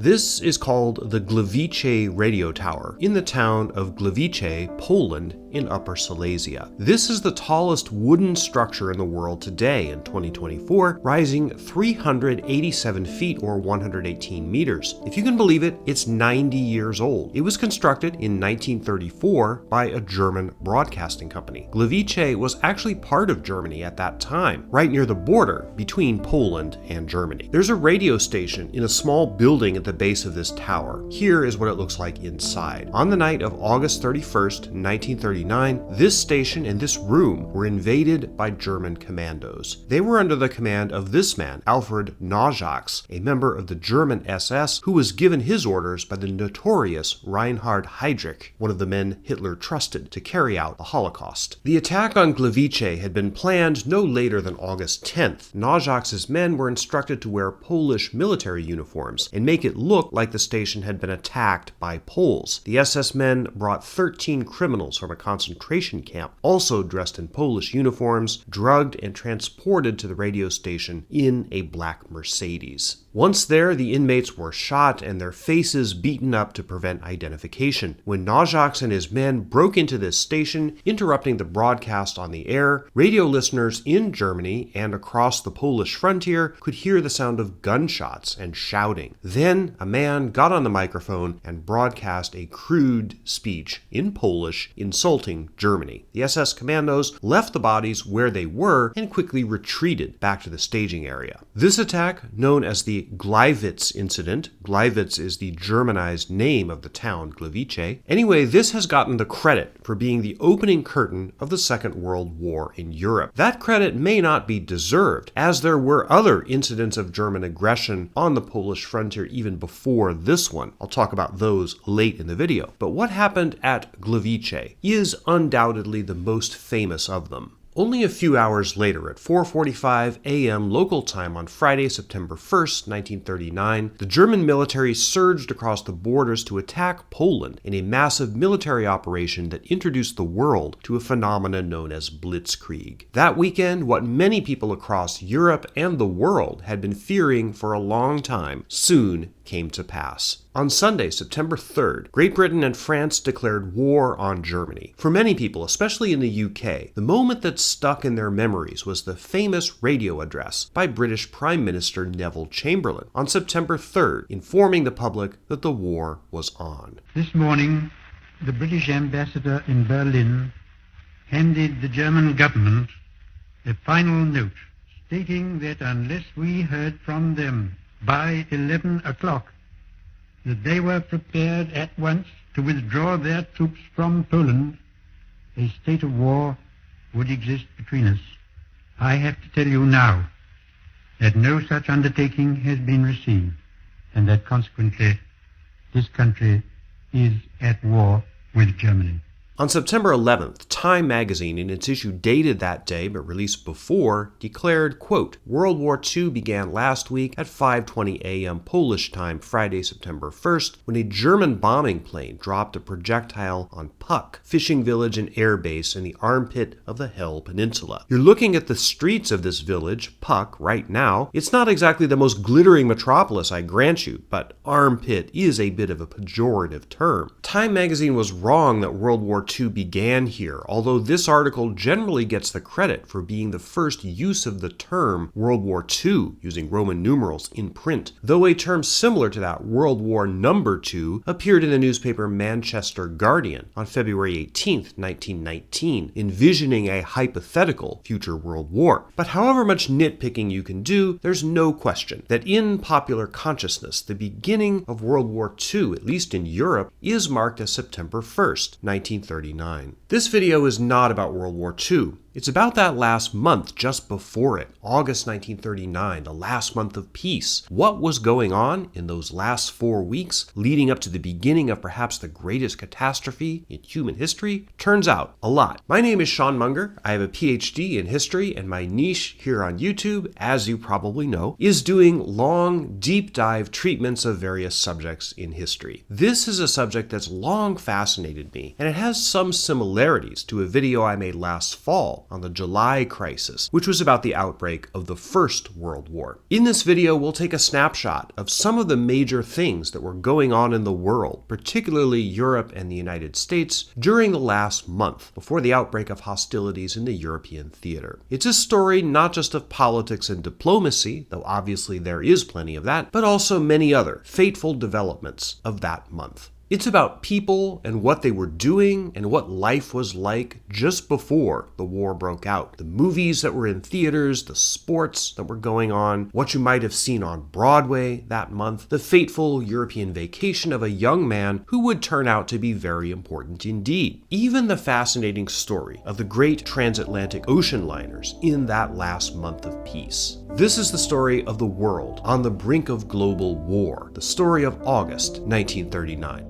This is called the Gliwice Radio Tower in the town of Gliwice, Poland, in Upper Silesia. This is the tallest wooden structure in the world today in 2024, rising 387 feet or 118 meters. If you can believe it, it's 90 years old. It was constructed in 1934 by a German broadcasting company. Gliwice was actually part of Germany at that time, right near the border between Poland and Germany. There's a radio station in a small building at the base of this tower. Here is what it looks like inside. On the night of August 31st, 1939, this station and this room were invaded by German commandos. They were under the command of this man, Alfred Naujax, a member of the German SS who was given his orders by the notorious Reinhard Heydrich, one of the men Hitler trusted to carry out the Holocaust. The attack on Gliwice had been planned no later than August 10th. Naujax's men were instructed to wear Polish military uniforms and make it look like the station had been attacked by Poles. The SS men brought 13 criminals from a concentration camp, also dressed in Polish uniforms, drugged and transported to the radio station in a black Mercedes. Once there, the inmates were shot and their faces beaten up to prevent identification. When Naujax and his men broke into this station, interrupting the broadcast on the air, radio listeners in Germany and across the Polish frontier could hear the sound of gunshots and shouting. Then a man got on the microphone and broadcast a crude speech in Polish insulting Germany. The SS commandos left the bodies where they were and quickly retreated back to the staging area. This attack, known as the Gleiwitz incident — Gleiwitz is the Germanized name of the town Gliwice — anyway, this has gotten the credit for being the opening curtain of the Second World War in Europe. That credit may not be deserved, as there were other incidents of German aggression on the Polish frontier even before this one. I'll talk about those late in the video. But what happened at Gliwice is undoubtedly the most famous of them. Only a few hours later, at 4:45 a.m. local time on Friday, September 1st, 1939, the German military surged across the borders to attack Poland in a massive military operation that introduced the world to a phenomenon known as blitzkrieg. That weekend, what many people across Europe and the world had been fearing for a long time soon came to pass. On Sunday, September 3rd, Great Britain and France declared war on Germany. For many people, especially in the UK, the moment that stuck in their memories was the famous radio address by British Prime Minister Neville Chamberlain on September 3rd, informing the public that the war was on. This morning, the British ambassador in Berlin handed the German government a final note stating that unless we heard from them by 11 o'clock, that they were prepared at once to withdraw their troops from Poland, a state of war would exist between us. I have to tell you now that no such undertaking has been received, and that consequently this country is at war with Germany. On September 11th, Time magazine, in its issue dated that day but released before, declared, quote, World War II began last week at 5:20 a.m. Polish time, Friday, September 1st, when a German bombing plane dropped a projectile on Puck, fishing village and air base in the armpit of the Hel Peninsula. You're looking at the streets of this village, Puck, right now. It's not exactly the most glittering metropolis, I grant you, but armpit is a bit of a pejorative term. Time magazine was wrong that World War II began here, although this article generally gets the credit for being the first use of the term World War II using Roman numerals in print, though a term similar to that, World War II, appeared in the newspaper Manchester Guardian on February 18, 1919, envisioning a hypothetical future world war. But however much nitpicking you can do, there's no question that in popular consciousness, the beginning of World War II, at least in Europe, is marked as September 1st, 1939. This video is not about World War II. It's about that last month just before it, August 1939, the last month of peace. What was going on in those last 4 weeks leading up to the beginning of perhaps the greatest catastrophe in human history? Turns out, a lot. My name is Sean Munger. I have a PhD in history, and my niche here on YouTube, as you probably know, is doing long, deep dive treatments of various subjects in history. This is a subject that's long fascinated me, and it has some similarities to a video I made last fall call on the July crisis, which was about the outbreak of the First World War. In this video, we'll take a snapshot of some of the major things that were going on in the world, particularly Europe and the United States, during the last month before the outbreak of hostilities in the European theater. It's a story not just of politics and diplomacy, though obviously there is plenty of that, but also many other fateful developments of that month. It's about people and what they were doing and what life was like just before the war broke out. The movies that were in theaters, the sports that were going on, what you might have seen on Broadway that month, the fateful European vacation of a young man who would turn out to be very important indeed. Even the fascinating story of the great transatlantic ocean liners in that last month of peace. This is the story of the world on the brink of global war, the story of August 1939.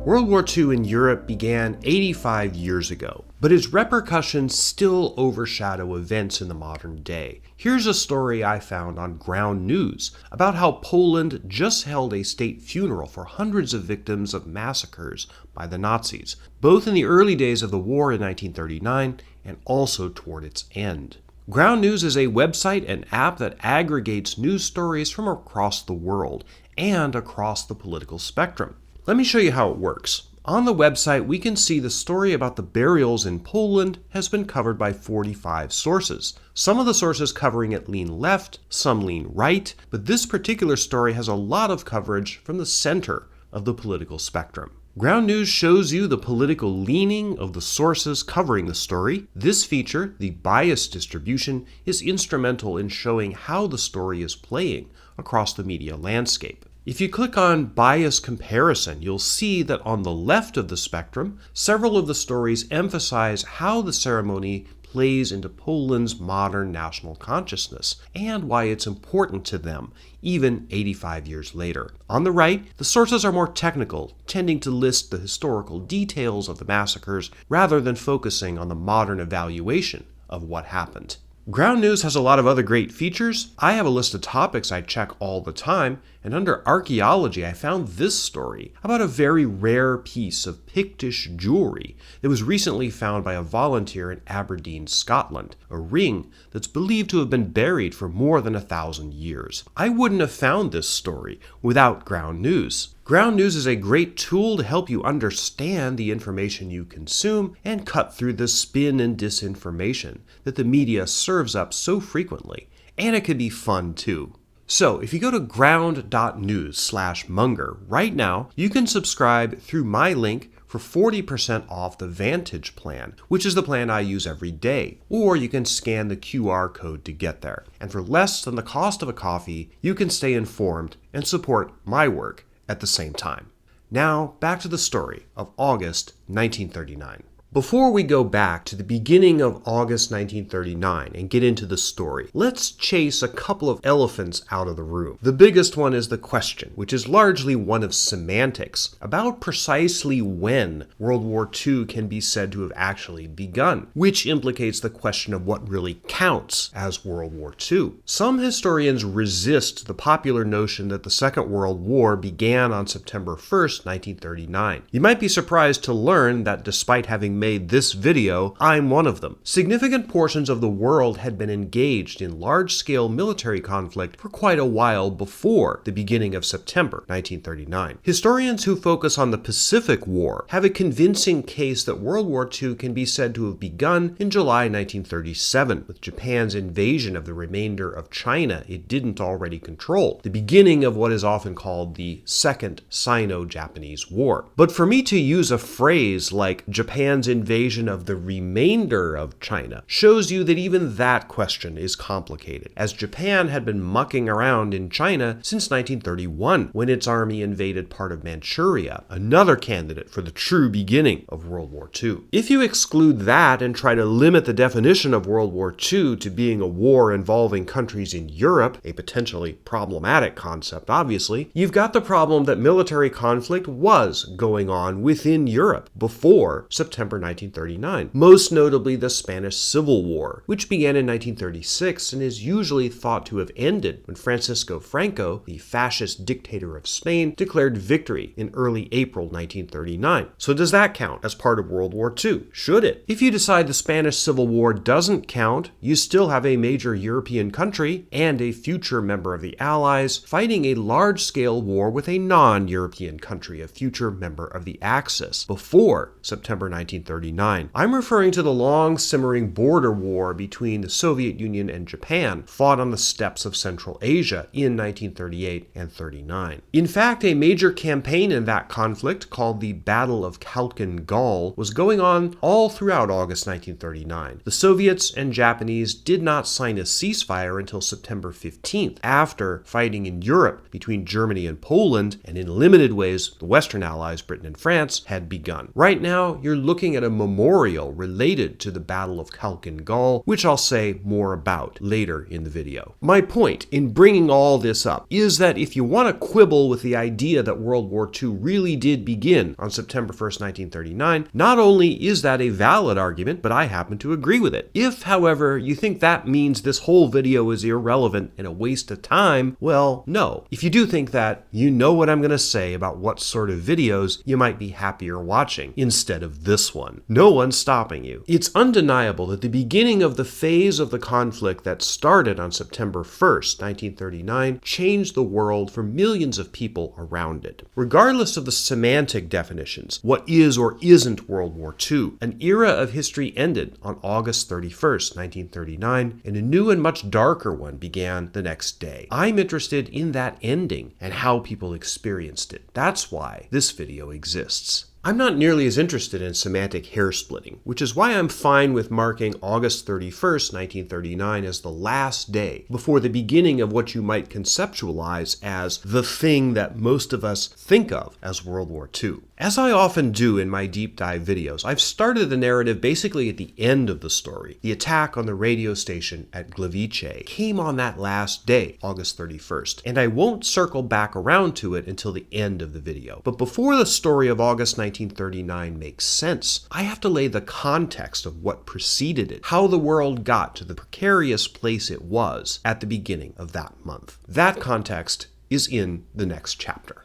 World War II in Europe began 85 years ago, but its repercussions still overshadow events in the modern day. Here's a story I found on Ground News about how Poland just held a state funeral for hundreds of victims of massacres by the Nazis, both in the early days of the war in 1939 and also toward its end. Ground News is a website and app that aggregates news stories from across the world and across the political spectrum. Let me show you how it works. On the website, we can see the story about the burials in Poland has been covered by 45 sources. Some of the sources covering it lean left, some lean right, but this particular story has a lot of coverage from the center of the political spectrum. Ground News shows you the political leaning of the sources covering the story. This feature, the bias distribution, is instrumental in showing how the story is playing across the media landscape. If you click on Bias Comparison, you'll see that on the left of the spectrum, several of the stories emphasize how the ceremony plays into Poland's modern national consciousness and why it's important to them, even 85 years later. On the right, the sources are more technical, tending to list the historical details of the massacres rather than focusing on the modern evaluation of what happened. Ground News has a lot of other great features. I have a list of topics I check all the time, and under archaeology I found this story about a very rare piece of Pictish jewelry that was recently found by a volunteer in Aberdeen, Scotland, a ring that's believed to have been buried for more than 1,000 years. I wouldn't have found this story without Ground News. Ground News is a great tool to help you understand the information you consume and cut through the spin and disinformation that the media serves up so frequently, and it can be fun too. So if you go to ground.news/Munger right now, you can subscribe through my link for 40% off the Vantage plan, which is the plan I use every day, or you can scan the QR code to get there. And for less than the cost of a coffee, you can stay informed and support my work at the same time. Now, back to the story of August 1939. Before we go back to the beginning of August 1939 and get into the story, let's chase a couple of elephants out of the room. The biggest one is the question, which is largely one of semantics, about precisely when World War II can be said to have actually begun, which implicates the question of what really counts as World War II. Some historians resist the popular notion that the Second World War began on September 1st, 1939. You might be surprised to learn that despite having made this video, I'm one of them. Significant portions of the world had been engaged in large-scale military conflict for quite a while before the beginning of September 1939. Historians who focus on the Pacific War have a convincing case that World War II can be said to have begun in July 1937, with Japan's invasion of the remainder of China it didn't already control, the beginning of what is often called the Second Sino-Japanese War. But for me to use a phrase like Japan's invasion of the remainder of China shows you that even that question is complicated, as Japan had been mucking around in China since 1931, when its army invaded part of Manchuria, another candidate for the true beginning of World War II. If you exclude that and try to limit the definition of World War II to being a war involving countries in Europe, a potentially problematic concept obviously, you've got the problem that military conflict was going on within Europe before September September 1939, most notably the Spanish Civil War, which began in 1936 and is usually thought to have ended when Francisco Franco, the fascist dictator of Spain, declared victory in early April 1939. So does that count as part of World War II? Should it? If you decide the Spanish Civil War doesn't count, you still have a major European country and a future member of the Allies fighting a large-scale war with a non-European country, a future member of the Axis, before September 1939. I'm referring to the long-simmering border war between the Soviet Union and Japan, fought on the steppes of Central Asia in 1938 and 39. In fact, a major campaign in that conflict, called the Battle of Khalkhin Gol, was going on all throughout August 1939. The Soviets and Japanese did not sign a ceasefire until September 15th, after fighting in Europe between Germany and Poland, and in limited ways the Western Allies, Britain and France, had begun. Right now, you're looking at a memorial related to the Battle of Khalkhin Gol, which I'll say more about later in the video. My point in bringing all this up is that if you want to quibble with the idea that World War II really did begin on September 1st, 1939, not only is that a valid argument, but I happen to agree with it. If, however, you think that means this whole video is irrelevant and a waste of time, well, no. If you do think that, you know what I'm going to say about what sort of videos you might be happier watching instead of this one. No one's stopping you. It's undeniable that the beginning of the phase of the conflict that started on September 1st, 1939, changed the world for millions of people around it. Regardless of the semantic definitions, what is or isn't World War II, an era of history ended on August 31st, 1939, and a new and much darker one began the next day. I'm interested in that ending and how people experienced it. That's why this video exists. I'm not nearly as interested in semantic hair-splitting, which is why I'm fine with marking August 31st, 1939 as the last day before the beginning of what you might conceptualize as the thing that most of us think of as World War II. As I often do in my deep dive videos, I've started the narrative basically at the end of the story. The attack on the radio station at Gliwice came on that last day, August 31st, and I won't circle back around to it until the end of the video. But before the story of August 1939 makes sense, I have to lay the context of what preceded it, how the world got to the precarious place it was at the beginning of that month. That context is in the next chapter.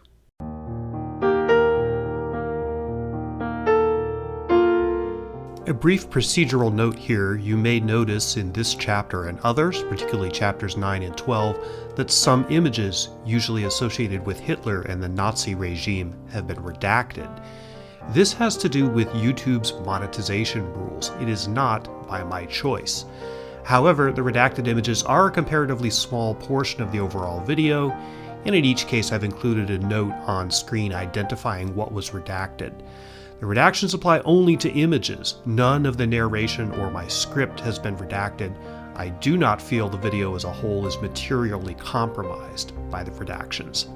A brief procedural note here: you may notice in this chapter and others, particularly chapters 9 and 12, that some images usually associated with Hitler and the Nazi regime have been redacted. This has to do with YouTube's monetization rules. It is not by my choice. However, the redacted images are a comparatively small portion of the overall video, and in each case I've included a note on screen identifying what was redacted. The redactions apply only to images. None of the narration or my script has been redacted. I do not feel the video as a whole is materially compromised by the redactions.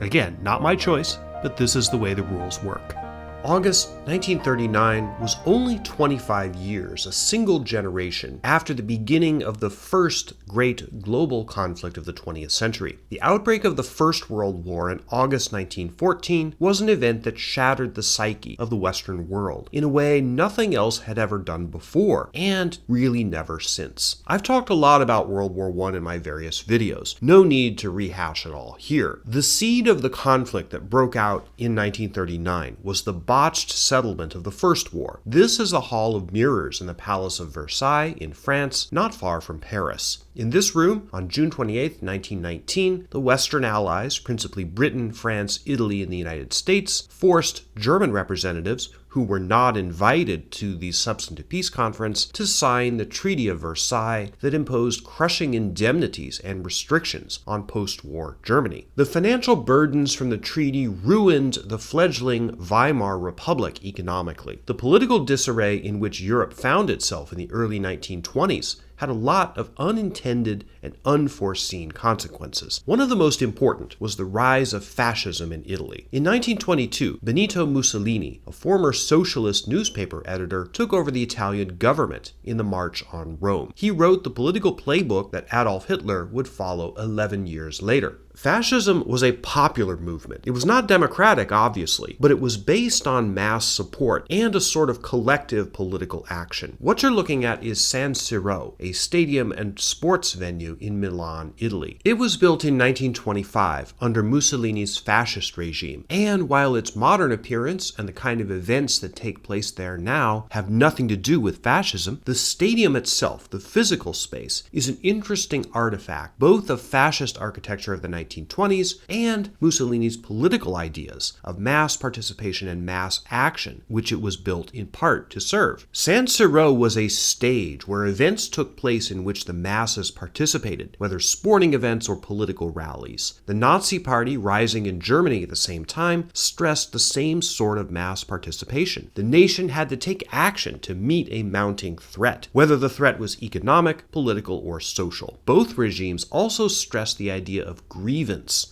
Again, not my choice, but this is the way the rules work. August 1939 was only 25 years, a single generation, after the beginning of the first great global conflict of the 20th century. The outbreak of the First World War in August 1914 was an event that shattered the psyche of the Western world in a way nothing else had ever done before, and really never since. I've talked a lot about World War I in my various videos. No need to rehash it all here. The seed of the conflict that broke out in 1939 was the botched settlement of the First War. This is the Hall of Mirrors in the Palace of Versailles in France, not far from Paris. In this room, on June 28, 1919, the Western Allies, principally Britain, France, Italy, and the United States, forced German representatives who were not invited to the substantive peace conference to sign the Treaty of Versailles that imposed crushing indemnities and restrictions on post-war Germany. The financial burdens from the treaty ruined the fledgling Weimar Republic economically. The political disarray in which Europe found itself in the early 1920s had a lot of unintended and unforeseen consequences. One of the most important was the rise of fascism in Italy. In 1922, Benito Mussolini, a former socialist newspaper editor, took over the Italian government in the March on Rome. He wrote the political playbook that Adolf Hitler would follow 11 years later. Fascism was a popular movement. It was not democratic, obviously, but it was based on mass support and a sort of collective political action. What you're looking at is San Siro, a stadium and sports venue in Milan, Italy. It was built in 1925 under Mussolini's fascist regime, and while its modern appearance and the kind of events that take place there now have nothing to do with fascism, the stadium itself, the physical space, is an interesting artifact, both of fascist architecture of the 1920s and Mussolini's political ideas of mass participation and mass action, which it was built in part to serve. San Siro was a stage where events took place in which the masses participated, whether sporting events or political rallies. The Nazi Party, rising in Germany at the same time, stressed the same sort of mass participation. The nation had to take action to meet a mounting threat, whether the threat was economic, political, or social. Both regimes also stressed the idea of grievance,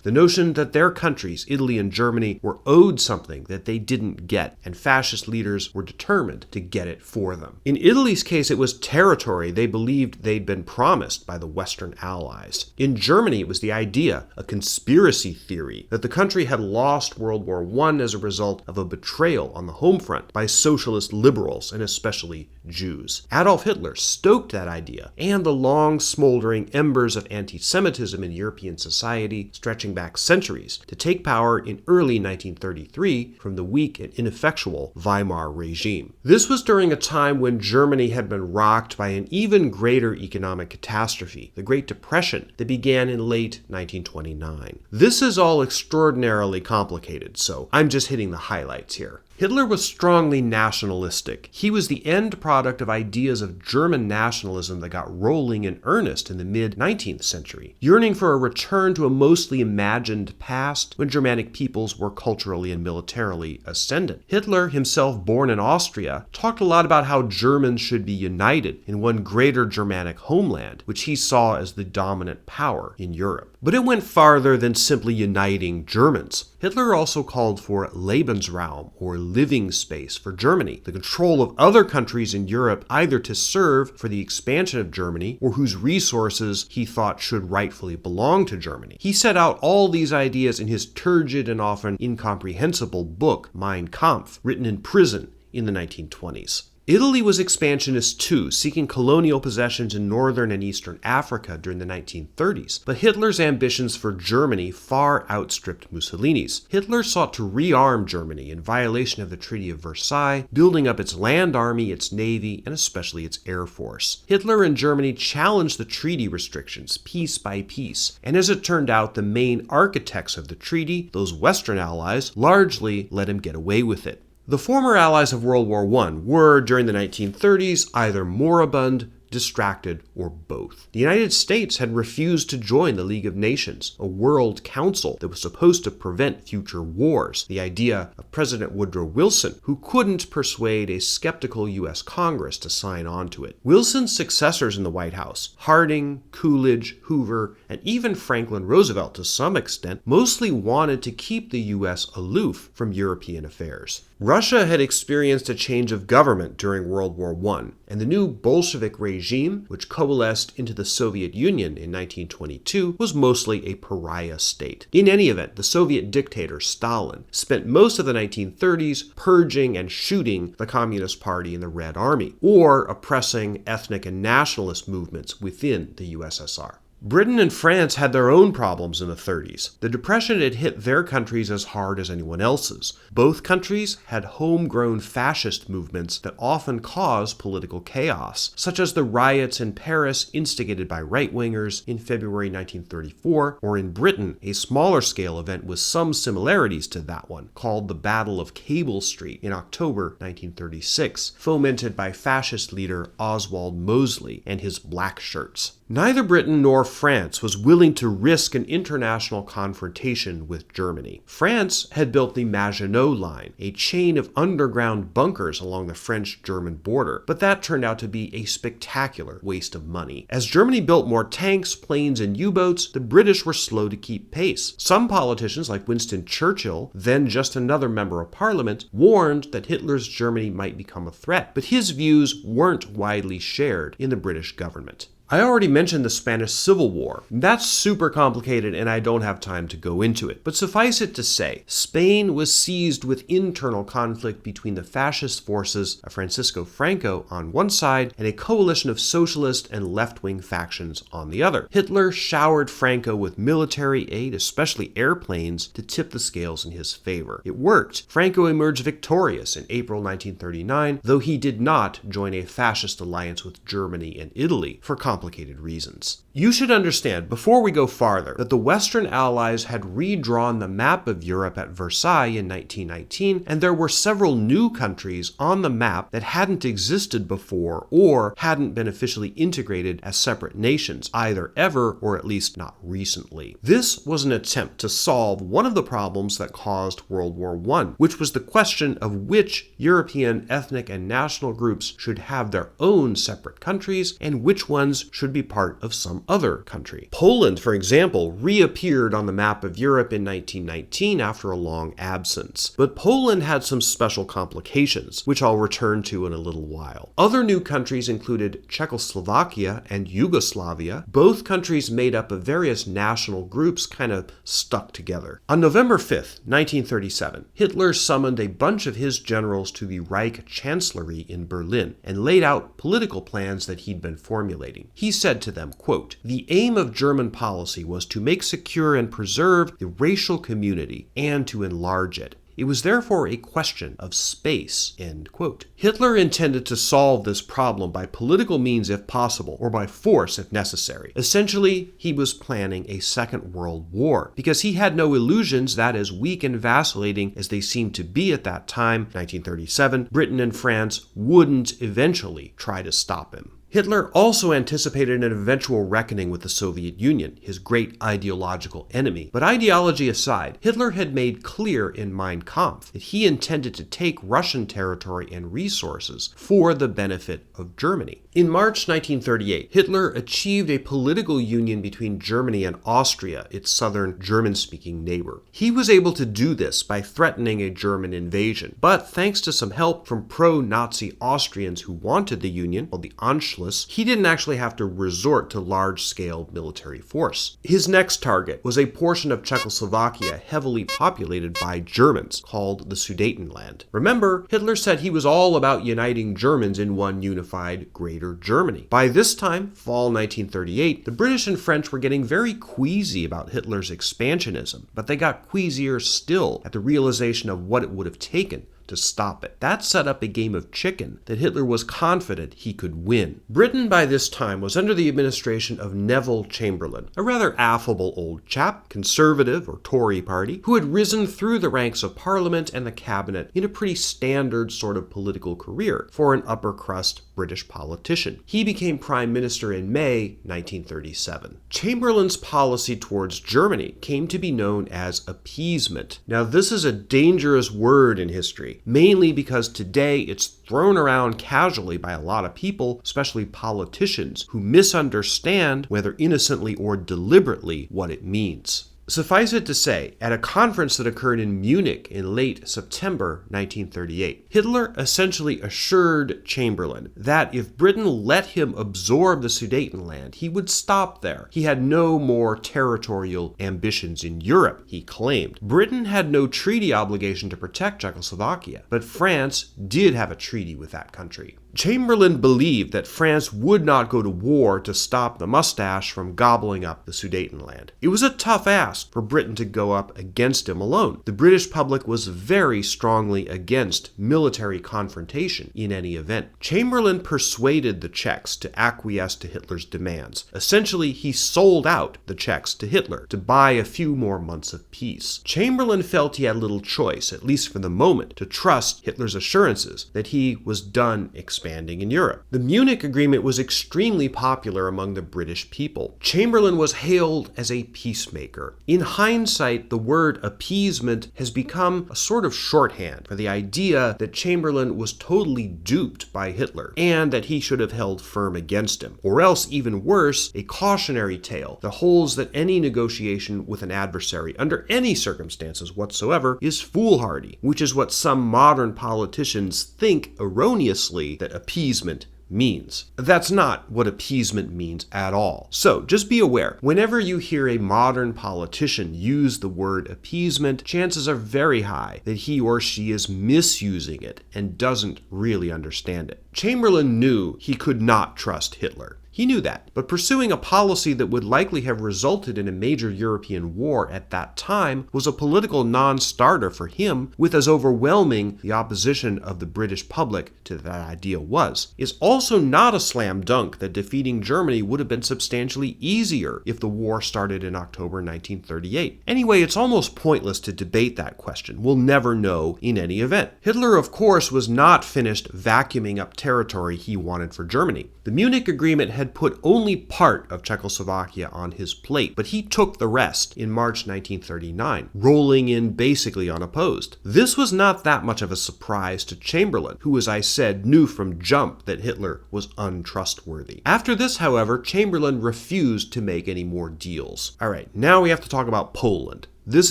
the notion that their countries, Italy and Germany, were owed something that they didn't get, and fascist leaders were determined to get it for them. In Italy's case, it was territory they believed they'd been promised by the Western Allies. In Germany, it was the idea, a conspiracy theory, that the country had lost World War I as a result of a betrayal on the home front by socialist liberals, and especially Jews. Adolf Hitler stoked that idea, and the long smoldering embers of anti-Semitism in European society, stretching back centuries, to take power in early 1933 from the weak and ineffectual Weimar regime. This was during a time when Germany had been rocked by an even greater economic catastrophe, the Great Depression, that began in late 1929. This is all extraordinarily complicated, so I'm just hitting the highlights here. Hitler was strongly nationalistic. He was the end product of ideas of German nationalism that got rolling in earnest in the mid-19th century, yearning for a return to a mostly imagined past when Germanic peoples were culturally and militarily ascendant. Hitler, himself born in Austria, talked a lot about how Germans should be united in one greater Germanic homeland, which he saw as the dominant power in Europe. But it went farther than simply uniting Germans. Hitler also called for Lebensraum, or living space, for Germany, the control of other countries in Europe either to serve for the expansion of Germany or whose resources he thought should rightfully belong to Germany. He set out all these ideas in his turgid and often incomprehensible book, Mein Kampf, written in prison in the 1920s. Italy was expansionist too, seeking colonial possessions in northern and eastern Africa during the 1930s, but Hitler's ambitions for Germany far outstripped Mussolini's. Hitler sought to rearm Germany in violation of the Treaty of Versailles, building up its land army, its navy, and especially its air force. Hitler and Germany challenged the treaty restrictions piece by piece, and as it turned out, the main architects of the treaty, those Western allies, largely let him get away with it. The former allies of World War I were, during the 1930s, either moribund, distracted, or both. The United States had refused to join the League of Nations, a world council that was supposed to prevent future wars, the idea of President Woodrow Wilson, who couldn't persuade a skeptical U.S. Congress to sign on to it. Wilson's successors in the White House, Harding, Coolidge, Hoover, and even Franklin Roosevelt to some extent, mostly wanted to keep the U.S. aloof from European affairs. Russia had experienced a change of government during World War I, and the new Bolshevik regime, which coalesced into the Soviet Union in 1922, was mostly a pariah state. In any event, the Soviet dictator Stalin spent most of the 1930s purging and shooting the Communist Party and the Red Army, or oppressing ethnic and nationalist movements within the USSR. Britain and France had their own problems in the 30s. The Depression had hit their countries as hard as anyone else's. Both countries had homegrown fascist movements that often caused political chaos, such as the riots in Paris instigated by right-wingers in February 1934, or in Britain, a smaller-scale event with some similarities to that one, called the Battle of Cable Street in October 1936, fomented by fascist leader Oswald Mosley and his black shirts. Neither Britain nor France was willing to risk an international confrontation with Germany. France had built the Maginot Line, a chain of underground bunkers along the French-German border, but that turned out to be a spectacular waste of money. As Germany built more tanks, planes, and U-boats, the British were slow to keep pace. Some politicians, like Winston Churchill, then just another member of parliament, warned that Hitler's Germany might become a threat, but his views weren't widely shared in the British government. I already mentioned the Spanish Civil War. That's super complicated and I don't have time to go into it. But suffice it to say, Spain was seized with internal conflict between the fascist forces of Francisco Franco on one side and a coalition of socialist and left-wing factions on the other. Hitler showered Franco with military aid, especially airplanes, to tip the scales in his favor. It worked. Franco emerged victorious in April 1939, though he did not join a fascist alliance with Germany and Italy for complicated reasons. You should understand, before we go farther, that the Western Allies had redrawn the map of Europe at Versailles in 1919, and there were several new countries on the map that hadn't existed before or hadn't been officially integrated as separate nations, either ever or at least not recently. This was an attempt to solve one of the problems that caused World War I, which was the question of which European ethnic and national groups should have their own separate countries and which ones should be part of some other country. Poland, for example, reappeared on the map of Europe in 1919 after a long absence. But Poland had some special complications, which I'll return to in a little while. Other new countries included Czechoslovakia and Yugoslavia, both countries made up of various national groups kind of stuck together. On November 5th, 1937, Hitler summoned a bunch of his generals to the Reich Chancellery in Berlin and laid out political plans that he'd been formulating. He said to them, quote, "The aim of German policy was to make secure and preserve the racial community and to enlarge it. It was therefore a question of space," end quote. Hitler intended to solve this problem by political means if possible, or by force if necessary. Essentially, he was planning a Second World War, because he had no illusions that, as weak and vacillating as they seemed to be at that time, 1937, Britain and France wouldn't eventually try to stop him. Hitler also anticipated an eventual reckoning with the Soviet Union, his great ideological enemy. But ideology aside, Hitler had made clear in Mein Kampf that he intended to take Russian territory and resources for the benefit of Germany. In March 1938, Hitler achieved a political union between Germany and Austria, its southern German-speaking neighbor. He was able to do this by threatening a German invasion, but thanks to some help from pro-Nazi Austrians who wanted the union, called the Anschluss, he didn't actually have to resort to large-scale military force. His next target was a portion of Czechoslovakia heavily populated by Germans, called the Sudetenland. Remember, Hitler said he was all about uniting Germans in one unified Greater Germany. By this time, fall 1938, the British and French were getting very queasy about Hitler's expansionism, but they got queasier still at the realization of what it would have taken to stop it. That set up a game of chicken that Hitler was confident he could win. Britain by this time was under the administration of Neville Chamberlain, a rather affable old chap, conservative or Tory party, who had risen through the ranks of Parliament and the cabinet in a pretty standard sort of political career for an upper crust British politician. He became Prime Minister in May 1937. Chamberlain's policy towards Germany came to be known as appeasement. Now, this is a dangerous word in history, mainly because today it's thrown around casually by a lot of people, especially politicians, who misunderstand, whether innocently or deliberately, what it means. Suffice it to say, at a conference that occurred in Munich in late September 1938, Hitler essentially assured Chamberlain that if Britain let him absorb the Sudetenland, he would stop there. He had no more territorial ambitions in Europe, he claimed. Britain had no treaty obligation to protect Czechoslovakia, but France did have a treaty with that country. Chamberlain believed that France would not go to war to stop the mustache from gobbling up the Sudetenland. It was a tough ask for Britain to go up against him alone. The British public was very strongly against military confrontation in any event. Chamberlain persuaded the Czechs to acquiesce to Hitler's demands. Essentially, he sold out the Czechs to Hitler to buy a few more months of peace. Chamberlain felt he had little choice, at least for the moment, to trust Hitler's assurances that he was done expanding in Europe. The Munich Agreement was extremely popular among the British people. Chamberlain was hailed as a peacemaker. In hindsight, the word appeasement has become a sort of shorthand for the idea that Chamberlain was totally duped by Hitler and that he should have held firm against him. Or else, even worse, a cautionary tale that holds that any negotiation with an adversary under any circumstances whatsoever is foolhardy, which is what some modern politicians think erroneously that appeasement means. That's not what appeasement means at all. So just be aware, whenever you hear a modern politician use the word appeasement, chances are very high that he or she is misusing it and doesn't really understand it. Chamberlain knew he could not trust Hitler. He knew that, but pursuing a policy that would likely have resulted in a major European war at that time was a political non-starter for him, with as overwhelming the opposition of the British public to that idea was. It's also not a slam dunk that defeating Germany would have been substantially easier if the war started in October 1938. Anyway, it's almost pointless to debate that question. We'll never know in any event. Hitler, of course, was not finished vacuuming up territory he wanted for Germany. The Munich Agreement had put only part of Czechoslovakia on his plate, but he took the rest in March 1939, rolling in basically unopposed. This was not that much of a surprise to Chamberlain, who, as I said, knew from jump that Hitler was untrustworthy. After this, however, Chamberlain refused to make any more deals. All right, now we have to talk about Poland. This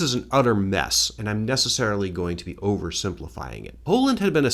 is an utter mess, and I'm necessarily going to be oversimplifying it. Poland had been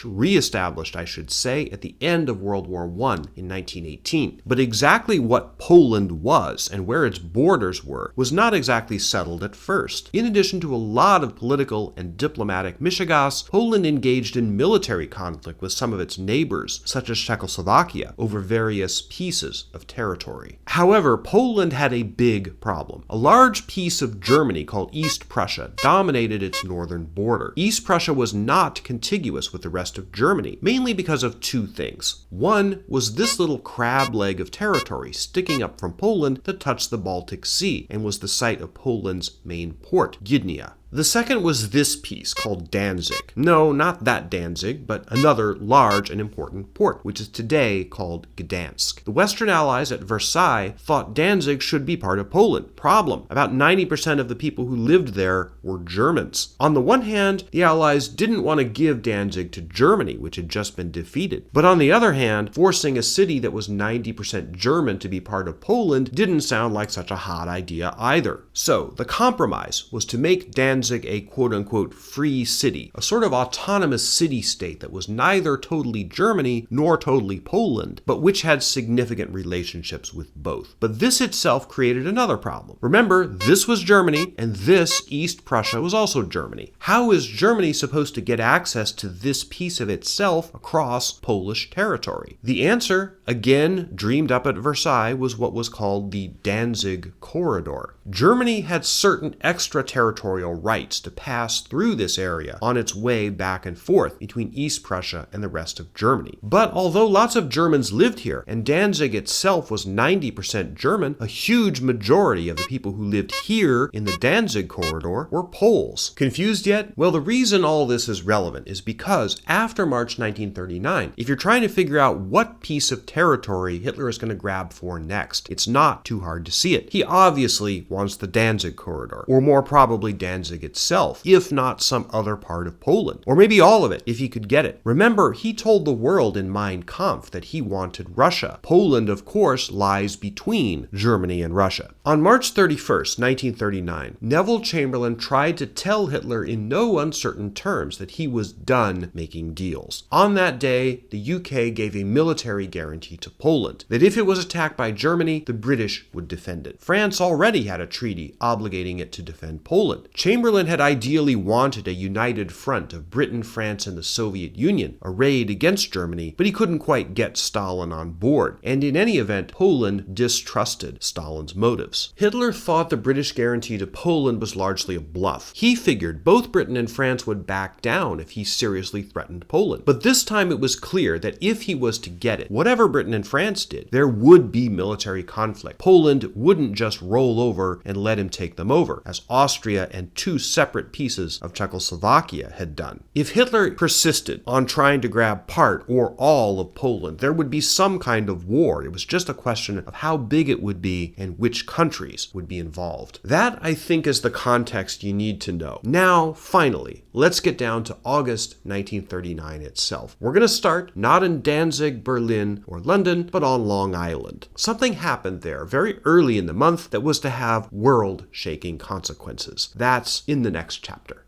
re-established, I should say, at the end of World War I in 1918. But exactly what Poland was and where its borders were was not exactly settled at first. In addition to a lot of political and diplomatic mishegas, Poland engaged in military conflict with some of its neighbors, such as Czechoslovakia, over various pieces of territory. However, Poland had a big problem. A large piece of Germany called East Prussia dominated its northern border. East Prussia was not contiguous with the rest of Germany, mainly because of two things. One was this little crab leg of territory sticking up from Poland that touched the Baltic Sea and was the site of Poland's main port, Gdynia. The second was this piece called Danzig. No, not that Danzig, but another large and important port, which is today called Gdansk. The Western Allies at Versailles thought Danzig should be part of Poland. Problem: about 90% of the people who lived there were Germans. On the one hand, the Allies didn't want to give Danzig to Germany, which had just been defeated. But on the other hand, forcing a city that was 90% German to be part of Poland didn't sound like such a hot idea either. So the compromise was to make Danzig a quote-unquote free city, a sort of autonomous city-state that was neither totally Germany nor totally Poland, but which had significant relationships with both. But this itself created another problem. Remember, this was Germany, and this, East Prussia, was also Germany. How is Germany supposed to get access to this piece of itself across Polish territory? The answer, again dreamed up at Versailles, was what was called the Danzig Corridor. Germany had certain extraterritorial rights to pass through this area on its way back and forth between East Prussia and the rest of Germany. But although lots of Germans lived here, and Danzig itself was 90% German, a huge majority of the people who lived here in the Danzig corridor were Poles. Confused yet? Well, the reason all this is relevant is because after March 1939, if you're trying to figure out what piece of territory Hitler is going to grab for next, it's not too hard to see it. He obviously wants the Danzig corridor, or more probably Danzig itself, if not some other part of Poland, or maybe all of it if he could get it. Remember, he told the world in Mein Kampf that he wanted Russia. Poland, of course, lies between Germany and Russia. On March 31st, 1939, Neville Chamberlain tried to tell Hitler in no uncertain terms that he was done making deals. On that day, the UK gave a military guarantee to Poland that if it was attacked by Germany, the British would defend it. France already had a treaty obligating it to defend Poland. Chamberlain had ideally wanted a united front of Britain, France, and the Soviet Union arrayed against Germany, but he couldn't quite get Stalin on board, and in any event, Poland distrusted Stalin's motives. Hitler thought the British guarantee to Poland was largely a bluff. He figured both Britain and France would back down if he seriously threatened Poland. But this time it was clear that if he was to get it, whatever Britain and France did, there would be military conflict. Poland wouldn't just roll over and let him take them over, as Austria and two separate pieces of Czechoslovakia had done. If Hitler persisted on trying to grab part or all of Poland, there would be some kind of war. It was just a question of how big it would be and which countries would be involved. That, I think, is the context you need to know. Now, finally, let's get down to August 1939 itself. We're going to start not in Danzig, Berlin, or London, but on Long Island. Something happened there very early in the month that was to have world-shaking consequences. That's in the next chapter.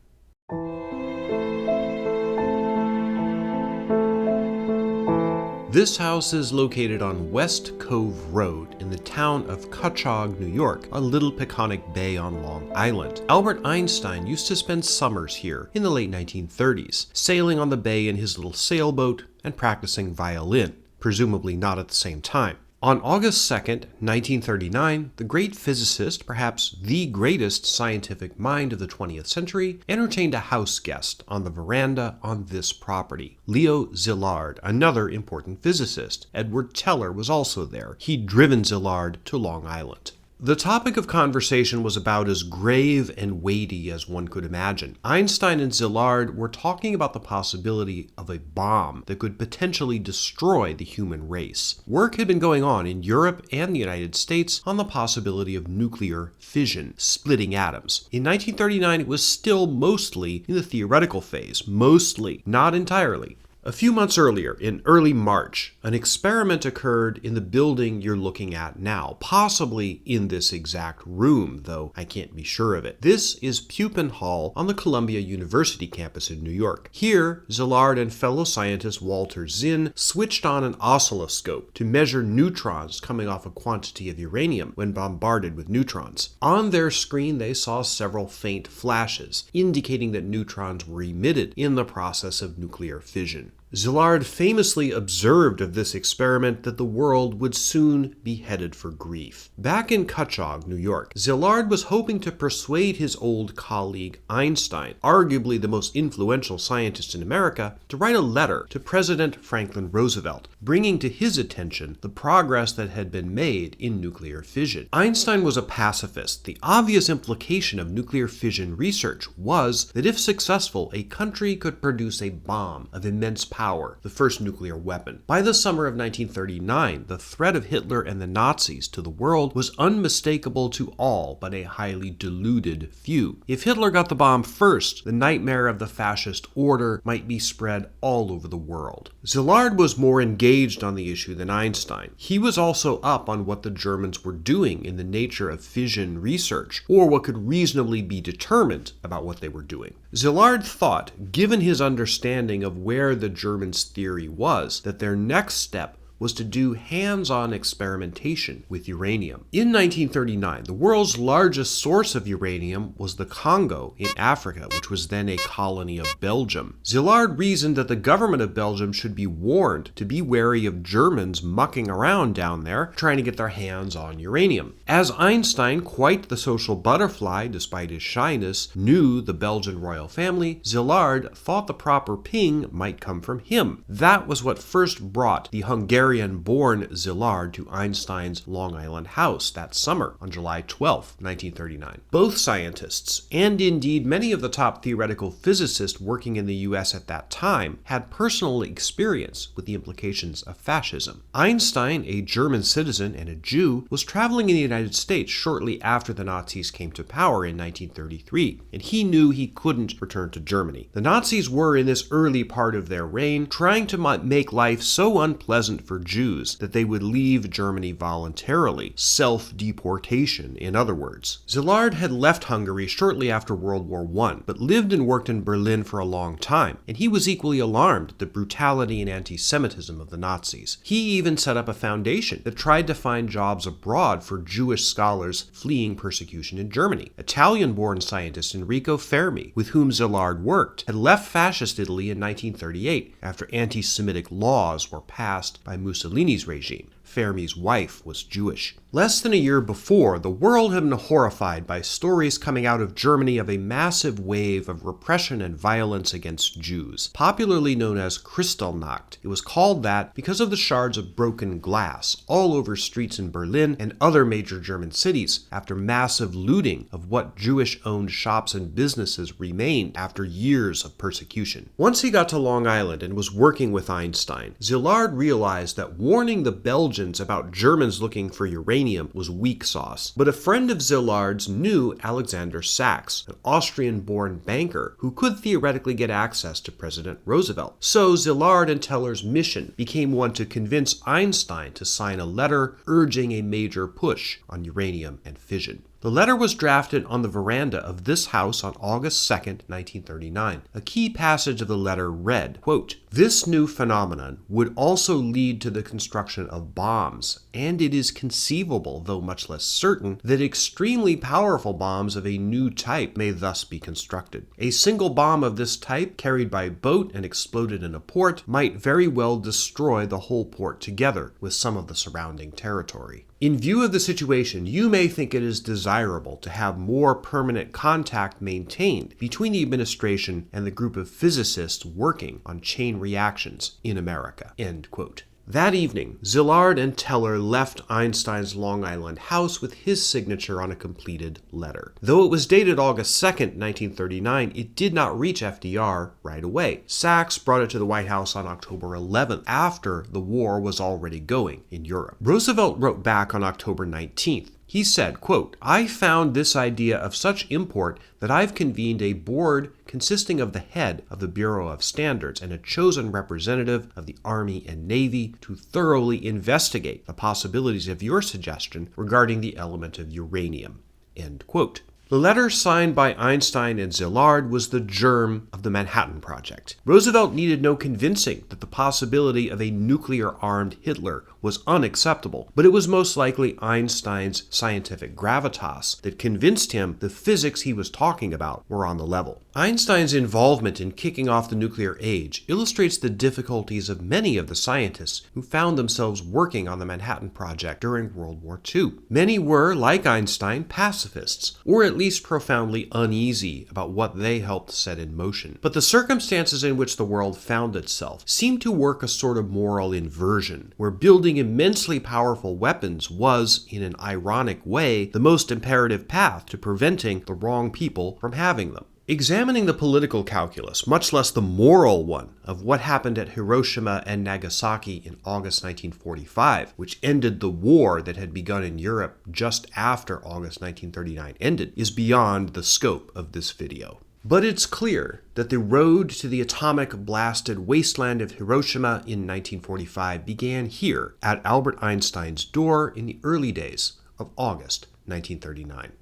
This house is located on West Cove Road in the town of Cutchogue, New York, on Little Peconic Bay on Long Island. Albert Einstein used to spend summers here in the late 1930s, sailing on the bay in his little sailboat and practicing violin, presumably not at the same time. On August 2nd, 1939, the great physicist, perhaps the greatest scientific mind of the 20th century, entertained a house guest on the veranda on this property. Leo Szilard, another important physicist. Edward Teller was also there. He'd driven Szilard to Long Island. The topic of conversation was about as grave and weighty as one could imagine. Einstein and Szilard were talking about the possibility of a bomb that could potentially destroy the human race. Work had been going on in Europe and the United States on the possibility of nuclear fission, splitting atoms. In 1939, it was still mostly in the theoretical phase, mostly, not entirely. A few months earlier, in early March, an experiment occurred in the building you're looking at now, possibly in this exact room, though I can't be sure of it. This is Pupin Hall on the Columbia University campus in New York. Here, Szilard and fellow scientist Walter Zinn switched on an oscilloscope to measure neutrons coming off a quantity of uranium when bombarded with neutrons. On their screen, they saw several faint flashes, indicating that neutrons were emitted in the process of nuclear fission. Szilard famously observed of this experiment that the world would soon be headed for grief. Back in Cutchogue, New York, Szilard was hoping to persuade his old colleague Einstein, arguably the most influential scientist in America, to write a letter to President Franklin Roosevelt, bringing to his attention the progress that had been made in nuclear fission. Einstein was a pacifist. The obvious implication of nuclear fission research was that if successful, a country could produce a bomb of immense power, the first nuclear weapon. By the summer of 1939, the threat of Hitler and the Nazis to the world was unmistakable to all but a highly deluded few. If Hitler got the bomb first, the nightmare of the fascist order might be spread all over the world. Szilard was more engaged on the issue than Einstein. He was also up on what the Germans were doing in the nature of fission research, or what could reasonably be determined about what they were doing. Szilard thought, given his understanding of where the Germans' theory was, that their next step was to do hands-on experimentation with uranium. In 1939, the world's largest source of uranium was the Congo in Africa, which was then a colony of Belgium. Szilard reasoned that the government of Belgium should be warned to be wary of Germans mucking around down there, trying to get their hands on uranium. As Einstein, quite the social butterfly despite his shyness, knew the Belgian royal family, Szilard thought the proper ping might come from him. That was what first brought the Hungarian-born Szilard to Einstein's Long Island house that summer on July 12, 1939. Both scientists, and indeed many of the top theoretical physicists working in the US at that time, had personal experience with the implications of fascism. Einstein, a German citizen and a Jew, was traveling in the United States shortly after the Nazis came to power in 1933, and he knew he couldn't return to Germany. The Nazis were, in this early part of their reign, trying to make life so unpleasant for Jews that they would leave Germany voluntarily, self-deportation in other words. Szilard had left Hungary shortly after World War I, but lived and worked in Berlin for a long time, and he was equally alarmed at the brutality and anti-Semitism of the Nazis. He even set up a foundation that tried to find jobs abroad for Jewish scholars fleeing persecution in Germany. Italian-born scientist Enrico Fermi, with whom Szilard worked, had left fascist Italy in 1938 after anti-Semitic laws were passed by Mussolini's regime. Fermi's wife was Jewish. Less than a year before, the world had been horrified by stories coming out of Germany of a massive wave of repression and violence against Jews, popularly known as Kristallnacht. It was called that because of the shards of broken glass all over streets in Berlin and other major German cities after massive looting of what Jewish-owned shops and businesses remained after years of persecution. Once he got to Long Island and was working with Einstein, Szilard realized that warning the Belgians about Germans looking for uranium was weak sauce. But a friend of Szilard's knew Alexander Sachs, an Austrian-born banker who could theoretically get access to President Roosevelt. So Szilard and Teller's mission became one to convince Einstein to sign a letter urging a major push on uranium and fission. The letter was drafted on the veranda of this house on August 2, 1939. A key passage of the letter read, quote, "This new phenomenon would also lead to the construction of bombs, and it is conceivable, though much less certain, that extremely powerful bombs of a new type may thus be constructed. A single bomb of this type, carried by boat and exploded in a port, might very well destroy the whole port together with some of the surrounding territory. In view of the situation, you may think it is desirable to have more permanent contact maintained between the administration and the group of physicists working on chain reactions in America." End quote. That evening, Szilard and Teller left Einstein's Long Island house with his signature on a completed letter. Though it was dated August 2nd, 1939, it did not reach FDR right away. Sachs brought it to the White House on October 11th, after the war was already going in Europe. Roosevelt wrote back on October 19th. He said, quote, "I found this idea of such import that I've convened a board consisting of the head of the Bureau of Standards and a chosen representative of the Army and Navy to thoroughly investigate the possibilities of your suggestion regarding the element of uranium." End quote. The letter signed by Einstein and Szilard was the germ of the Manhattan Project. Roosevelt needed no convincing that the possibility of a nuclear-armed Hitler was unacceptable, but it was most likely Einstein's scientific gravitas that convinced him the physics he was talking about were on the level. Einstein's involvement in kicking off the nuclear age illustrates the difficulties of many of the scientists who found themselves working on the Manhattan Project during World War II. Many were, like Einstein, pacifists, or at least profoundly uneasy about what they helped set in motion. But the circumstances in which the world found itself seemed to work a sort of moral inversion, where building immensely powerful weapons was, in an ironic way, the most imperative path to preventing the wrong people from having them. Examining the political calculus, much less the moral one, of what happened at Hiroshima and Nagasaki in August 1945, which ended the war that had begun in Europe just after August 1939 ended, is beyond the scope of this video. But it's clear that the road to the atomic-blasted wasteland of Hiroshima in 1945 began here at Albert Einstein's door in the early days of August 1939.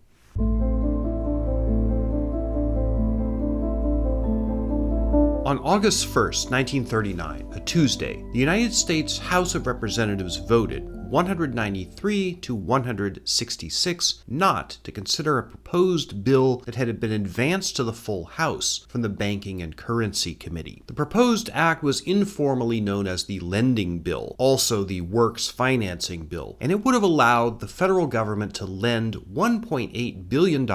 On August 1st, 1939, a Tuesday, the United States House of Representatives voted 193 to 166 not to consider a proposed bill that had been advanced to the full House from the Banking and Currency Committee. The proposed act was informally known as the Lending Bill, also the Works Financing Bill, and it would have allowed the federal government to lend $1.8 billion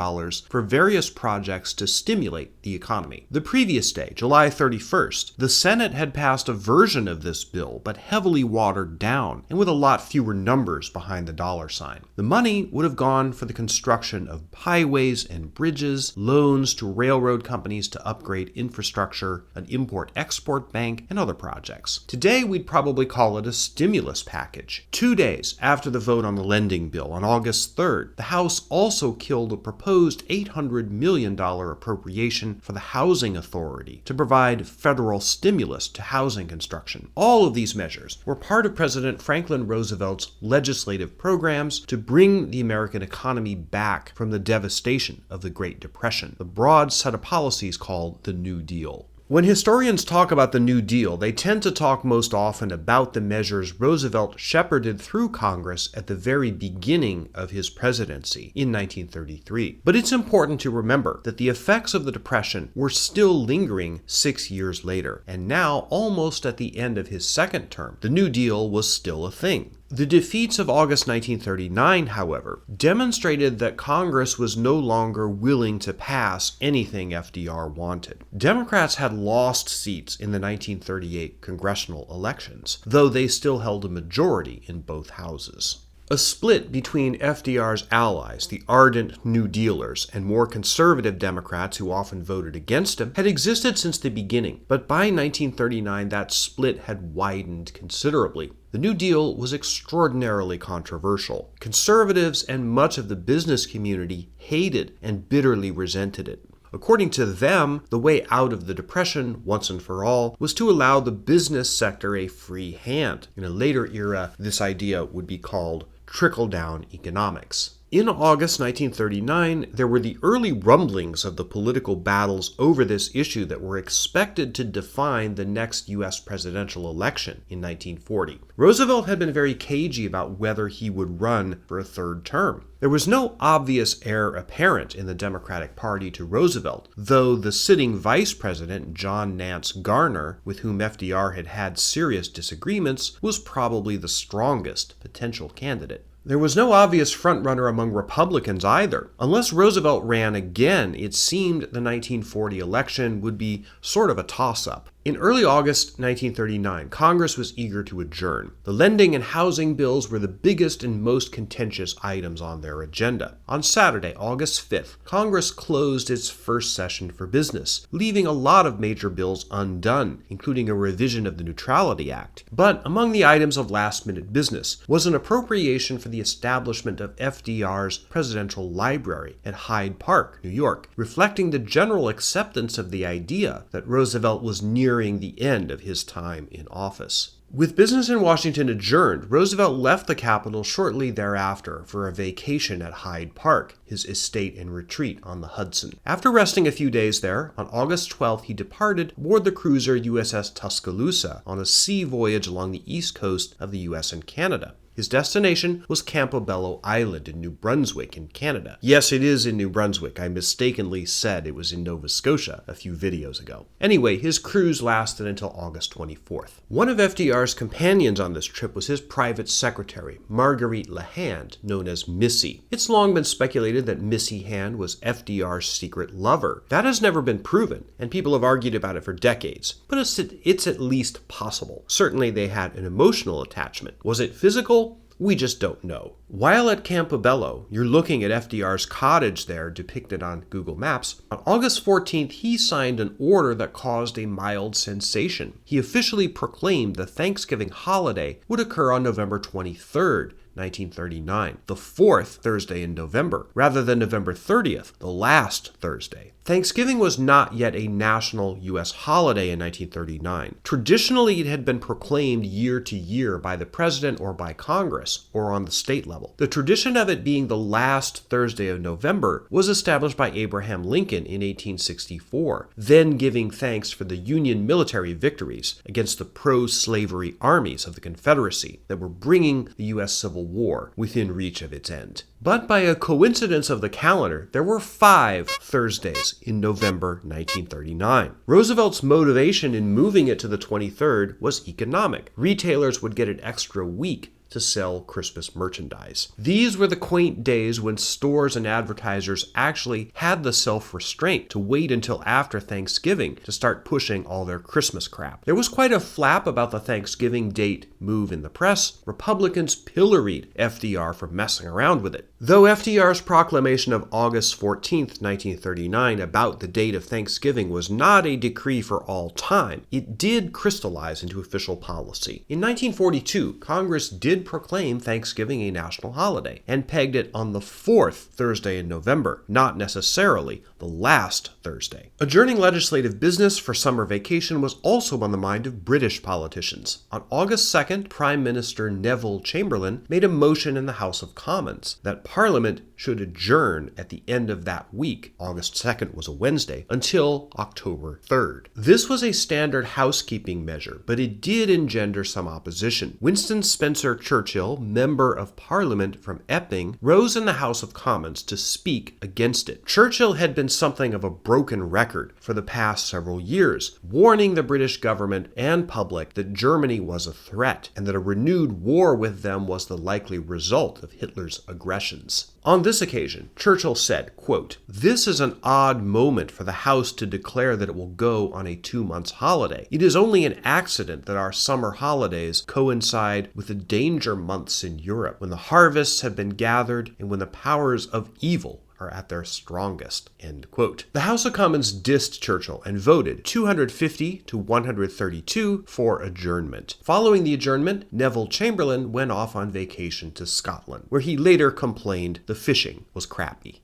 for various projects to stimulate the economy. The previous day, July 31st, the Senate had passed a version of this bill, but heavily watered down and with a lot fewer numbers behind the dollar sign. The money would have gone for the construction of highways and bridges, loans to railroad companies to upgrade infrastructure, an import-export bank, and other projects. Today, we'd probably call it a stimulus package. 2 days after the vote on the lending bill, on August 3rd, the House also killed a proposed $800 million appropriation for the Housing Authority to provide federal stimulus to housing construction. All of these measures were part of President Franklin Roosevelt's legislative programs to bring the American economy back from the devastation of the Great Depression, the broad set of policies called the New Deal. When historians talk about the New Deal, they tend to talk most often about the measures Roosevelt shepherded through Congress at the very beginning of his presidency in 1933. But it's important to remember that the effects of the Depression were still lingering 6 years later, and now, almost at the end of his second term, the New Deal was still a thing. The defeats of August 1939, however, demonstrated that Congress was no longer willing to pass anything FDR wanted. Democrats had lost seats in the 1938 congressional elections, though they still held a majority in both houses. A split between FDR's allies, the ardent New Dealers, and more conservative Democrats who often voted against him, had existed since the beginning, but by 1939 that split had widened considerably. The New Deal was extraordinarily controversial. Conservatives and much of the business community hated and bitterly resented it. According to them, the way out of the Depression, once and for all, was to allow the business sector a free hand. In a later era, this idea would be called trickle-down economics. In August 1939, there were the early rumblings of the political battles over this issue that were expected to define the next U.S. presidential election in 1940. Roosevelt had been very cagey about whether he would run for a third term. There was no obvious heir apparent in the Democratic Party to Roosevelt, though the sitting vice president, John Nance Garner, with whom FDR had had serious disagreements, was probably the strongest potential candidate. There was no obvious frontrunner among Republicans either. Unless Roosevelt ran again, it seemed the 1940 election would be sort of a toss-up. In early August 1939, Congress was eager to adjourn. The lending and housing bills were the biggest and most contentious items on their agenda. On Saturday, August 5th, Congress closed its first session for business, leaving a lot of major bills undone, including a revision of the Neutrality Act. But among the items of last-minute business was an appropriation for the establishment of FDR's Presidential Library at Hyde Park, New York, reflecting the general acceptance of the idea that Roosevelt was nearing the end of his time in office. With business in Washington adjourned, Roosevelt left the capital shortly thereafter for a vacation at Hyde Park, his estate and retreat on the Hudson. After resting a few days there, on August 12th he departed aboard the cruiser USS Tuscaloosa on a sea voyage along the east coast of the U.S. and Canada. His destination was Campobello Island in New Brunswick in Canada. Yes, it is in New Brunswick. I mistakenly said it was in Nova Scotia a few videos ago. Anyway, his cruise lasted until August 24th. One of FDR's companions on this trip was his private secretary, Marguerite LaHand, known as Missy. It's long been speculated that Missy Hand was FDR's secret lover. That has never been proven, and people have argued about it for decades. But it's at least possible. Certainly they had an emotional attachment. Was it physical? We just don't know. While at Campobello, you're looking at FDR's cottage there depicted on Google Maps. On August 14th, he signed an order that caused a mild sensation. He officially proclaimed the Thanksgiving holiday would occur on November 23rd, 1939, the fourth Thursday in November, rather than November 30th, the last Thursday. Thanksgiving was not yet a national U.S. holiday in 1939. Traditionally, it had been proclaimed year to year by the president or by Congress, or on the state level. The tradition of it being the last Thursday of November was established by Abraham Lincoln in 1864, then giving thanks for the Union military victories against the pro-slavery armies of the Confederacy that were bringing the U.S. Civil War within reach of its end. But by a coincidence of the calendar, there were 5 Thursdays in November 1939. Roosevelt's motivation in moving it to the 23rd was economic. Retailers would get an extra week to sell Christmas merchandise. These were the quaint days when stores and advertisers actually had the self-restraint to wait until after Thanksgiving to start pushing all their Christmas crap. There was quite a flap about the Thanksgiving date move in the press. Republicans pilloried FDR for messing around with it. Though FDR's proclamation of August 14th, 1939 about the date of Thanksgiving was not a decree for all time, it did crystallize into official policy. In 1942, Congress did proclaim Thanksgiving a national holiday and pegged it on the 4th Thursday in November, not necessarily the last Thursday. Adjourning legislative business for summer vacation was also on the mind of British politicians. On August 2nd, Prime Minister Neville Chamberlain made a motion in the House of Commons that Parliament should adjourn at the end of that week, August 2nd was a Wednesday, until October 3rd. This was a standard housekeeping measure, but it did engender some opposition. Winston Spencer Churchill, Member of Parliament from Epping, rose in the House of Commons to speak against it. Churchill had been something of a broken record for the past several years, warning the British government and public that Germany was a threat and that a renewed war with them was the likely result of Hitler's aggressions. On this occasion, Churchill said, quote, "This is an odd moment for the House to declare that it will go on a 2-month holiday. It is only an accident that our summer holidays coincide with the danger months in Europe, when the harvests have been gathered and when the powers of evil are at their strongest." End quote. The House of Commons dissed Churchill and voted 250 to 132 for adjournment. Following the adjournment, Neville Chamberlain went off on vacation to Scotland, where he later complained the fishing was crappy.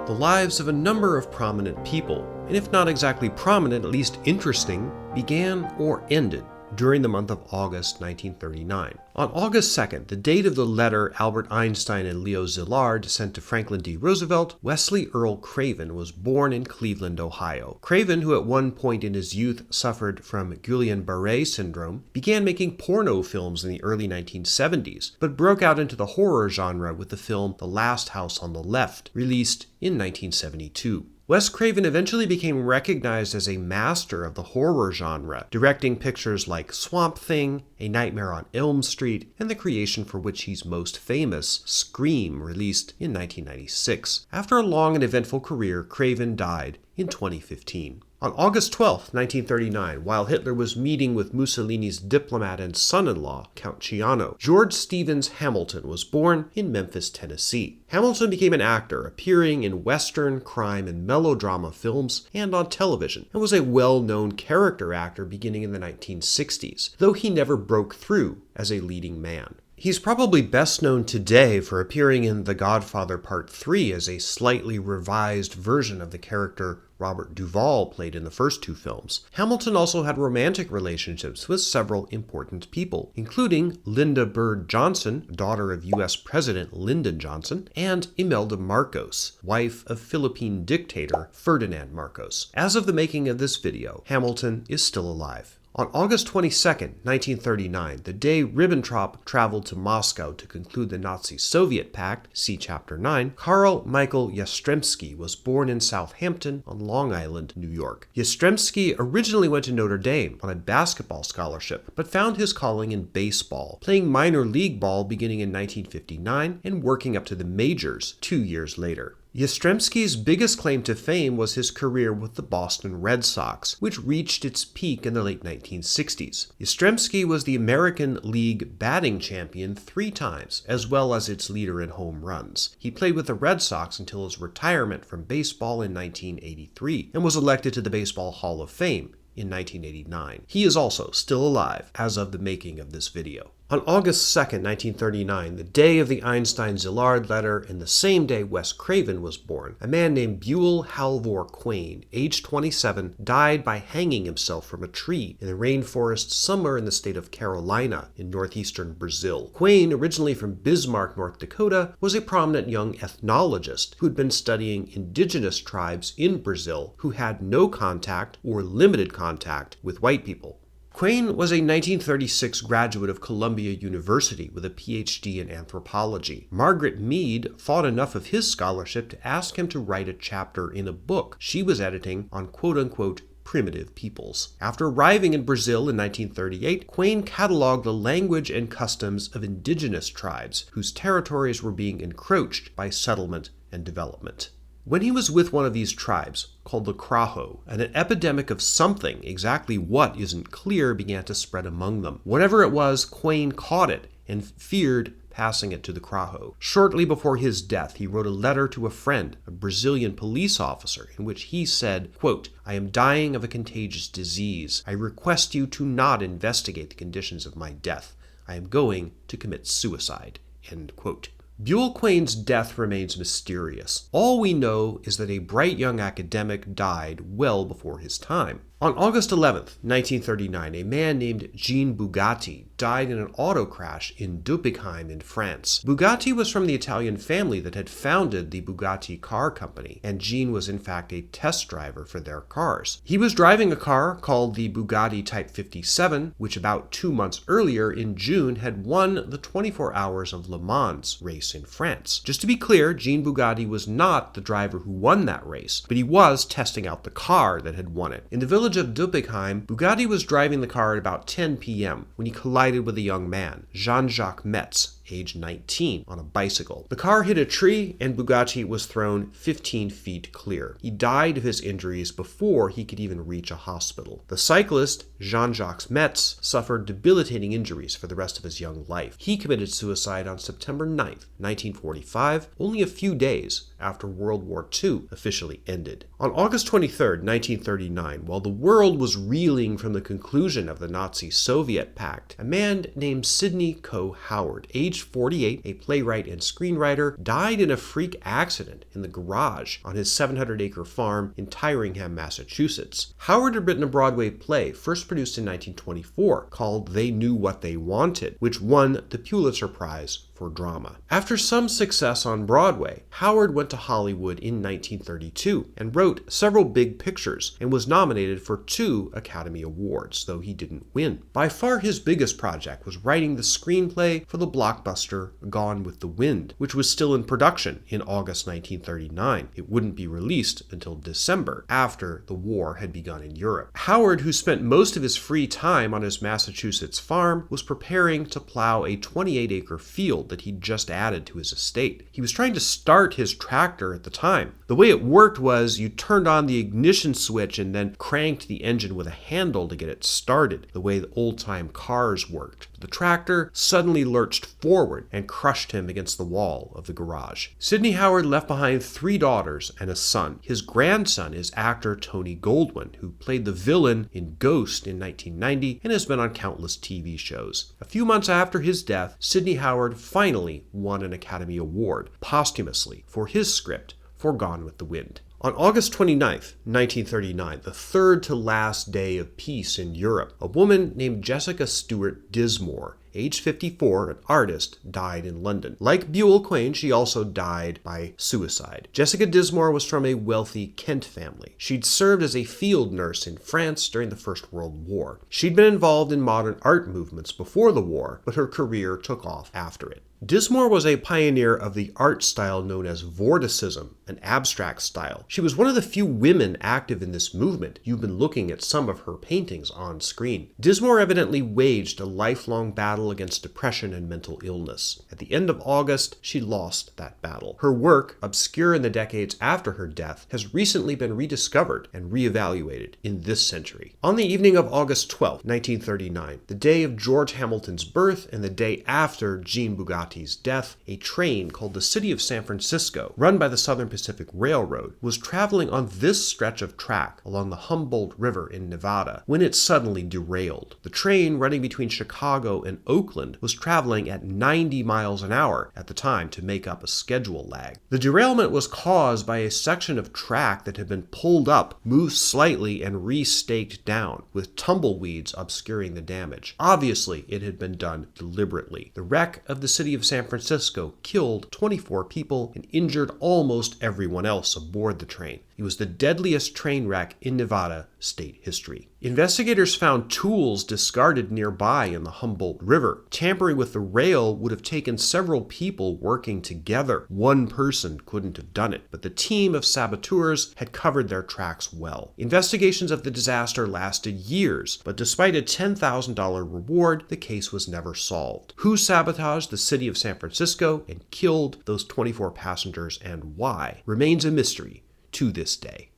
The lives of a number of prominent people, and if not exactly prominent, at least interesting, began or ended during the month of August 1939. On August 2nd, the date of the letter Albert Einstein and Leo Szilard sent to Franklin D. Roosevelt, Wesley Earl Craven was born in Cleveland, Ohio. Craven, who at one point in his youth suffered from Guillain-Barré syndrome, began making porno films in the early 1970s, but broke out into the horror genre with the film The Last House on the Left, released in 1972. Wes Craven eventually became recognized as a master of the horror genre, directing pictures like Swamp Thing, A Nightmare on Elm Street, and the creation for which he's most famous, Scream, released in 1996. After a long and eventful career, Craven died in 2015. On August 12, 1939, while Hitler was meeting with Mussolini's diplomat and son-in-law, Count Ciano, George Stevens Hamilton was born in Memphis, Tennessee. Hamilton became an actor, appearing in Western, crime, and melodrama films and on television, and was a well-known character actor beginning in the 1960s, though he never broke through as a leading man. He's probably best known today for appearing in The Godfather Part 3 as a slightly revised version of the character Robert Duvall played in the first two films. Hamilton also had romantic relationships with several important people, including Linda Bird Johnson, daughter of U.S. President Lyndon Johnson, and Imelda Marcos, wife of Philippine dictator Ferdinand Marcos. As of the making of this video, Hamilton is still alive. On August 22, 1939, the day Ribbentrop traveled to Moscow to conclude the Nazi-Soviet Pact, see Chapter 9, Karl Michael Yastrzemski was born in Southampton on Long Island, New York. Yastrzemski originally went to Notre Dame on a basketball scholarship, but found his calling in baseball, playing minor league ball beginning in 1959 and working up to the majors 2 years later. Yastrzemski's biggest claim to fame was his career with the Boston Red Sox, which reached its peak in the late 1960s. Yastrzemski was the American League batting champion 3 times, as well as its leader in home runs. He played with the Red Sox until his retirement from baseball in 1983, and was elected to the Baseball Hall of Fame in 1989. He is also still alive as of the making of this video. On August 2, 1939, the day of the Einstein-Szilard letter and the same day Wes Craven was born, a man named Buell Halvor Quain, age 27, died by hanging himself from a tree in the rainforest somewhere in the state of Carolina in northeastern Brazil. Quain, originally from Bismarck, North Dakota, was a prominent young ethnologist who had been studying indigenous tribes in Brazil who had no contact or limited contact with white people. Quain was a 1936 graduate of Columbia University with a PhD in anthropology. Margaret Mead thought enough of his scholarship to ask him to write a chapter in a book she was editing on quote-unquote primitive peoples. After arriving in Brazil in 1938, Quain cataloged the language and customs of indigenous tribes whose territories were being encroached by settlement and development. When he was with one of these tribes, called the Kraho, an epidemic of something, exactly what isn't clear, began to spread among them. Whatever it was, Quain caught it and feared passing it to the Kraho. Shortly before his death, he wrote a letter to a friend, a Brazilian police officer, in which he said, quote, "I am dying of a contagious disease. I request you to not investigate the conditions of my death. I am going to commit suicide." End quote. Buell Quain's death remains mysterious. All we know is that a bright young academic died well before his time. On August 11, 1939, a man named Jean Bugatti died in an auto crash in Dupikheim in France. Bugatti was from the Italian family that had founded the Bugatti car company, and Jean was in fact a test driver for their cars. He was driving a car called the Bugatti Type 57, which about 2 months earlier in June had won the 24 Hours of Le Mans race in France. Just to be clear, Jean Bugatti was not the driver who won that race, but he was testing out the car that had won it. In the village of Dupikheim, Bugatti was driving the car at about 10 p.m. when he collided with a young man, Jean-Jacques Metz, age 19, on a bicycle. The car hit a tree and Bugatti was thrown 15 feet clear. He died of his injuries before he could even reach a hospital. The cyclist, Jean-Jacques Metz, suffered debilitating injuries for the rest of his young life. He committed suicide on September 9th, 1945, only a few days after World War II officially ended. On August 23, 1939, while the world was reeling from the conclusion of the Nazi-Soviet Pact, a man named Sidney Coe Howard, age aged 48, a playwright and screenwriter, died in a freak accident in the garage on his 700-acre farm in Tyringham, Massachusetts. Howard had written a Broadway play first produced in 1924 called They Knew What They Wanted, which won the Pulitzer Prize for drama. After some success on Broadway, Howard went to Hollywood in 1932 and wrote several big pictures and was nominated for 2 Academy Awards, though he didn't win. By far his biggest project was writing the screenplay for the blockbuster Gone with the Wind, which was still in production in August 1939. It wouldn't be released until December, after the war had begun in Europe. Howard, who spent most of his free time on his Massachusetts farm, was preparing to plow a 28-acre field that he'd just added to his estate. He was trying to start his tractor at the time. The way it worked was you turned on the ignition switch and then cranked the engine with a handle to get it started, the way the old-time cars worked. The tractor suddenly lurched forward and crushed him against the wall of the garage. Sidney Howard left behind 3 daughters and a son. His grandson is actor Tony Goldwyn, who played the villain in Ghost in 1990 and has been on countless TV shows. A few months after his death, Sidney Howard finally won an Academy Award, posthumously, for his script for Gone with the Wind. On August 29, 1939, the third to last day of peace in Europe, a woman named Jessica Stuart Dismore, age 54, an artist, died in London. Like Buell Quain, she also died by suicide. Jessica Dismore was from a wealthy Kent family. She'd served as a field nurse in France during the First World War. She'd been involved in modern art movements before the war, but her career took off after it. Dismore was a pioneer of the art style known as Vorticism, an abstract style. She was one of the few women active in this movement. You've been looking at some of her paintings on screen. Dismore evidently waged a lifelong battle against depression and mental illness. At the end of August, she lost that battle. Her work, obscure in the decades after her death, has recently been rediscovered and reevaluated in this century. On the evening of August 12, 1939, the day of George Hamilton's birth and the day after Jean Bugatti's death, a train called the City of San Francisco, run by the Southern Pacific Railroad, was traveling on this stretch of track along the Humboldt River in Nevada when it suddenly derailed. The train, running between Chicago and Oakland, was traveling at 90 miles an hour at the time to make up a schedule lag. The derailment was caused by a section of track that had been pulled up, moved slightly, and re-staked down, with tumbleweeds obscuring the damage. Obviously, it had been done deliberately. The wreck of the City of San Francisco killed 24 people and injured almost everyone else aboard the train. It was the deadliest train wreck in Nevada state history. Investigators found tools discarded nearby in the Humboldt River. Tampering with the rail would have taken several people working together. One person couldn't have done it, but the team of saboteurs had covered their tracks well. Investigations of the disaster lasted years, but despite a $10,000 reward, the case was never solved. Who sabotaged the City of San Francisco and killed those 24 passengers and why remains a mystery to this day.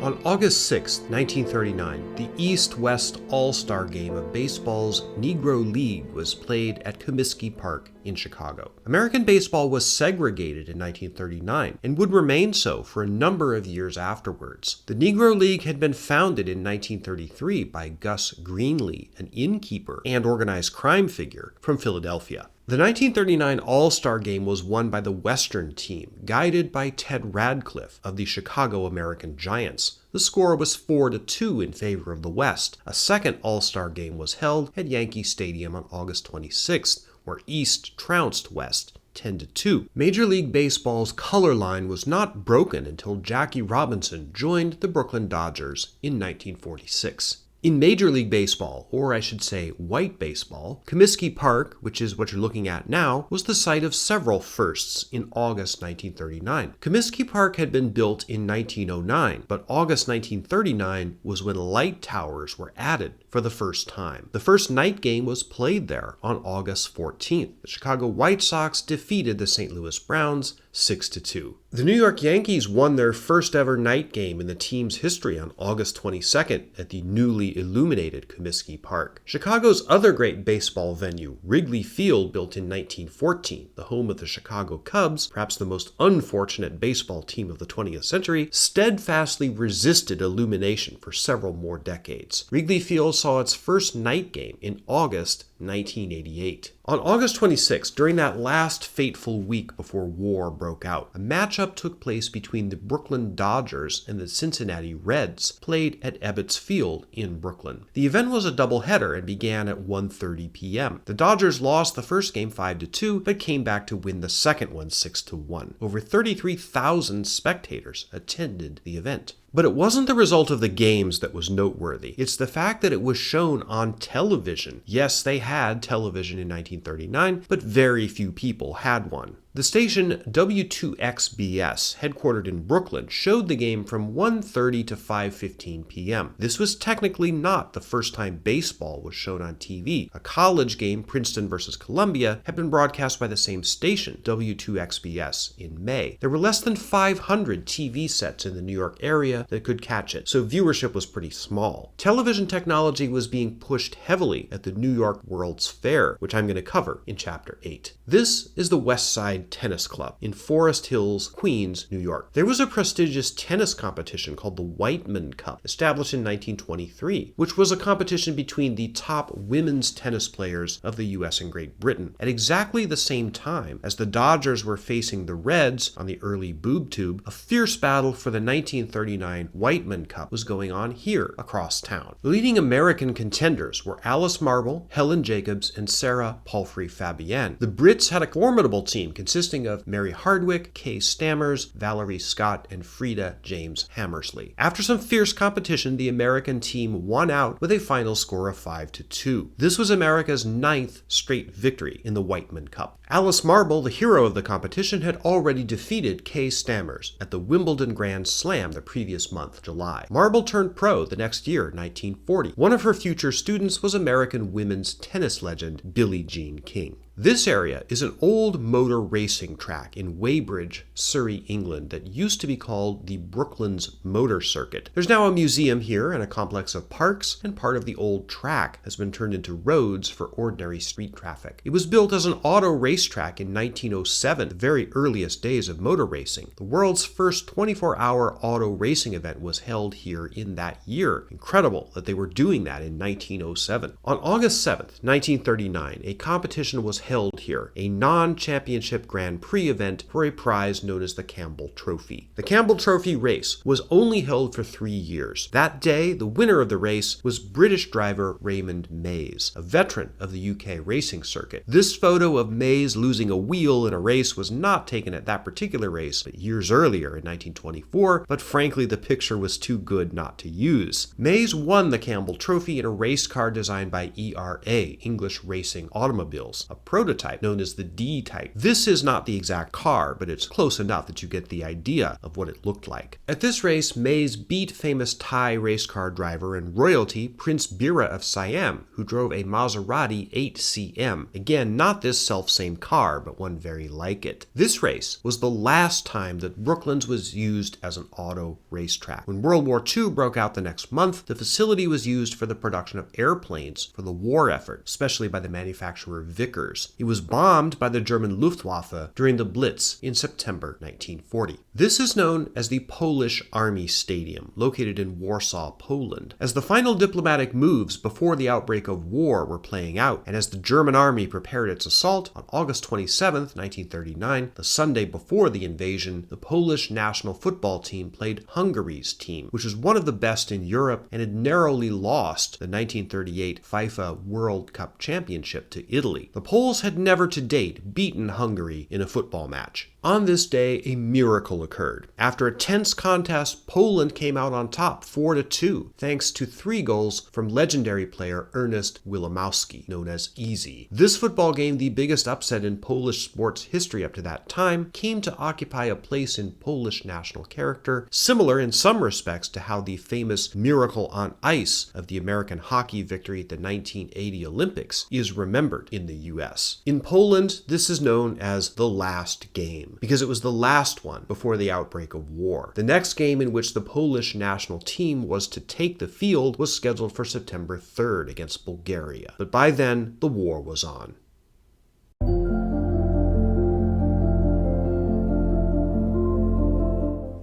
On August 6, 1939, the East-West All-Star Game of baseball's Negro League was played at Comiskey Park in Chicago. American baseball was segregated in 1939 and would remain so for a number of years afterwards. The Negro League had been founded in 1933 by Gus Greenlee, an innkeeper and organized crime figure from Philadelphia. The 1939 All-Star Game was won by the Western team, guided by Ted Radcliffe of the Chicago American Giants. The score was 4-2 in favor of the West. A second All-Star Game was held at Yankee Stadium on August 26th, where East trounced West 10-2. Major League Baseball's color line was not broken until Jackie Robinson joined the Brooklyn Dodgers in 1946. In Major League Baseball, or I should say white baseball, Comiskey Park, which is what you're looking at now, was the site of several firsts in August 1939. Comiskey Park had been built in 1909, but August 1939 was when light towers were added for the first time. The first night game was played there on August 14th. The Chicago White Sox defeated the St. Louis Browns 6-2. The New York Yankees won their first ever night game in the team's history on August 22nd at the newly illuminated Comiskey Park. Chicago's other great baseball venue, Wrigley Field, built in 1914, the home of the Chicago Cubs, perhaps the most unfortunate baseball team of the 20th century, steadfastly resisted illumination for several more decades. Wrigley Field saw its first night game in August 1988. On August 26, during that last fateful week before war broke out, a matchup took place between the Brooklyn Dodgers and the Cincinnati Reds, played at Ebbets Field in Brooklyn. The event was a doubleheader and began at 1:30 p.m. The Dodgers lost the first game 5-2, but came back to win the second one 6-1. Over 33,000 spectators attended the event. But it wasn't the result of the games that was noteworthy. It's the fact that it was shown on television. Yes, they had television in 1939, but very few people had one. The station W2XBS, headquartered in Brooklyn, showed the game from 1:30 to 5:15 p.m. This was technically not the first time baseball was shown on TV. A college game, Princeton versus Columbia, had been broadcast by the same station, W2XBS, in May. There were less than 500 TV sets in the New York area that could catch it, so viewership was pretty small. Television technology was being pushed heavily at the New York World's Fair, which I'm going to cover in Chapter 8. This is the West Side Tennis Club in Forest Hills, Queens, New York. There was a prestigious tennis competition called the Whiteman Cup, established in 1923, which was a competition between the top women's tennis players of the US and Great Britain. At exactly the same time as the Dodgers were facing the Reds on the early boob tube, a fierce battle for the 1939 Whiteman Cup was going on here across town. The leading American contenders were Alice Marble, Helen Jacobs, and Sarah Palfrey Fabienne. The Brits had a formidable team consisting of Mary Hardwick, Kay Stammers, Valerie Scott, and Frida James Hammersley. After some fierce competition, the American team won out with a final score of 5-2. This was America's 9th straight victory in the Whiteman Cup. Alice Marble, the hero of the competition, had already defeated Kay Stammers at the Wimbledon Grand Slam the previous month, July. Marble turned pro the next year, 1940. One of her future students was American women's tennis legend Billie Jean King. This area is an old motor racing track in Weybridge, Surrey, England, that used to be called the Brooklands Motor Circuit. There's now a museum here and a complex of parks, and part of the old track has been turned into roads for ordinary street traffic. It was built as an auto racetrack in 1907, the very earliest days of motor racing. The world's first 24-hour auto racing event was held here in that year. Incredible that they were doing that in 1907. On August 7th, 1939, a competition was held here, a non-championship Grand Prix event for a prize known as the Campbell Trophy. The Campbell Trophy race was only held for 3 years. That day, the winner of the race was British driver Raymond Mays, a veteran of the UK racing circuit. This photo of Mays losing a wheel in a race was not taken at that particular race, but years earlier in 1924, but frankly the picture was too good not to use. Mays won the Campbell Trophy in a race car designed by ERA, English Racing Automobiles, a prototype known as the D-type. This is not the exact car, but it's close enough that you get the idea of what it looked like. At this race, Mays beat famous Thai race car driver and royalty Prince Bira of Siam, who drove a Maserati 8CM. Again, not this self-same car, but one very like it. This race was the last time that Brooklands was used as an auto racetrack. When World War II broke out the next month, the facility was used for the production of airplanes for the war effort, especially by the manufacturer Vickers. It was bombed by the German Luftwaffe during the Blitz in September 1940. This is known as the Polish Army Stadium, located in Warsaw, Poland. As the final diplomatic moves before the outbreak of war were playing out, and as the German army prepared its assault, on August 27, 1939, the Sunday before the invasion, the Polish national football team played Hungary's team, which was one of the best in Europe and had narrowly lost the 1938 FIFA World Cup Championship to Italy. The Poles had never to date beaten Hungary in a football match. On this day, a miracle occurred. After a tense contest, Poland came out on top 4-2, thanks to 3 goals from legendary player Ernest Wilimowski, known as Easy. This football game, the biggest upset in Polish sports history up to that time, came to occupy a place in Polish national character, similar in some respects to how the famous miracle on ice of the American hockey victory at the 1980 Olympics is remembered in the US. In Poland, this is known as the last game. game, because it was the last one before the outbreak of war. The next game in which the Polish national team was to take the field was scheduled for September 3rd against Bulgaria, but by then the war was on.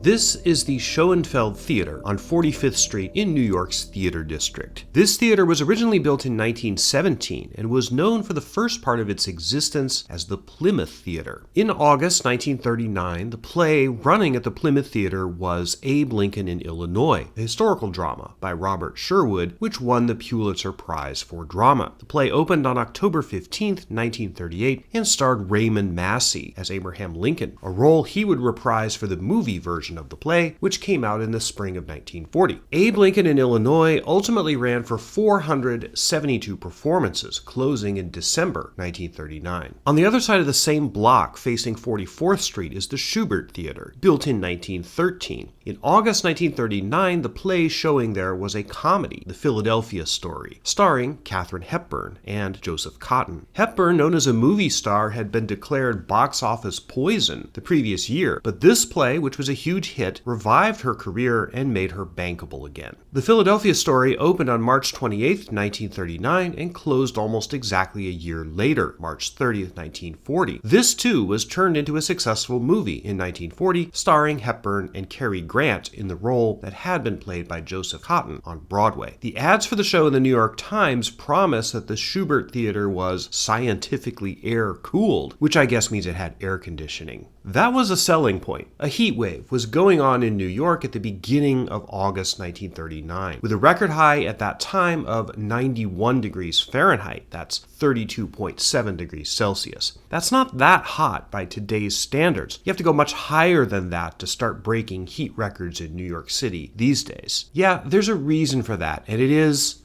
This is the Schoenfeld Theater on 45th Street in New York's Theater District. This theater was originally built in 1917 and was known for the first part of its existence as the Plymouth Theater. In August 1939, the play running at the Plymouth Theater was Abe Lincoln in Illinois, a historical drama by Robert Sherwood, which won the Pulitzer Prize for Drama. The play opened on October 15, 1938, and starred Raymond Massey as Abraham Lincoln, a role he would reprise for the movie version of the play, which came out in the spring of 1940. Abe Lincoln in Illinois ultimately ran for 472 performances, closing in December 1939. On the other side of the same block, facing 44th Street, is the Schubert Theater, built in 1913. In August 1939, the play showing there was a comedy, The Philadelphia Story, starring Katharine Hepburn and Joseph Cotten. Hepburn, known as a movie star, had been declared box office poison the previous year, but this play, which was a huge hit, revived her career and made her bankable again. The Philadelphia Story opened on March 28, 1939, and closed almost exactly a year later, March 30, 1940. This, too, was turned into a successful movie in 1940, starring Hepburn and Cary Grant in the role that had been played by Joseph Cotten on Broadway. The ads for the show in the New York Times promised that the Schubert Theater was scientifically air-cooled, which I guess means it had air conditioning. That was a selling point. A heat wave was going on in New York at the beginning of August 1939, with a record high at that time of 91 degrees Fahrenheit. That's 32.7 degrees Celsius. That's not that hot by today's standards. You have to go much higher than that to start breaking heat records in New York City these days. Yeah, there's a reason for that, and it is...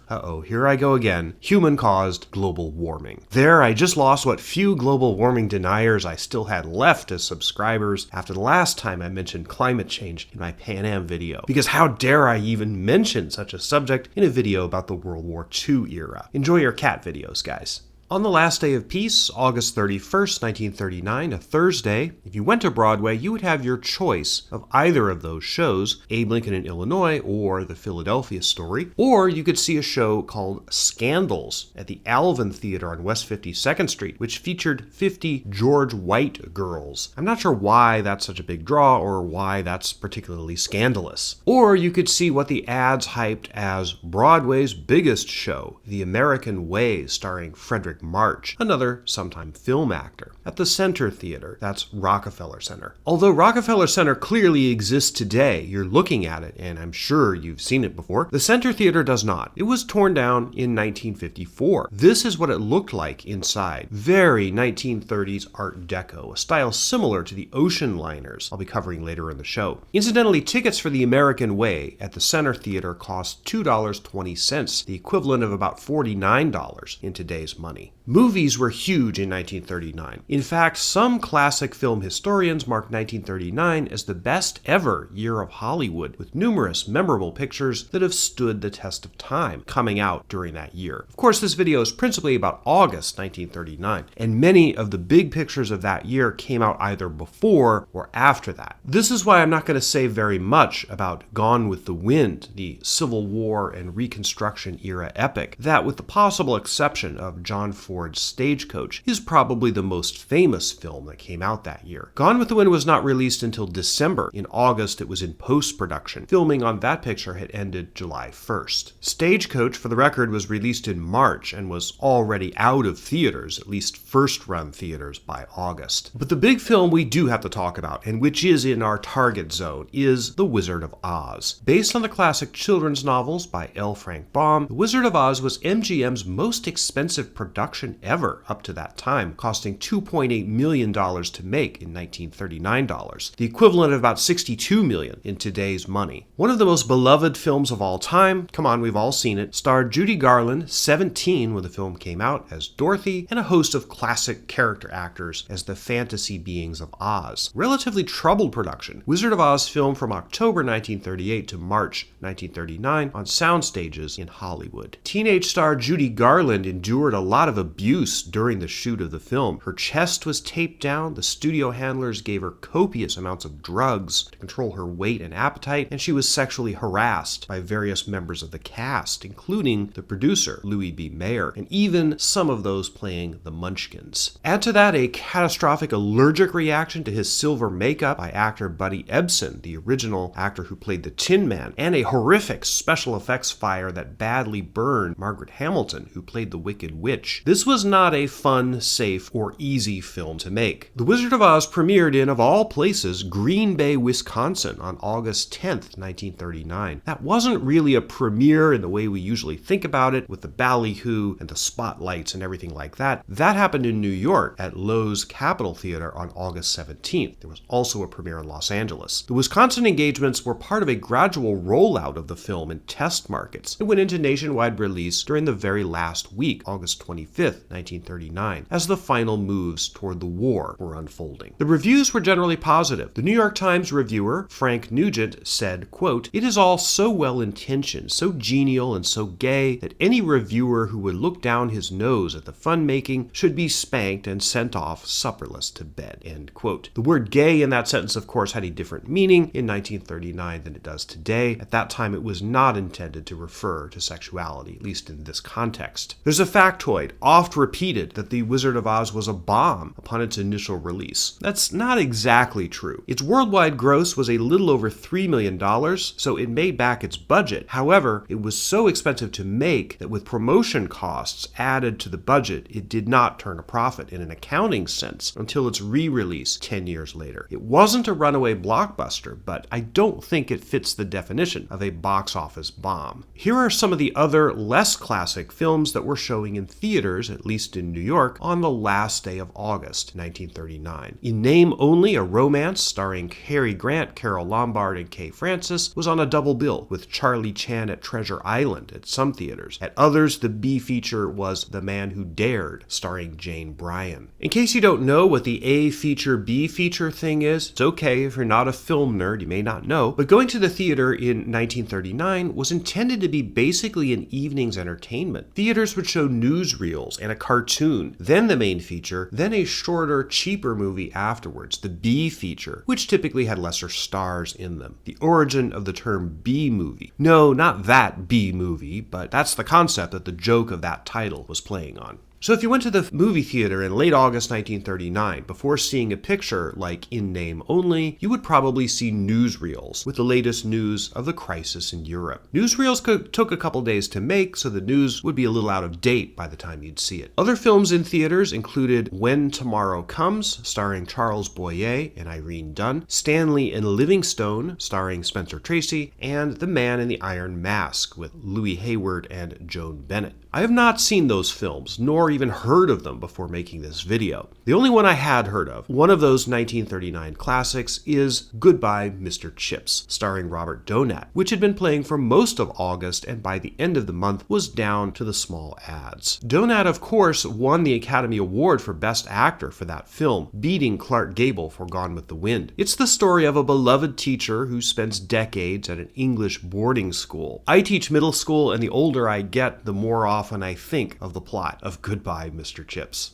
here I go again. Human-caused global warming. There, I just lost what few global warming deniers I still had left as subscribers after the last time I mentioned climate change in my Pan Am video. Because how dare I even mention such a subject in a video about the World War II era? Enjoy your cat videos, guys. On the last day of peace, August 31st, 1939, a Thursday, if you went to Broadway, you would have your choice of either of those shows, Abe Lincoln in Illinois or The Philadelphia Story, or you could see a show called Scandals at the Alvin Theater on West 52nd Street, which featured 50 George White girls. I'm not sure why that's such a big draw or why that's particularly scandalous. Or you could see what the ads hyped as Broadway's biggest show, The American Way, starring Frederick March, another sometime film actor, at the Center Theater, that's Rockefeller Center. Although Rockefeller Center clearly exists today, you're looking at it, and I'm sure you've seen it before, the Center Theater does not. It was torn down in 1954. This is what it looked like inside. Very 1930s Art Deco, a style similar to the ocean liners I'll be covering later in the show. Incidentally, tickets for The American Way at the Center Theater cost $2.20, the equivalent of about $49 in today's money. Movies were huge in 1939. In fact, some classic film historians mark 1939 as the best ever year of Hollywood, with numerous memorable pictures that have stood the test of time coming out during that year. Of course, this video is principally about August 1939, and many of the big pictures of that year came out either before or after that. This is why I'm not going to say very much about Gone with the Wind, the Civil War and Reconstruction era epic, that with the possible exception of John Ford's Stagecoach, is probably the most famous film that came out that year. Gone with the Wind was not released until December. In August, it was in post-production. Filming on that picture had ended July 1st. Stagecoach, for the record, was released in March and was already out of theaters, at least first-run theaters, by August. But the big film we do have to talk about, and which is in our target zone, is The Wizard of Oz. Based on the classic children's novels by L. Frank Baum, The Wizard of Oz was MGM's most expensive production ever up to that time, costing $2.8 million to make in 1939 dollars, the equivalent of about $62 million in today's money. One of the most beloved films of all time, come on, we've all seen it, starred Judy Garland, 17 when the film came out, as Dorothy, and a host of classic character actors as the fantasy beings of Oz. Relatively troubled production. Wizard of Oz filmed from October 1938 to March 1939 on sound stages in Hollywood. Teenage star Judy Garland endured a lot lot of abuse during the shoot of the film. Her chest was taped down, the studio handlers gave her copious amounts of drugs to control her weight and appetite, and she was sexually harassed by various members of the cast, including the producer, Louis B. Mayer, and even some of those playing the Munchkins. Add to that a catastrophic allergic reaction to his silver makeup by actor Buddy Ebsen, the original actor who played the Tin Man, and a horrific special effects fire that badly burned Margaret Hamilton, who played the Wicked Witch. This was not a fun, safe, or easy film to make. The Wizard of Oz premiered in, of all places, Green Bay, Wisconsin on August 10th, 1939. That wasn't really a premiere in the way we usually think about it, with the ballyhoo and the spotlights and everything like that. That happened in New York at Loew's Capitol Theater on August 17th. There was also a premiere in Los Angeles. The Wisconsin engagements were part of a gradual rollout of the film in test markets. It went into nationwide release during the very last week, August 25th, 1939, as the final moves toward the war were unfolding. The reviews were generally positive. The New York Times reviewer, Frank Nugent, said, quote, "It is all so well-intentioned, so genial and so gay that any reviewer who would look down his nose at the fun-making should be spanked and sent off supperless to bed," end quote. The word gay in that sentence, of course, had a different meaning in 1939 than it does today. At that time, it was not intended to refer to sexuality, at least in this context. There's a factoid, oft repeated, that The Wizard of Oz was a bomb upon its initial release. That's not exactly true. Its worldwide gross was a little over $3 million, so it made back its budget. However, it was so expensive to make that with promotion costs added to the budget, it did not turn a profit in an accounting sense until its re-release 10 years later. It wasn't a runaway blockbuster, but I don't think it fits the definition of a box office bomb. Here are some of the other less classic films that were showing in theaters, at least in New York, on the last day of August 1939. In name only, a romance starring Cary Grant, Carol Lombard, and Kay Francis was on a double bill with Charlie Chan at Treasure Island at some theaters. At others, the B feature was The Man Who Dared, starring Jane Bryan. In case you don't know what the A feature, B feature thing is, it's okay if you're not a film nerd, you may not know, but going to the theater in 1939 was intended to be basically an evening's entertainment. Theaters would show newsreels and a cartoon, then the main feature, then a shorter, cheaper movie afterwards, the B feature, which typically had lesser stars in them. The origin of the term B movie. No, not that B movie, but that's the concept that the joke of that title was playing on. So if you went to the movie theater in late August 1939, before seeing a picture like In Name Only, you would probably see newsreels with the latest news of the crisis in Europe. Newsreels took a couple days to make, so the news would be a little out of date by the time you'd see it. Other films in theaters included When Tomorrow Comes, starring Charles Boyer and Irene Dunne, Stanley and Livingstone, starring Spencer Tracy, and The Man in the Iron Mask with Louis Hayward and Joan Bennett. I have not seen those films, nor even heard of them before making this video. The only one I had heard of, one of those 1939 classics, is Goodbye, Mr. Chips, starring Robert Donat, which had been playing for most of August and by the end of the month was down to the small ads. Donat, of course, won the Academy Award for Best Actor for that film, beating Clark Gable for Gone with the Wind. It's the story of a beloved teacher who spends decades at an English boarding school. I teach middle school, and the older I get, the more often I think of the plot of Goodbye, Mr. Chips.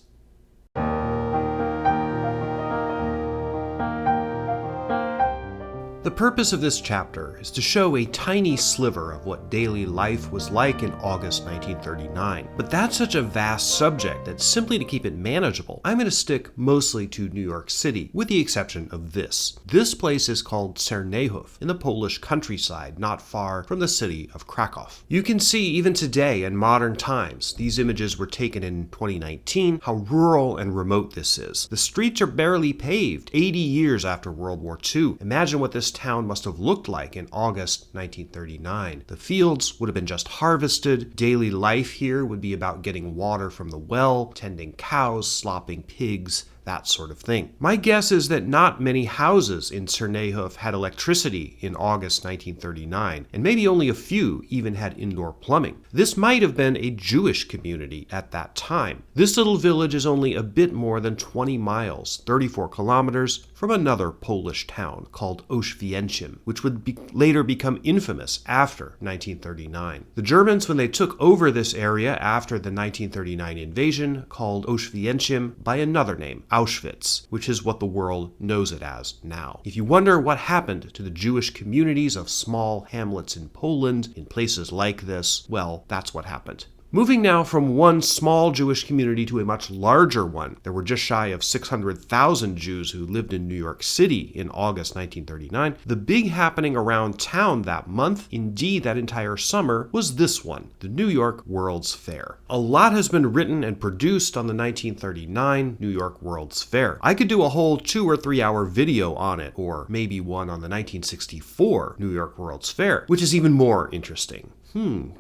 The purpose of this chapter is to show a tiny sliver of what daily life was like in August 1939. But that's such a vast subject that simply to keep it manageable, I'm going to stick mostly to New York City, with the exception of this. This place is called Czernihów in the Polish countryside, not far from the city of Krakow. You can see even today in modern times, these images were taken in 2019, how rural and remote this is. The streets are barely paved, 80 years after World War II. Imagine what this town must have looked like in August 1939. The fields would have been just harvested. Daily life here would be about getting water from the well, tending cows, slopping pigs, that sort of thing. My guess is that not many houses in Czernihów had electricity in August 1939, and maybe only a few even had indoor plumbing. This might have been a Jewish community at that time. This little village is only a bit more than 20 miles, 34 kilometers, from another Polish town called Oświęcim, which would later become infamous after 1939. The Germans, when they took over this area after the 1939 invasion, called Oświęcim by another name, Auschwitz, which is what the world knows it as now. If you wonder what happened to the Jewish communities of small hamlets in Poland, in places like this, well, that's what happened. Moving now from one small Jewish community to a much larger one. There were just shy of 600,000 Jews who lived in New York City in August 1939. The big happening around town that month, indeed that entire summer, was this one, the New York World's Fair. A lot has been written and produced on the 1939 New York World's Fair. I could do a whole 2 or 3 hour video on it, or maybe one on the 1964 New York World's Fair, which is even more interesting.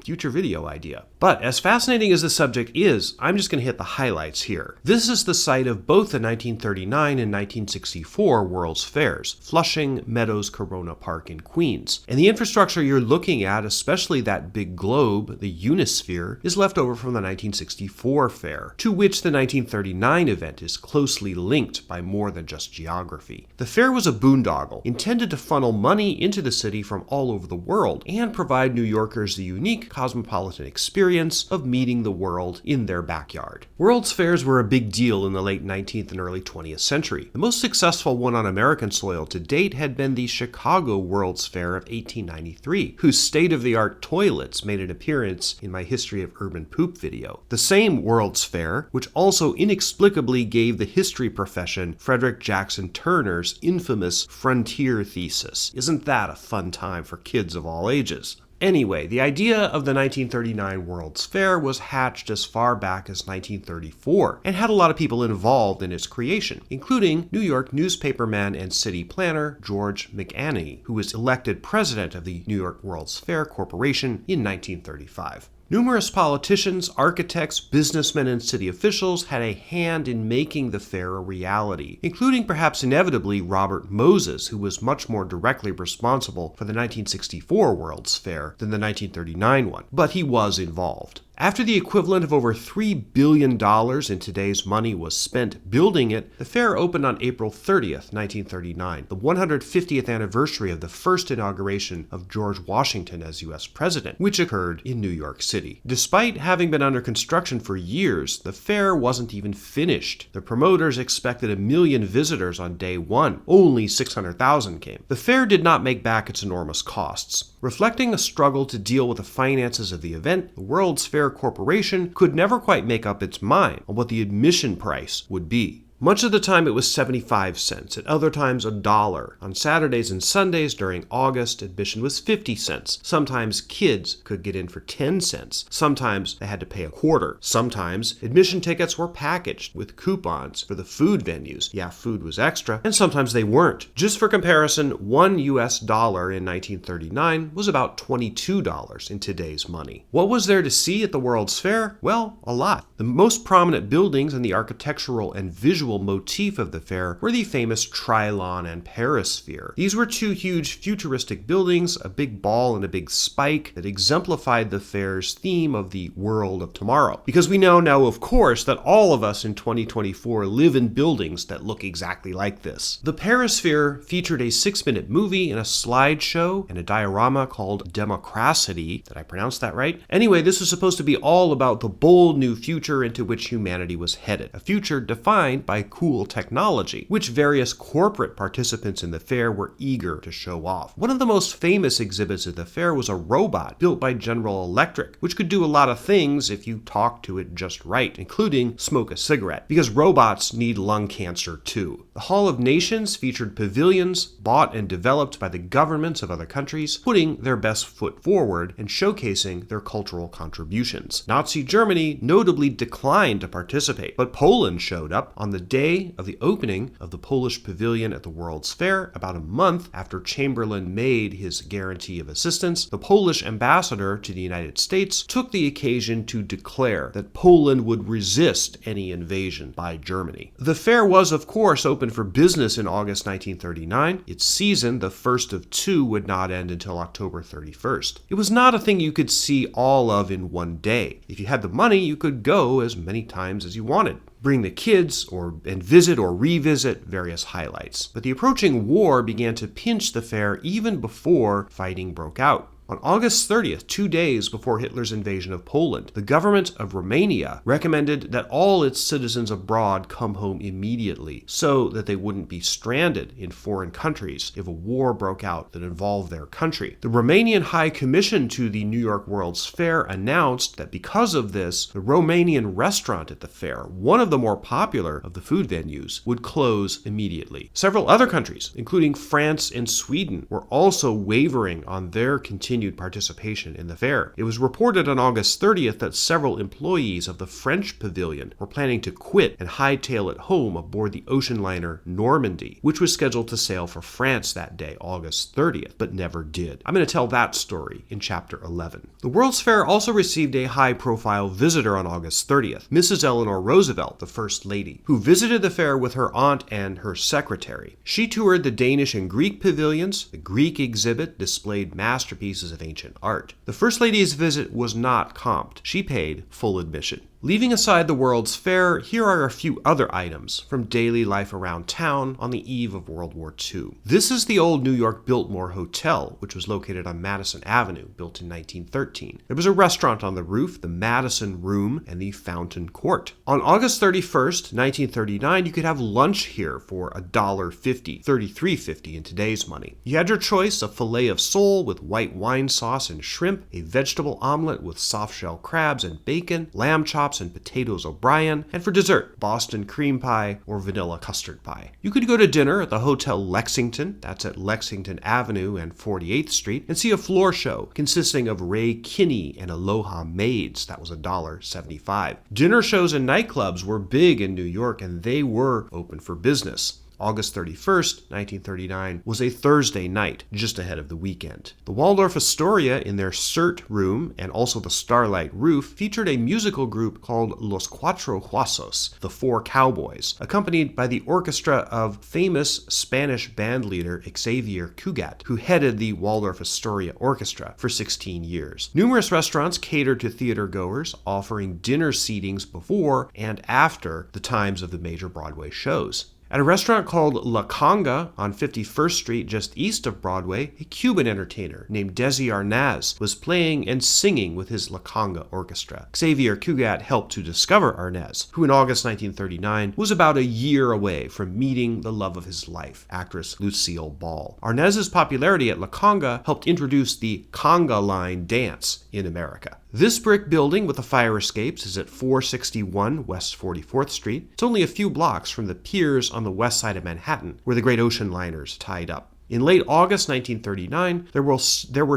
Future video idea. But as fascinating as the subject is, I'm just going to hit the highlights here. This is the site of both the 1939 and 1964 World's Fairs, Flushing Meadows Corona Park in Queens. And the infrastructure you're looking at, especially that big globe, the Unisphere, is left over from the 1964 fair, to which the 1939 event is closely linked by more than just geography. The fair was a boondoggle, intended to funnel money into the city from all over the world and provide New Yorkers the unique cosmopolitan experience of meeting the world in their backyard. World's Fairs were a big deal in the late 19th and early 20th century. The most successful one on American soil to date had been the Chicago World's Fair of 1893, whose state-of-the-art toilets made an appearance in my History of Urban Poop video. The same World's Fair, which also inexplicably gave the history profession Frederick Jackson Turner's infamous frontier thesis. Isn't that a fun time for kids of all ages? Anyway, the idea of the 1939 World's Fair was hatched as far back as 1934 and had a lot of people involved in its creation, including New York newspaperman and city planner George McAnany, who was elected president of the New York World's Fair Corporation in 1935. Numerous politicians, architects, businessmen, and city officials had a hand in making the fair a reality, including perhaps inevitably Robert Moses, who was much more directly responsible for the 1964 World's Fair than the 1939 one, but he was involved. After the equivalent of over $3 billion in today's money was spent building it, the fair opened on April 30th, 1939, the 150th anniversary of the first inauguration of George Washington as U.S. President, which occurred in New York City. Despite having been under construction for years, the fair wasn't even finished. The promoters expected 1 million visitors on day one. Only 600,000 came. The fair did not make back its enormous costs. Reflecting a struggle to deal with the finances of the event, the World's Fair Corporation could never quite make up its mind on what the admission price would be. Much of the time it was 75 cents, at other times $1. On Saturdays and Sundays during August, admission was 50 cents. Sometimes kids could get in for 10 cents. Sometimes they had to pay a quarter. Sometimes admission tickets were packaged with coupons for the food venues. Yeah, food was extra. And sometimes they weren't. Just for comparison, $1 US in 1939 was about $22 in today's money. What was there to see at the World's Fair? Well, a lot. The most prominent buildings and the architectural and visual motif of the fair were the famous Trilon and Perisphere. These were two huge futuristic buildings, a big ball and a big spike, that exemplified the fair's theme of the world of tomorrow. Because we know now, of course, that all of us in 2024 live in buildings that look exactly like this. The Perisphere featured a 6-minute movie and a slideshow and a diorama called Democracity. Did I pronounce that right? Anyway, this was supposed to be all about the bold new future into which humanity was headed. A future defined by cool technology, which various corporate participants in the fair were eager to show off. One of the most famous exhibits at the fair was a robot built by General Electric, which could do a lot of things if you talked to it just right, including smoke a cigarette, because robots need lung cancer too. The Hall of Nations featured pavilions bought and developed by the governments of other countries, putting their best foot forward and showcasing their cultural contributions. Nazi Germany notably declined to participate, but Poland showed up on the day of the opening of the Polish pavilion at the World's Fair, about a month after Chamberlain made his guarantee of assistance, the Polish ambassador to the United States took the occasion to declare that Poland would resist any invasion by Germany. The fair was, of course, open for business in August 1939. Its season, the first of two, would not end until October 31st. It was not a thing you could see all of in one day. If you had the money, you could go as many times as you wanted. Bring the kids and visit or revisit various highlights. But the approaching war began to pinch the fair even before fighting broke out. On August 30th, 2 days before Hitler's invasion of Poland, the government of Romania recommended that all its citizens abroad come home immediately so that they wouldn't be stranded in foreign countries if a war broke out that involved their country. The Romanian High Commission to the New York World's Fair announced that because of this, the Romanian restaurant at the fair, one of the more popular of the food venues, would close immediately. Several other countries, including France and Sweden, were also wavering on their continued participation in the fair. It was reported on August 30th that several employees of the French pavilion were planning to quit and hightail it home aboard the ocean liner Normandy, which was scheduled to sail for France that day, August 30th, but never did. I'm going to tell that story in Chapter 11. The World's Fair also received a high-profile visitor on August 30th, Mrs. Eleanor Roosevelt, the First Lady, who visited the fair with her aunt and her secretary. She toured the Danish and Greek pavilions. The Greek exhibit displayed masterpieces of ancient art. The First Lady's visit was not comped. She paid full admission. Leaving aside the World's Fair, here are a few other items from daily life around town on the eve of World War II. This is the old New York Biltmore Hotel, which was located on Madison Avenue, built in 1913. There was a restaurant on the roof, the Madison Room, and the Fountain Court. On August 31st, 1939, you could have lunch here for $1.50, $33.50 in today's money. You had your choice of filet of sole with white wine sauce and shrimp, a vegetable omelet with soft-shell crabs and bacon, lamb chops and potatoes O'Brien, and for dessert, Boston cream pie or vanilla custard pie. You could go to dinner at the Hotel Lexington, that's at Lexington Avenue and 48th Street, and see a floor show consisting of Ray Kinney and Aloha Maids, that was $1.75. Dinner shows and nightclubs were big in New York, and they were open for business. August 31st, 1939, was a Thursday night, just ahead of the weekend. The Waldorf Astoria, in their CERT room and also the Starlight Roof, featured a musical group called Los Cuatro Huasos, the Four Cowboys, accompanied by the orchestra of famous Spanish bandleader Xavier Cugat, who headed the Waldorf Astoria Orchestra for 16 years. Numerous restaurants catered to theater goers, offering dinner seatings before and after the times of the major Broadway shows. At a restaurant called La Conga on 51st Street, just east of Broadway, a Cuban entertainer named Desi Arnaz was playing and singing with his La Conga orchestra. Xavier Cugat helped to discover Arnaz, who in August 1939 was about a year away from meeting the love of his life, actress Lucille Ball. Arnaz's popularity at La Conga helped introduce the conga line dance in America. This brick building with the fire escapes is at 461 West 44th Street. It's only a few blocks from the piers on the west side of Manhattan, where the great ocean liners tied up. In late August 1939, there were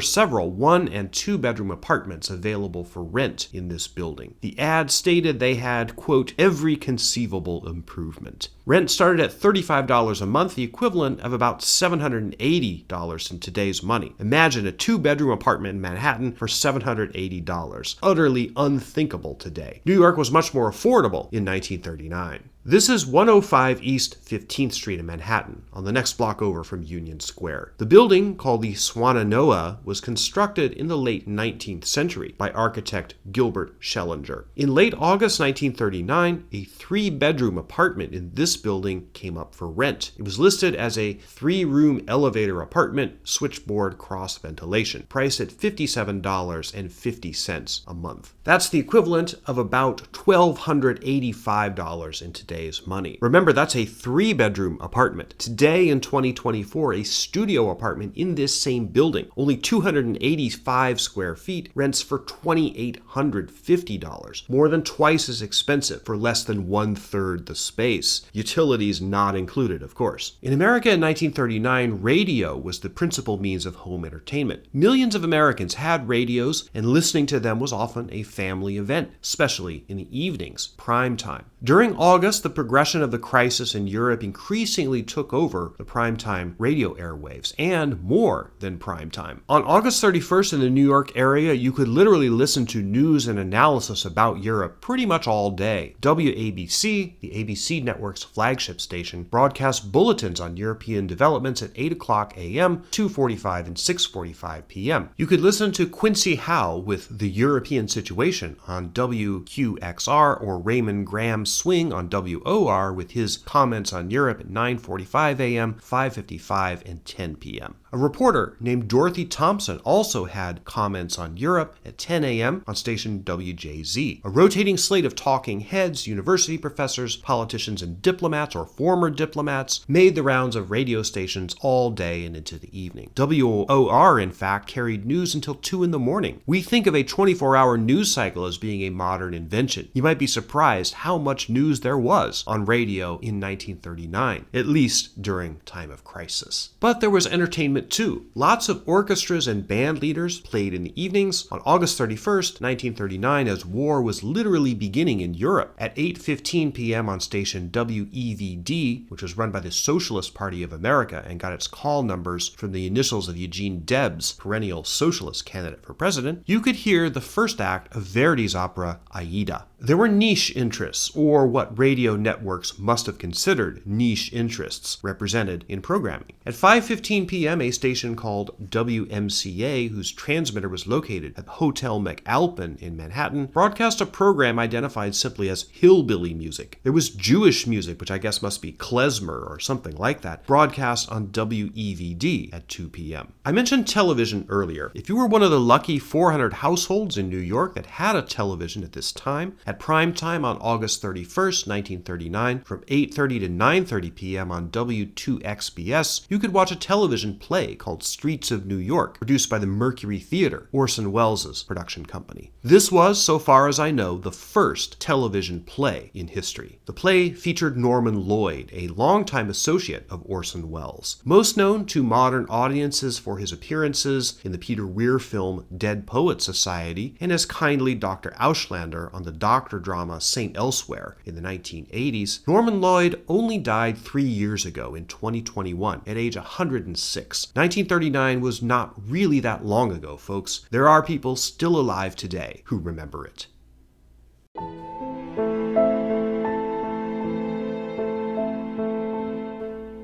several 1- and 2-bedroom apartments available for rent in this building. The ad stated they had, quote, every conceivable improvement. Rent started at $35 a month, the equivalent of about $780 in today's money. Imagine a 2-bedroom apartment in Manhattan for $780. Utterly unthinkable today. New York was much more affordable in 1939. This is 105 East 15th Street in Manhattan, on the next block over from Union Square. The building, called the Swannanoa, was constructed in the late 19th century by architect Gilbert Schellinger. In late August 1939, a 3-bedroom apartment in this building came up for rent. It was listed as a 3-room elevator apartment, switchboard cross ventilation, priced at $57.50 a month. That's the equivalent of about $1,285 in today's money. Remember, that's a 3-bedroom apartment. Today in 2024, a studio apartment in this same building, only 285 square feet, rents for $2,850, more than twice as expensive for less than 1/3 the space. Utilities not included, of course. In America in 1939, radio was the principal means of home entertainment. Millions of Americans had radios, and listening to them was often a family event, especially in the evenings, prime time. During August, the progression of the crisis in Europe increasingly took over the primetime radio airwaves, and more than primetime. On August 31st in the New York area, you could literally listen to news and analysis about Europe pretty much all day. WABC, the ABC network's flagship station, broadcast bulletins on European developments at 8 o'clock a.m., 2:45 and 6:45 p.m. You could listen to Quincy Howe with The European Situation on WQXR, or Raymond Graham Swing on WOR with his comments on Europe at 9:45 a.m., 5:55 and 10 p.m. A reporter named Dorothy Thompson also had comments on Europe at 10 a.m. on station WJZ. A rotating slate of talking heads, university professors, politicians, and diplomats or former diplomats made the rounds of radio stations all day and into the evening. WOR, in fact, carried news until 2 in the morning. We think of a 24-hour news cycle as being a modern invention. You might be surprised how much news there was on radio in 1939, at least during time of crisis. But there was entertainment too. Lots of orchestras and band leaders played in the evenings on August 31st, 1939, as war was literally beginning in Europe. At 8:15 p.m. on station WEVD, which was run by the Socialist Party of America and got its call numbers from the initials of Eugene Debs, perennial socialist candidate for president, you could hear the first act of Verdi's opera Aida. There were niche interests, or what radio networks must have considered niche interests, represented in programming. At 5:15 p.m., a station called WMCA, whose transmitter was located at Hotel McAlpin in Manhattan, broadcast a program identified simply as hillbilly music. There was Jewish music, which I guess must be klezmer or something like that, broadcast on WEVD at 2 p.m. I mentioned television earlier. If you were one of the lucky 400 households in New York that had a television at this time, at prime time on August 31st, 1939, from 8:30 to 9:30 p.m. on W2XBS, you could watch a television play called Streets of New York, produced by the Mercury Theater, Orson Welles' production company. This was, so far as I know, the first television play in history. The play featured Norman Lloyd, a longtime associate of Orson Welles, most known to modern audiences for his appearances in the Peter Weir film Dead Poets Society, and as kindly Dr. Auslander on the doctor drama St. Elsewhere in the 1980s. Norman Lloyd only died 3 years ago in 2021 at age 106. 1939 was not really that long ago, folks. There are people still alive today who remember it.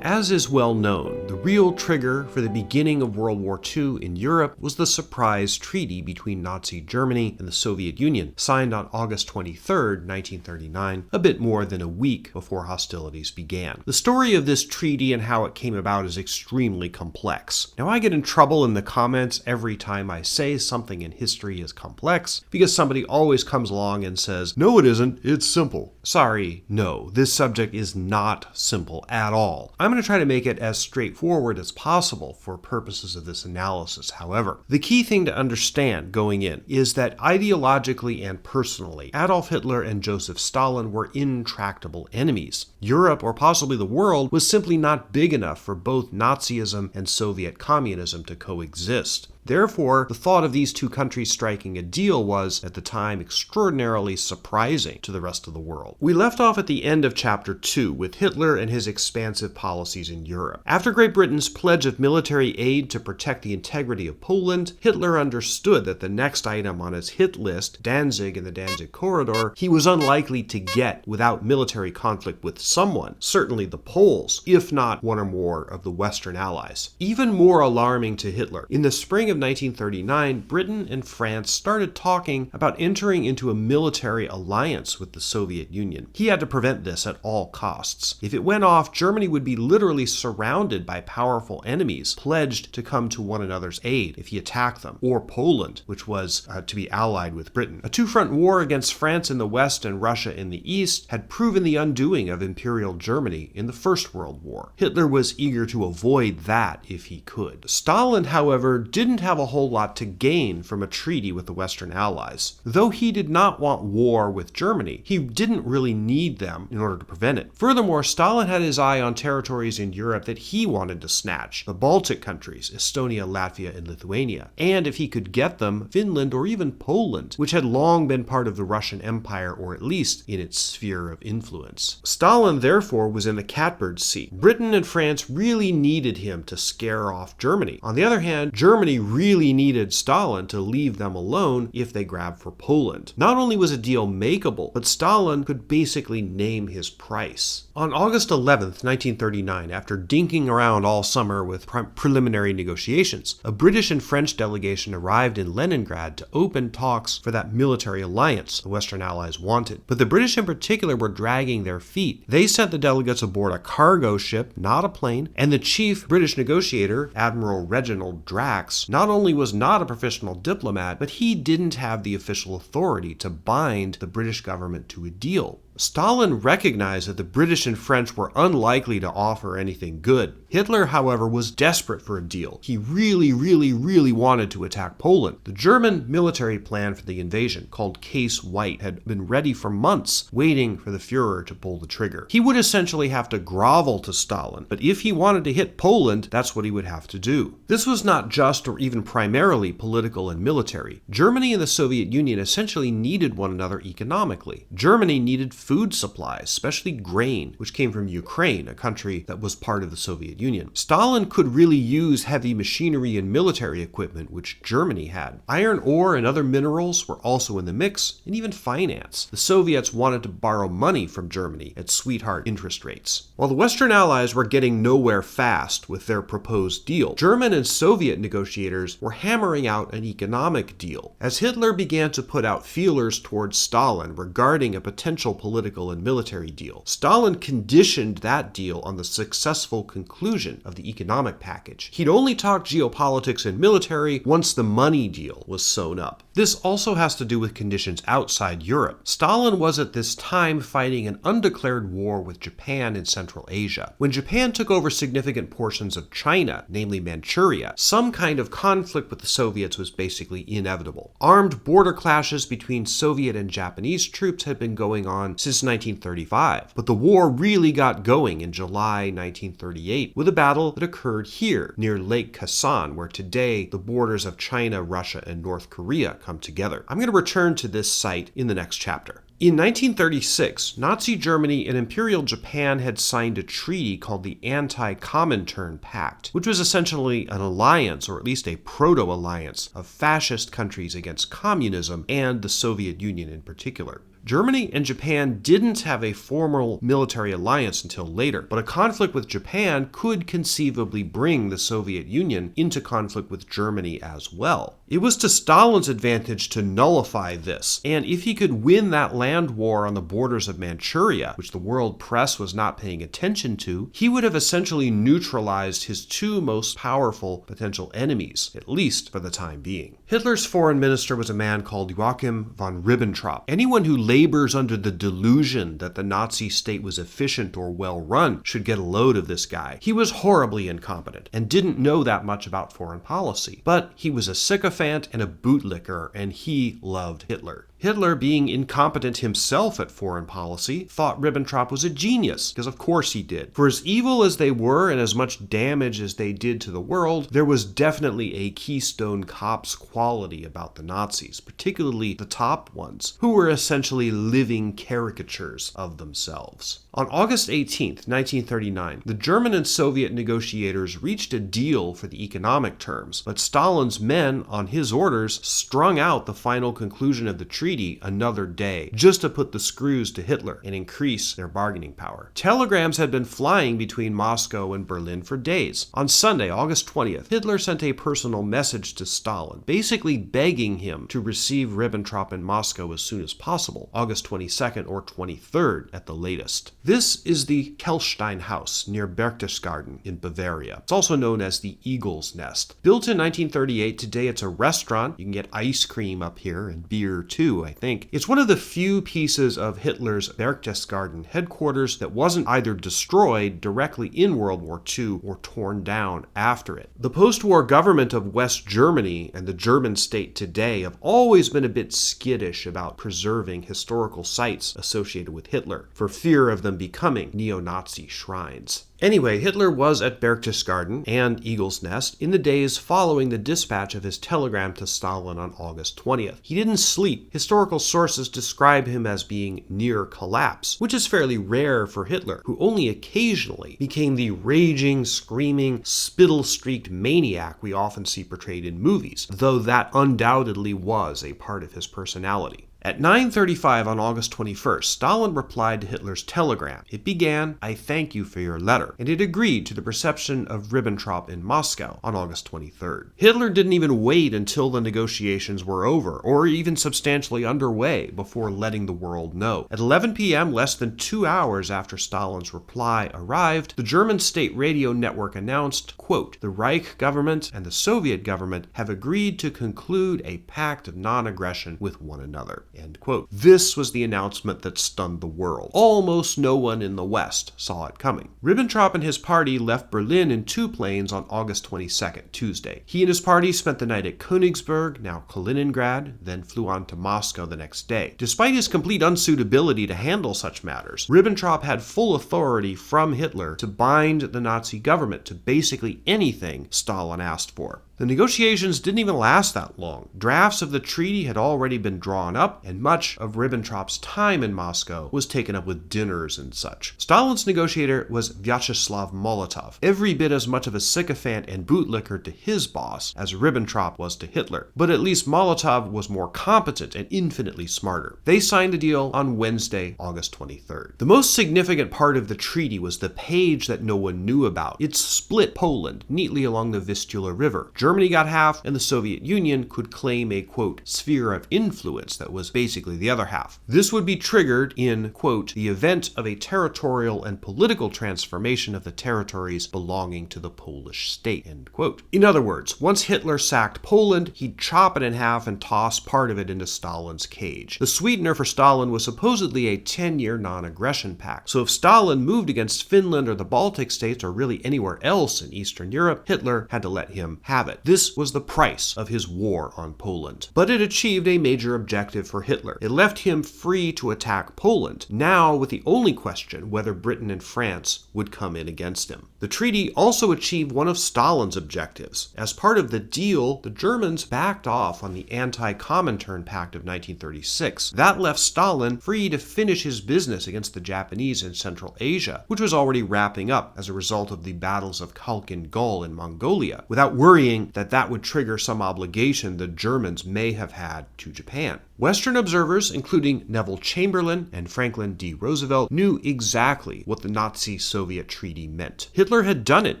As is well known, the real trigger for the beginning of World War II in Europe was the surprise treaty between Nazi Germany and the Soviet Union, signed on August 23, 1939, a bit more than a week before hostilities began. The story of this treaty and how it came about is extremely complex. Now, I get in trouble in the comments every time I say something in history is complex, because somebody always comes along and says, "No, it isn't, it's simple." Sorry, no, this subject is not simple at all. I'm going to try to make it as straightforward as possible for purposes of this analysis, however. The key thing to understand going in is that ideologically and personally, Adolf Hitler and Joseph Stalin were intractable enemies. Europe, or possibly the world, was simply not big enough for both Nazism and Soviet communism to coexist. Therefore, the thought of these two countries striking a deal was, at the time, extraordinarily surprising to the rest of the world. We left off at the end of Chapter 2 with Hitler and his expansive policies in Europe. After Great Britain's pledge of military aid to protect the integrity of Poland, Hitler understood that the next item on his hit list, Danzig and the Danzig Corridor, he was unlikely to get without military conflict with someone, certainly the Poles, if not one or more of the Western allies. Even more alarming to Hitler, in the spring of 1939, Britain and France started talking about entering into a military alliance with the Soviet Union. He had to prevent this at all costs. If it went off, Germany would be literally surrounded by powerful enemies, pledged to come to one another's aid if he attacked them, or Poland, which was to be allied with Britain. A two-front war against France in the west and Russia in the east had proven the undoing of Imperial Germany in the First World War. Hitler was eager to avoid that if he could. Stalin, however, didn't have have a whole lot to gain from a treaty with the Western Allies. Though he did not want war with Germany, he didn't really need them in order to prevent it. Furthermore, Stalin had his eye on territories in Europe that he wanted to snatch: the Baltic countries, Estonia, Latvia, and Lithuania, and if he could get them, Finland or even Poland, which had long been part of the Russian Empire, or at least in its sphere of influence. Stalin, therefore, was in a catbird seat. Britain and France really needed him to scare off Germany. On the other hand, Germany really needed Stalin to leave them alone if they grabbed for Poland. Not only was a deal makeable, but Stalin could basically name his price. On August 11th, 1939, after dinking around all summer with preliminary negotiations, a British and French delegation arrived in Leningrad to open talks for that military alliance the Western Allies wanted. But the British in particular were dragging their feet. They sent the delegates aboard a cargo ship, not a plane, and the chief British negotiator, Admiral Reginald Drax, not only was not a professional diplomat, but he didn't have the official authority to bind the British government to a deal. Stalin recognized that the British and French were unlikely to offer anything good. Hitler, however, was desperate for a deal. He really wanted to attack Poland. The German military plan for the invasion, called Case White, had been ready for months, waiting for the Führer to pull the trigger. He would essentially have to grovel to Stalin, but if he wanted to hit Poland, that's what he would have to do. This was not just or even primarily political and military. Germany and the Soviet Union essentially needed one another economically. Germany needed food supplies, especially grain, which came from Ukraine, a country that was part of the Soviet Union. Stalin could really use heavy machinery and military equipment, which Germany had. Iron ore and other minerals were also in the mix, and even finance. The Soviets wanted to borrow money from Germany at sweetheart interest rates. While the Western Allies were getting nowhere fast with their proposed deal, German and Soviet negotiators were hammering out an economic deal. As Hitler began to put out feelers towards Stalin regarding a potential political and military deal, Stalin conditioned that deal on the successful conclusion of the economic package. He'd only talk geopolitics and military once the money deal was sewn up. This also has to do with conditions outside Europe. Stalin was at this time fighting an undeclared war with Japan in Central Asia. When Japan took over significant portions of China, namely Manchuria, some kind of conflict with the Soviets was basically inevitable. Armed border clashes between Soviet and Japanese troops had been going on since 1935, but the war really got going in July 1938 with a battle that occurred here near Lake Khasan, where today the borders of China, Russia, and North Korea come together. I'm going to return to this site in the next chapter. In 1936, Nazi Germany and Imperial Japan had signed a treaty called the Anti-Comintern Pact, which was essentially an alliance, or at least a proto-alliance, of fascist countries against communism and the Soviet Union in particular. Germany and Japan didn't have a formal military alliance until later, but a conflict with Japan could conceivably bring the Soviet Union into conflict with Germany as well. It was to Stalin's advantage to nullify this, and if he could win that land war on the borders of Manchuria, which the world press was not paying attention to, he would have essentially neutralized his two most powerful potential enemies, at least for the time being. Hitler's foreign minister was a man called Joachim von Ribbentrop. Anyone who labors under the delusion that the Nazi state was efficient or well run should get a load of this guy. He was horribly incompetent and didn't know that much about foreign policy, but he was a sycophant and a bootlicker, and he loved Hitler. Hitler, being incompetent himself at foreign policy, thought Ribbentrop was a genius, because of course he did. For as evil as they were and as much damage as they did to the world, there was definitely a Keystone Cops quality about the Nazis, particularly the top ones, who were essentially living caricatures of themselves. On August 18th, 1939, the German and Soviet negotiators reached a deal for the economic terms, but Stalin's men, on his orders, strung out the final conclusion of the treaty another day, just to put the screws to Hitler and increase their bargaining power. Telegrams had been flying between Moscow and Berlin for days. On Sunday, August 20th, Hitler sent a personal message to Stalin, basically begging him to receive Ribbentrop in Moscow as soon as possible. until August 22nd or 23rd at the latest. This is the Kelstein House near Berchtesgaden in Bavaria. It's also known as the Eagle's Nest. Built in 1938, today it's a restaurant. You can get ice cream up here and beer too, I think. It's one of the few pieces of Hitler's Berchtesgaden headquarters that wasn't either destroyed directly in World War II or torn down after it. The post-war government of West Germany and the German state today have always been a bit skittish about preserving historical sites associated with Hitler, for fear of them becoming neo-Nazi shrines. Anyway, Hitler was at Berchtesgaden and Eagle's Nest in the days following the dispatch of his telegram to Stalin on August 20th. He didn't sleep. Historical sources describe him as being near collapse, which is fairly rare for Hitler, who only occasionally became the raging, screaming, spittle-streaked maniac we often see portrayed in movies, though that undoubtedly was a part of his personality. At 9:35 on August 21st, Stalin replied to Hitler's telegram. It began, "I thank you for your letter," and it agreed to the reception of Ribbentrop in Moscow on August 23rd. Hitler didn't even wait until the negotiations were over, or even substantially underway, before letting the world know. At 11 p.m., less than 2 hours after Stalin's reply arrived, the German state radio network announced, quote, "The Reich government and the Soviet government have agreed to conclude a pact of non-aggression with one another." End quote. This was the announcement that stunned the world. Almost no one in the West saw it coming. Ribbentrop and his party left Berlin in 2 planes on August 22nd, Tuesday. He and his party spent the night at Königsberg, now Kaliningrad, then flew on to Moscow the next day. Despite his complete unsuitability to handle such matters, Ribbentrop had full authority from Hitler to bind the Nazi government to basically anything Stalin asked for. The negotiations didn't even last that long. Drafts of the treaty had already been drawn up, and much of Ribbentrop's time in Moscow was taken up with dinners and such. Stalin's negotiator was Vyacheslav Molotov, every bit as much of a sycophant and bootlicker to his boss as Ribbentrop was to Hitler. But at least Molotov was more competent and infinitely smarter. They signed the deal on Wednesday, August 23rd. The most significant part of the treaty was the page that no one knew about. It split Poland neatly along the Vistula River. Germany got half, and the Soviet Union could claim a, quote, sphere of influence that was basically the other half. This would be triggered in, quote, the event of a territorial and political transformation of the territories belonging to the Polish state, end quote. In other words, once Hitler sacked Poland, he'd chop it in half and toss part of it into Stalin's cage. The sweetener for Stalin was supposedly a 10-year non-aggression pact. So if Stalin moved against Finland or the Baltic states or really anywhere else in Eastern Europe, Hitler had to let him have it. This was the price of his war on Poland. But it achieved a major objective for Hitler. It left him free to attack Poland, now with the only question whether Britain and France would come in against him. The treaty also achieved one of Stalin's objectives. As part of the deal, the Germans backed off on the Anti-Comintern Pact of 1936. That left Stalin free to finish his business against the Japanese in Central Asia, which was already wrapping up as a result of the battles of Khalkhin Gol in Mongolia, without worrying that would trigger some obligation the Germans may have had to Japan. Western observers, including Neville Chamberlain and Franklin D. Roosevelt, knew exactly what the Nazi-Soviet treaty meant. Hitler had done it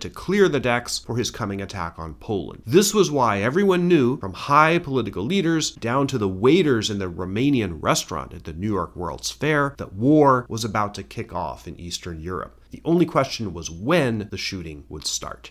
to clear the decks for his coming attack on Poland. This was why everyone knew, from high political leaders down to the waiters in the Romanian restaurant at the New York World's Fair, that war was about to kick off in Eastern Europe. The only question was when the shooting would start.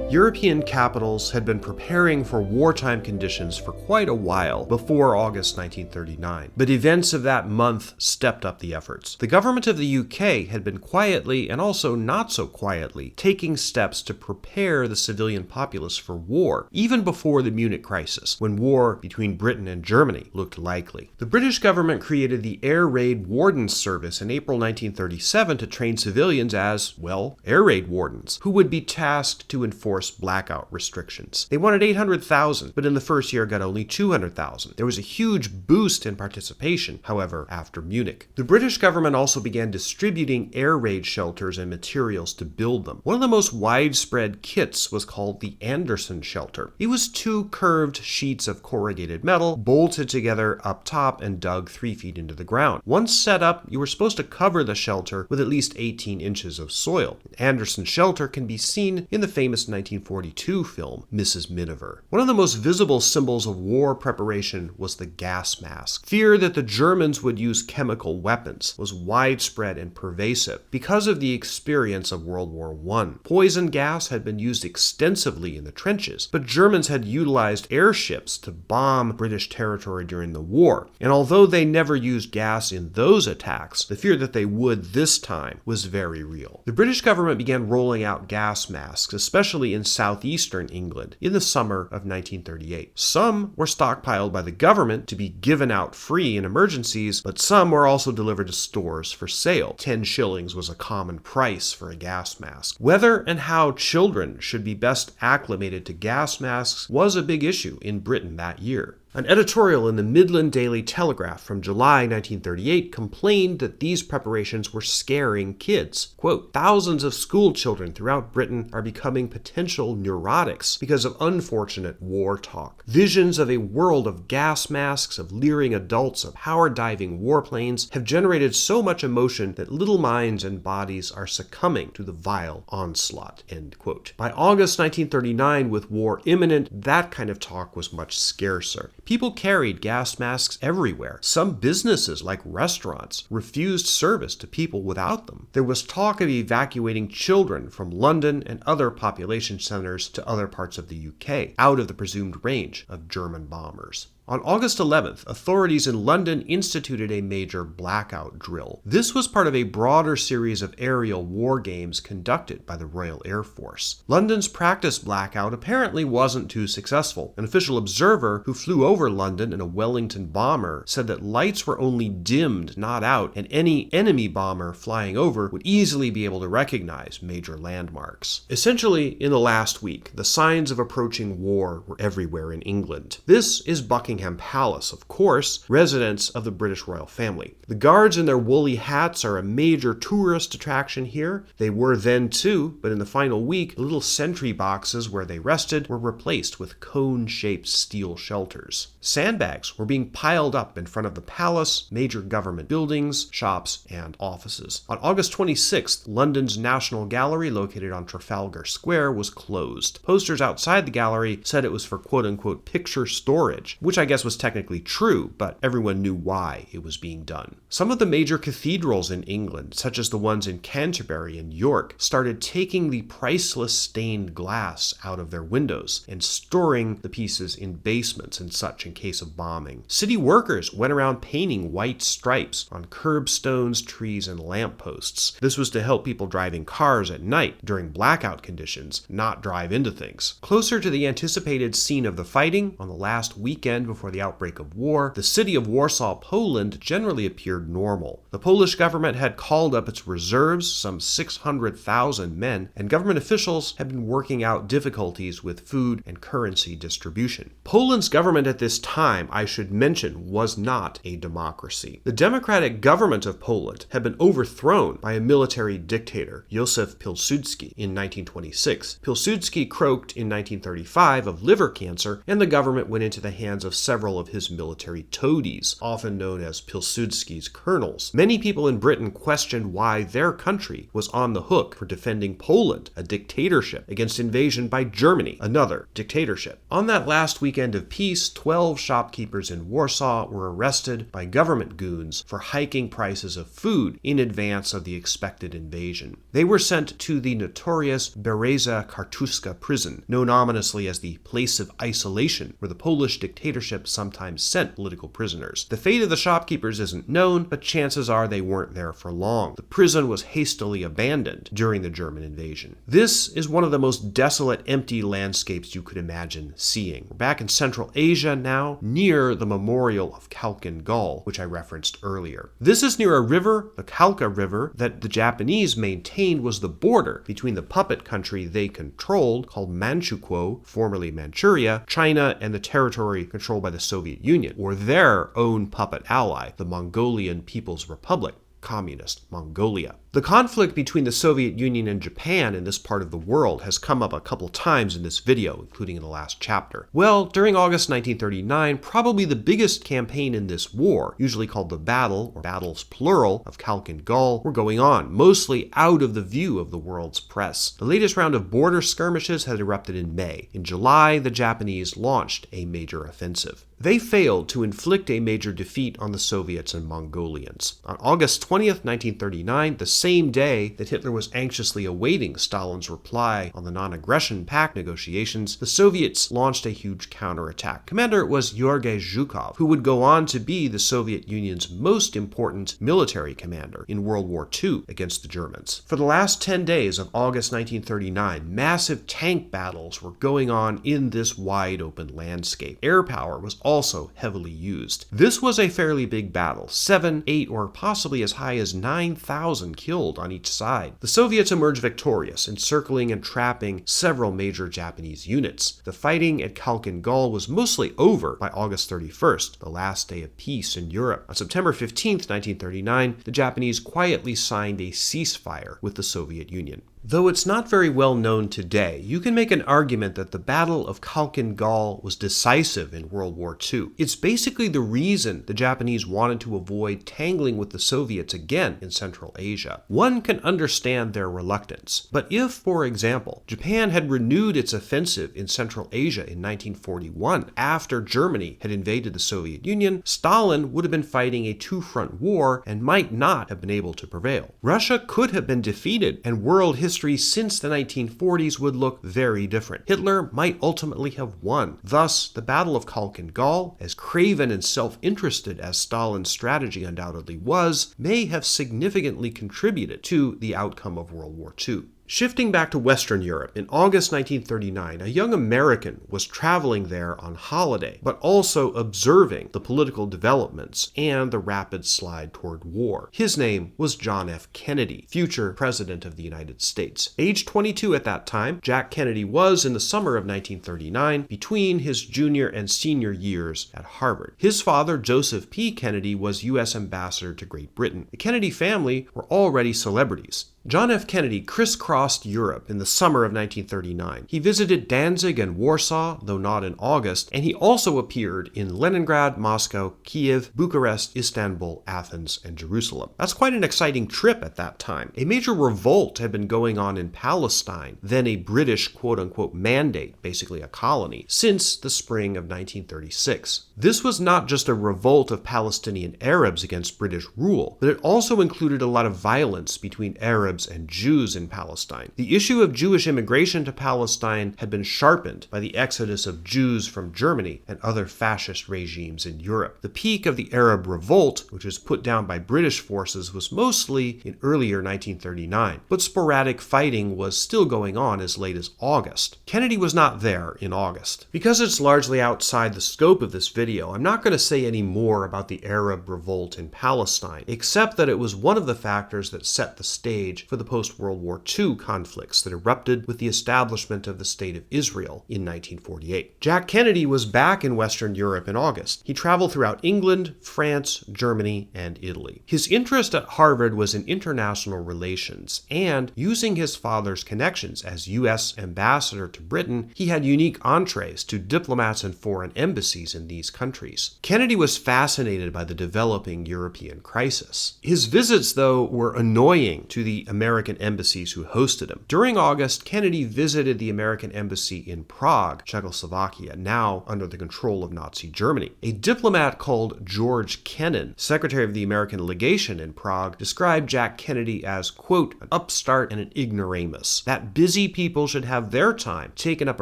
European capitals had been preparing for wartime conditions for quite a while before August 1939, but events of that month stepped up the efforts. The government of the UK had been quietly, and also not so quietly, taking steps to prepare the civilian populace for war, even before the Munich crisis, when war between Britain and Germany looked likely. The British government created the Air Raid Wardens Service in April 1937 to train civilians as, well, air raid wardens, who would be tasked to enforce blackout restrictions. They wanted 800,000, but in the first year got only 200,000. There was a huge boost in participation, however, after Munich. The British government also began distributing air raid shelters and materials to build them. One of the most widespread kits was called the Anderson shelter. It was 2 curved sheets of corrugated metal bolted together up top and dug 3 feet into the ground. Once set up, you were supposed to cover the shelter with at least 18 inches of soil. Anderson shelter can be seen in the famous 19 1942 film Mrs. Miniver. One of the most visible symbols of war preparation was the gas mask. Fear that the Germans would use chemical weapons was widespread and pervasive because of the experience of World War I. Poison gas had been used extensively in the trenches, but Germans had utilized airships to bomb British territory during the war. And although they never used gas in those attacks, the fear that they would this time was very real. The British government began rolling out gas masks, especially in southeastern England, in the summer of 1938. Some were stockpiled by the government to be given out free in emergencies, but some were also delivered to stores for sale. 10 shillings was a common price for a gas mask. Whether and how children should be best acclimated to gas masks was a big issue in Britain that year. An editorial in the Midland Daily Telegraph from July 1938 complained that these preparations were scaring kids. Quote, "Thousands of school children throughout Britain are becoming potential neurotics because of unfortunate war talk. Visions of a world of gas masks, of leering adults, of power-diving warplanes have generated so much emotion that little minds and bodies are succumbing to the vile onslaught." End quote. By August 1939, with war imminent, that kind of talk was much scarcer. People carried gas masks everywhere. Some businesses, like restaurants, refused service to people without them. There was talk of evacuating children from London and other population centers to other parts of the UK, out of the presumed range of German bombers. On August 11th, authorities in London instituted a major blackout drill. This was part of a broader series of aerial war games conducted by the Royal Air Force. London's practice blackout apparently wasn't too successful. An official observer who flew over London in a Wellington bomber said that lights were only dimmed, not out, and any enemy bomber flying over would easily be able to recognize major landmarks. Essentially, in the last week, the signs of approaching war were everywhere in England. This is Buckingham Palace, of course, residence of the British royal family. The guards in their woolly hats are a major tourist attraction here. They were then too, but in the final week, the little sentry boxes where they rested were replaced with cone-shaped steel shelters. Sandbags were being piled up in front of the palace, major government buildings, shops, and offices. On August 26th, London's National Gallery, located on Trafalgar Square, was closed. Posters outside the gallery said it was for quote-unquote picture storage, which I guess was technically true, but everyone knew why it was being done. Some of the major cathedrals in England, such as the ones in Canterbury and York, started taking the priceless stained glass out of their windows and storing the pieces in basements and such in case of bombing. City workers went around painting white stripes on curbstones, trees, and lampposts. This was to help people driving cars at night during blackout conditions not drive into things. Closer to the anticipated scene of the fighting, on the last weekend before the outbreak of war, the city of Warsaw, Poland, generally appeared normal. The Polish government had called up its reserves, some 600,000 men, and government officials had been working out difficulties with food and currency distribution. Poland's government at this time, I should mention, was not a democracy. The democratic government of Poland had been overthrown by a military dictator, Józef Pilsudski, in 1926. Pilsudski croaked in 1935 of liver cancer, and the government went into the hands of several of his military toadies, often known as Pilsudski's colonels. Many people in Britain questioned why their country was on the hook for defending Poland, a dictatorship, against invasion by Germany, another dictatorship. On that last weekend of peace, 12 shopkeepers in Warsaw were arrested by government goons for hiking prices of food in advance of the expected invasion. They were sent to the notorious Bereza Kartuska prison, known ominously as the place of isolation, where the Polish dictatorship sometimes sent political prisoners. The fate of the shopkeepers isn't known, but chances are they weren't there for long. The prison was hastily abandoned during the German invasion. This is one of the most desolate, empty landscapes you could imagine seeing. We're back in Central Asia now, near the memorial of Khalkhin Gol, which I referenced earlier. This is near a river, the Khalkha River, that the Japanese maintained was the border between the puppet country they controlled, called Manchukuo, formerly Manchuria, China, and the territory controlled by the Soviet Union, or their own puppet ally, the Mongolian People's Republic. communist Mongolia. The conflict between the Soviet Union and Japan in this part of the world has come up a couple times in this video, including in the last chapter. Well, during August 1939, probably the biggest campaign in this war, usually called the Battle, or battles plural, of Khalkhin Gol, were going on, mostly out of the view of the world's press. The latest round of border skirmishes had erupted in May. In July, the Japanese launched a major offensive. They failed to inflict a major defeat on the Soviets and Mongolians. On August 20th, 1939, the same day that Hitler was anxiously awaiting Stalin's reply on the non-aggression pact negotiations, the Soviets launched a huge counterattack. Commander was Georgy Zhukov, who would go on to be the Soviet Union's most important military commander in World War II against the Germans. For the last 10 days of August 1939, massive tank battles were going on in this wide-open landscape. Air power was also heavily used. This was a fairly big battle, 7, 8, or possibly as high as 9,000 killed on each side. The Soviets emerged victorious, encircling and trapping several major Japanese units. The fighting at Khalkhin Gol was mostly over by August 31st, the last day of peace in Europe. On September 15th, 1939, the Japanese quietly signed a ceasefire with the Soviet Union. Though it's not very well known today, you can make an argument that the Battle of Khalkhin Gol was decisive in World War II. It's basically the reason the Japanese wanted to avoid tangling with the Soviets again in Central Asia. One can understand their reluctance, but if, for example, Japan had renewed its offensive in Central Asia in 1941 after Germany had invaded the Soviet Union, Stalin would have been fighting a two-front war and might not have been able to prevail. Russia could have been defeated, and world history since the 1940s would look very different. Hitler might ultimately have won. Thus, the Battle of Khalkhin Gol, as craven and self-interested as Stalin's strategy undoubtedly was, may have significantly contributed to the outcome of World War II. Shifting back to Western Europe, in August 1939, a young American was traveling there on holiday, but also observing the political developments and the rapid slide toward war. His name was John F. Kennedy, future President of the United States. Age 22 at that time, Jack Kennedy was, in the summer of 1939, between his junior and senior years at Harvard. His father, Joseph P. Kennedy, was U.S. Ambassador to Great Britain. The Kennedy family were already celebrities. John F. Kennedy crisscrossed Europe in the summer of 1939. He visited Danzig and Warsaw, though not in August, and he also appeared in Leningrad, Moscow, Kiev, Bucharest, Istanbul, Athens, and Jerusalem. That's quite an exciting trip at that time. A major revolt had been going on in Palestine, then a British quote-unquote mandate, basically a colony, since the spring of 1936. This was not just a revolt of Palestinian Arabs against British rule, but it also included a lot of violence between Arabs and Jews in Palestine. The issue of Jewish immigration to Palestine had been sharpened by the exodus of Jews from Germany and other fascist regimes in Europe. The peak of the Arab Revolt, which was put down by British forces, was mostly in earlier 1939, but sporadic fighting was still going on as late as August. Kennedy was not there in August. Because it's largely outside the scope of this video, I'm not going to say any more about the Arab Revolt in Palestine, except that it was one of the factors that set the stage for the post-World War II conflicts that erupted with the establishment of the State of Israel in 1948. Jack Kennedy was back in Western Europe in August. He traveled throughout England, France, Germany, and Italy. His interest at Harvard was in international relations, and using his father's connections as U.S. ambassador to Britain, he had unique entrees to diplomats and foreign embassies in these countries. Kennedy was fascinated by the developing European crisis. His visits, though, were annoying to the American embassies who hosted him. During August, Kennedy visited the American embassy in Prague, Czechoslovakia, now under the control of Nazi Germany. A diplomat called George Kennan, secretary of the American legation in Prague, described Jack Kennedy as, quote, an upstart and an ignoramus. That busy people should have their time taken up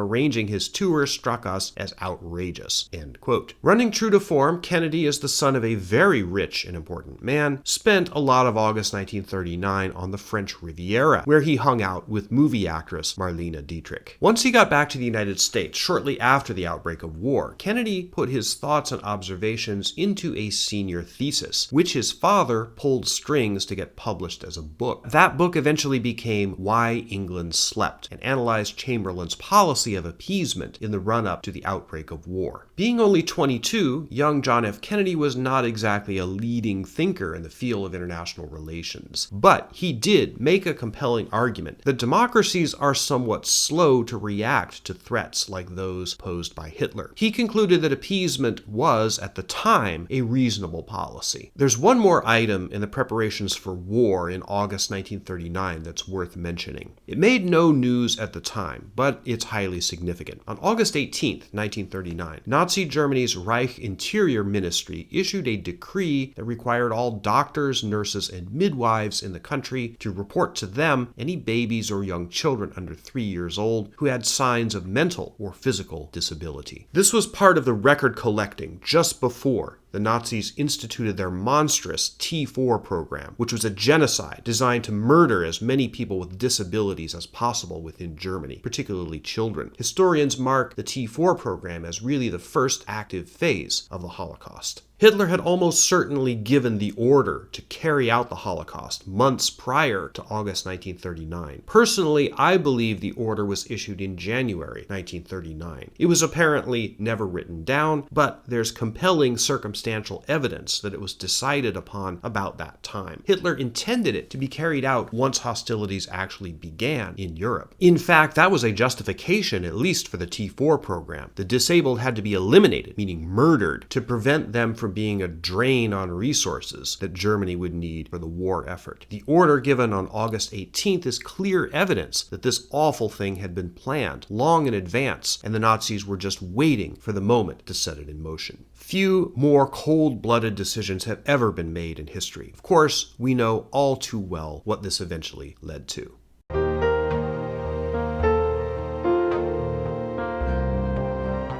arranging his tour struck us as outrageous, end quote. Running true to form, Kennedy, as the son of a very rich and important man, spent a lot of August 1939 on the French French Riviera, where he hung out with movie actress Marlene Dietrich. Once he got back to the United States, shortly after the outbreak of war, Kennedy put his thoughts and observations into a senior thesis, which his father pulled strings to get published as a book. That book eventually became Why England Slept, and analyzed Chamberlain's policy of appeasement in the run-up to the outbreak of war. Being only 22, young John F. Kennedy was not exactly a leading thinker in the field of international relations, but he did make a compelling argument that democracies are somewhat slow to react to threats like those posed by Hitler. He concluded that appeasement was, at the time, a reasonable policy. There's one more item in the preparations for war in August 1939 that's worth mentioning. It made no news at the time, but it's highly significant. On August 18, 1939, Nazi Germany's Reich Interior Ministry issued a decree that required all doctors, nurses, and midwives in the country to report to them any babies or young children under 3 years old who had signs of mental or physical disability. This was part of the record collecting just before the Nazis instituted their monstrous T4 program, which was a genocide designed to murder as many people with disabilities as possible within Germany, particularly children. Historians mark the T4 program as really the first active phase of the Holocaust. Hitler had almost certainly given the order to carry out the Holocaust months prior to August 1939. Personally, I believe the order was issued in January 1939. It was apparently never written down, but there's compelling circumstantial evidence that it was decided upon about that time. Hitler intended it to be carried out once hostilities actually began in Europe. In fact, that was a justification, at least for the T4 program. The disabled had to be eliminated, meaning murdered, to prevent them from being a drain on resources that Germany would need for the war effort. The order given on August 18th is clear evidence that this awful thing had been planned long in advance, and the Nazis were just waiting for the moment to set it in motion. Few more cold-blooded decisions have ever been made in history. Of course, we know all too well what this eventually led to.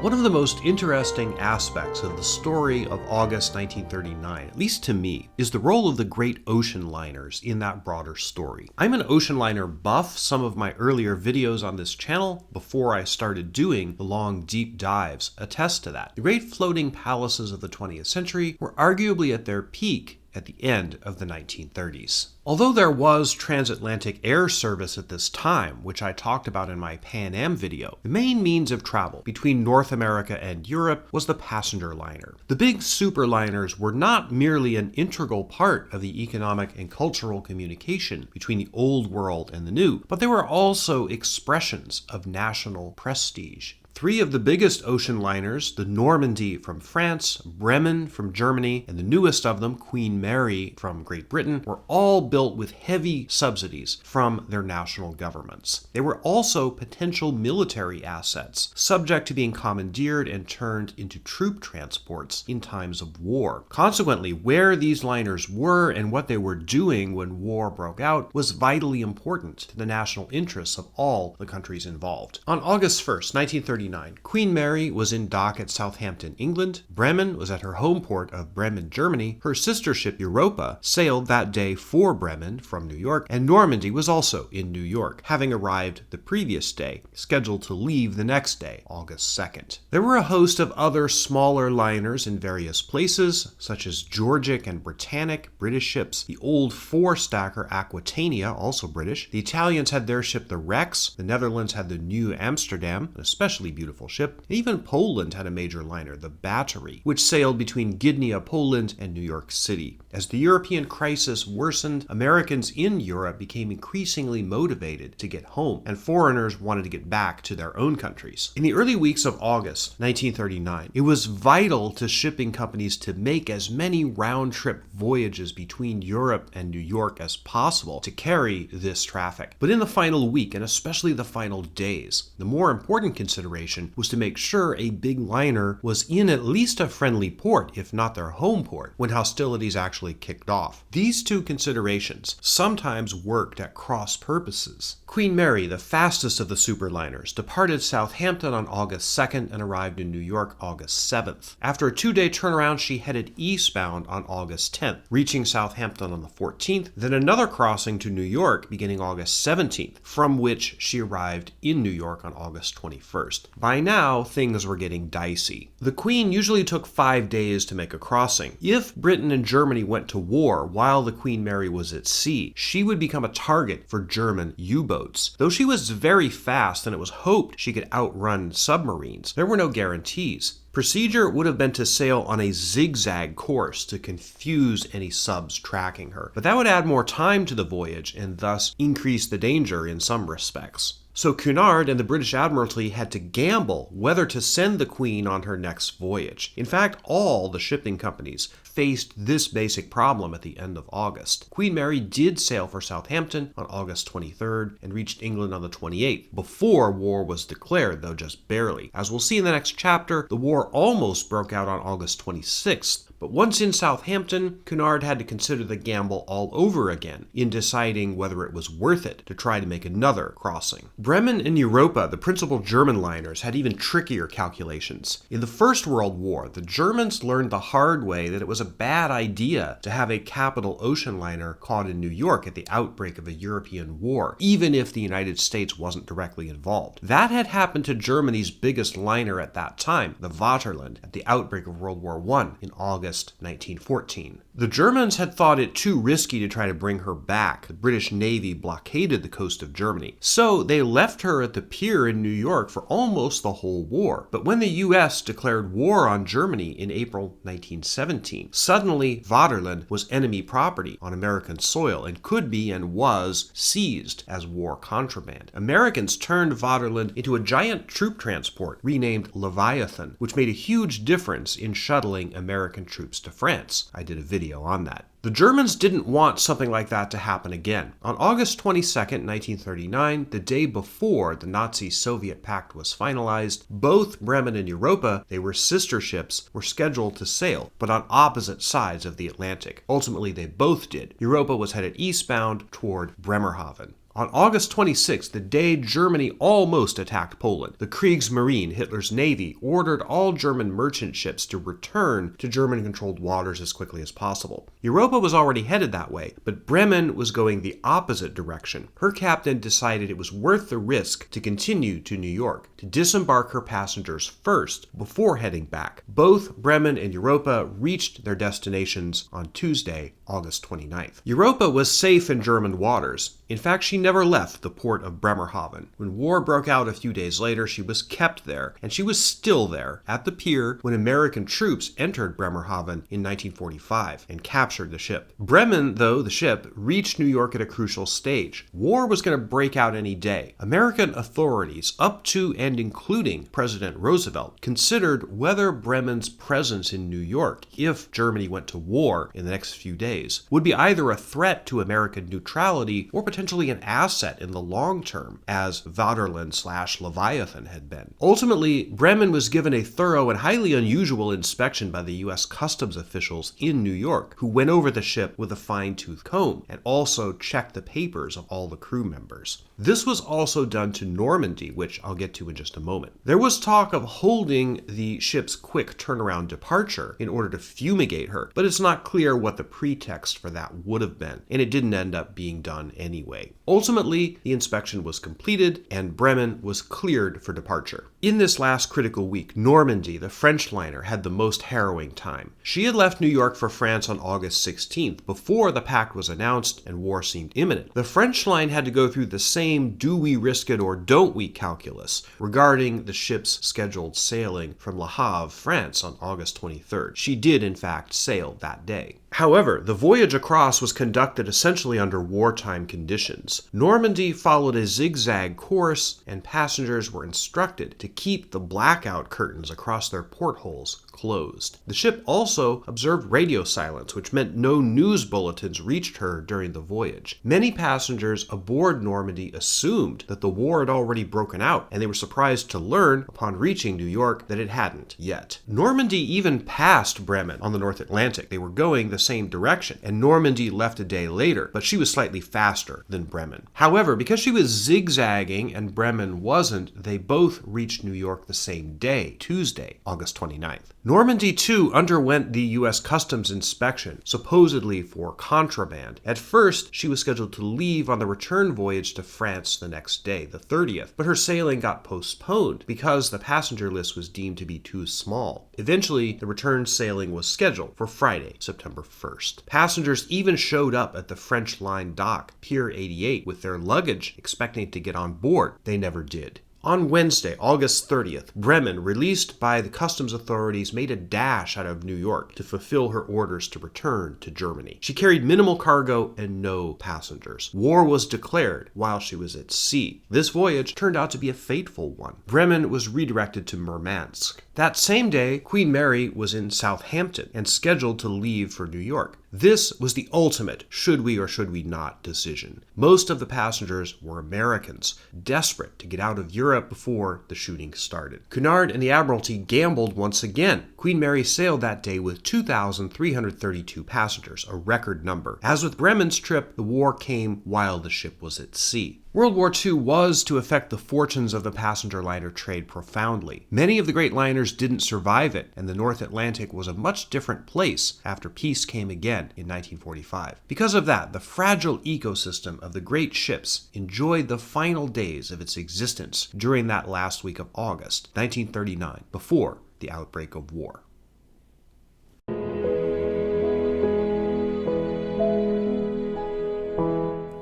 One of the most interesting aspects of the story of August 1939, at least to me, is the role of the great ocean liners in that broader story. I'm an ocean liner buff. Some of my earlier videos on this channel, before I started doing the long deep dives, attest to that. The great floating palaces of the 20th century were arguably at their peak at the end of the 1930s. Although there was transatlantic air service at this time, which I talked about in my Pan Am video, the main means of travel between North America and Europe was the passenger liner. The big superliners were not merely an integral part of the economic and cultural communication between the old world and the new, but they were also expressions of national prestige. Three of the biggest ocean liners, the Normandy from France, Bremen from Germany, and the newest of them, Queen Mary from Great Britain, were all built with heavy subsidies from their national governments. They were also potential military assets, subject to being commandeered and turned into troop transports in times of war. Consequently, where these liners were and what they were doing when war broke out was vitally important to the national interests of all the countries involved. On August 1st, 1939, Queen Mary was in dock at Southampton, England. Bremen was at her home port of Bremen, Germany. Her sister ship Europa sailed that day for Bremen from New York, and Normandy was also in New York, having arrived the previous day, scheduled to leave the next day, August 2nd. There were a host of other smaller liners in various places, such as Georgic and Britannic, British ships, the old four-stacker Aquitania, also British. The Italians had their ship the Rex, the Netherlands had the New Amsterdam, an especially beautiful ship, and even Poland had a major liner, the Battery, which sailed between Gdynia, Poland, and New York City. As the European crisis worsened, Americans in Europe became increasingly motivated to get home, and foreigners wanted to get back to their own countries. In the early weeks of August 1939, it was vital to shipping companies to make as many round-trip voyages between Europe and New York as possible to carry this traffic. But in the final week, and especially the final days, the more important consideration was to make sure a big liner was in at least a friendly port, if not their home port, when hostilities actually kicked off. These two considerations calculations, sometimes worked at cross purposes. Queen Mary, the fastest of the superliners, departed Southampton on August 2nd and arrived in New York August 7th. After a 2-day turnaround, she headed eastbound on August 10th, reaching Southampton on the 14th, then another crossing to New York beginning August 17th, from which she arrived in New York on August 21st. By now, things were getting dicey. The Queen usually took 5 days to make a crossing. If Britain and Germany went to war while the Queen Mary was at sea, she would become a target for German U-boats. Though she was very fast and it was hoped she could outrun submarines, there were no guarantees. Procedure would have been to sail on a zigzag course to confuse any subs tracking her, but that would add more time to the voyage and thus increase the danger in some respects. So Cunard and the British Admiralty had to gamble whether to send the Queen on her next voyage. In fact, all the shipping companies faced this basic problem at the end of August. Queen Mary did sail for Southampton on August 23rd and reached England on the 28th, before war was declared, though just barely. As we'll see in the next chapter, the war almost broke out on August 26th. But once in Southampton, Cunard had to consider the gamble all over again in deciding whether it was worth it to try to make another crossing. Bremen and Europa, the principal German liners, had even trickier calculations. In the First World War, the Germans learned the hard way that it was a bad idea to have a capital ocean liner caught in New York at the outbreak of a European war, even if the United States wasn't directly involved. That had happened to Germany's biggest liner at that time, the Vaterland, at the outbreak of World War I in August 1914. The Germans had thought it too risky to try to bring her back. The British Navy blockaded the coast of Germany, so they left her at the pier in New York for almost the whole war. But when the U.S. declared war on Germany in April 1917, suddenly Vaterland was enemy property on American soil and could be and was seized as war contraband. Americans turned Vaterland into a giant troop transport renamed Leviathan, which made a huge difference in shuttling American troops to France. I did a video on that. The Germans didn't want something like that to happen again. On August 22, 1939, the day before the Nazi-Soviet pact was finalized, both Bremen and Europa, they were sister ships, were scheduled to sail, but on opposite sides of the Atlantic. Ultimately, they both did. Europa was headed eastbound toward Bremerhaven. On August 26, the day Germany almost attacked Poland, the Kriegsmarine, Hitler's navy, ordered all German merchant ships to return to German-controlled waters as quickly as possible. Europa was already headed that way, but Bremen was going the opposite direction. Her captain decided it was worth the risk to continue to New York, to disembark her passengers first before heading back. Both Bremen and Europa reached their destinations on Tuesday, August 29th. Europa was safe in German waters. In fact, she never left the port of Bremerhaven. When war broke out a few days later, she was kept there, and she was still there at the pier when American troops entered Bremerhaven in 1945 and captured the ship. Bremen, though, the ship, reached New York at a crucial stage. War was going to break out any day. American authorities, up to and including President Roosevelt, considered whether Bremen's presence in New York, if Germany went to war in the next few days, would be either a threat to American neutrality or potentially an asset in the long term, as Vaterland/Leviathan had been. Ultimately, Bremen was given a thorough and highly unusual inspection by the U.S. customs officials in New York, who went over the ship with a fine-tooth comb and also checked the papers of all the crew members. This was also done to Normandy, which I'll get to in just a moment. There was talk of holding the ship's quick turnaround departure in order to fumigate her, but it's not clear what the pretext for that would have been, and it didn't end up being done anyway. Ultimately, the inspection was completed and Bremen was cleared for departure. In this last critical week, Normandy, the French liner, had the most harrowing time. She had left New York for France on August 16th, before the pact was announced and war seemed imminent. The French line had to go through the same do we risk it or don't we calculus regarding the ship's scheduled sailing from Le Havre, France on August 23rd. She did, in fact, sail that day. However, the voyage across was conducted essentially under wartime conditions. Normandy followed a zigzag course, and passengers were instructed to keep the blackout curtains across their portholes closed. The ship also observed radio silence, which meant no news bulletins reached her during the voyage. Many passengers aboard Normandy assumed that the war had already broken out, and they were surprised to learn, upon reaching New York, that it hadn't yet. Normandy even passed Bremen on the North Atlantic. They were going the same direction, and Normandy left a day later, but she was slightly faster than Bremen. However, because she was zigzagging and Bremen wasn't, they both reached New York the same day, Tuesday, August 29th. Normandy, too, underwent the U.S. Customs inspection, supposedly for contraband. At first, she was scheduled to leave on the return voyage to France the next day, the 30th, but her sailing got postponed because the passenger list was deemed to be too small. Eventually, the return sailing was scheduled for Friday, September 1st. Passengers even showed up at the French line dock, Pier 88, with their luggage, expecting to get on board. They never did. On Wednesday, August 30th, Bremen, released by the customs authorities, made a dash out of New York to fulfill her orders to return to Germany. She carried minimal cargo and no passengers. War was declared while she was at sea. This voyage turned out to be a fateful one. Bremen was redirected to Murmansk. That same day, Queen Mary was in Southampton and scheduled to leave for New York. This was the ultimate should we or should we not decision. Most of the passengers were Americans, desperate to get out of Europe before the shooting started. Cunard and the Admiralty gambled once again. Queen Mary sailed that day with 2,332 passengers, a record number. As with Bremen's trip, the war came while the ship was at sea. World War II was to affect the fortunes of the passenger liner trade profoundly. Many of the great liners didn't survive it, and the North Atlantic was a much different place after peace came again in 1945. Because of that, the fragile ecosystem of the great ships enjoyed the final days of its existence during that last week of August 1939, before the outbreak of war.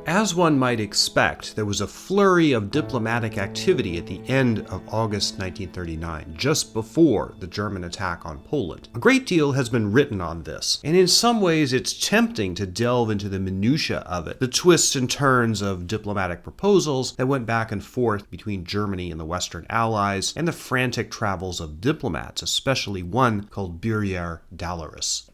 As one might expect, there was a flurry of diplomatic activity at the end of August 1939, just before the German attack on Poland. A great deal has been written on this, and in some ways it's tempting to delve into the minutiae of it, the twists and turns of diplomatic proposals that went back and forth between Germany and the Western Allies, and the frantic travels of diplomats, especially one called Berenguer.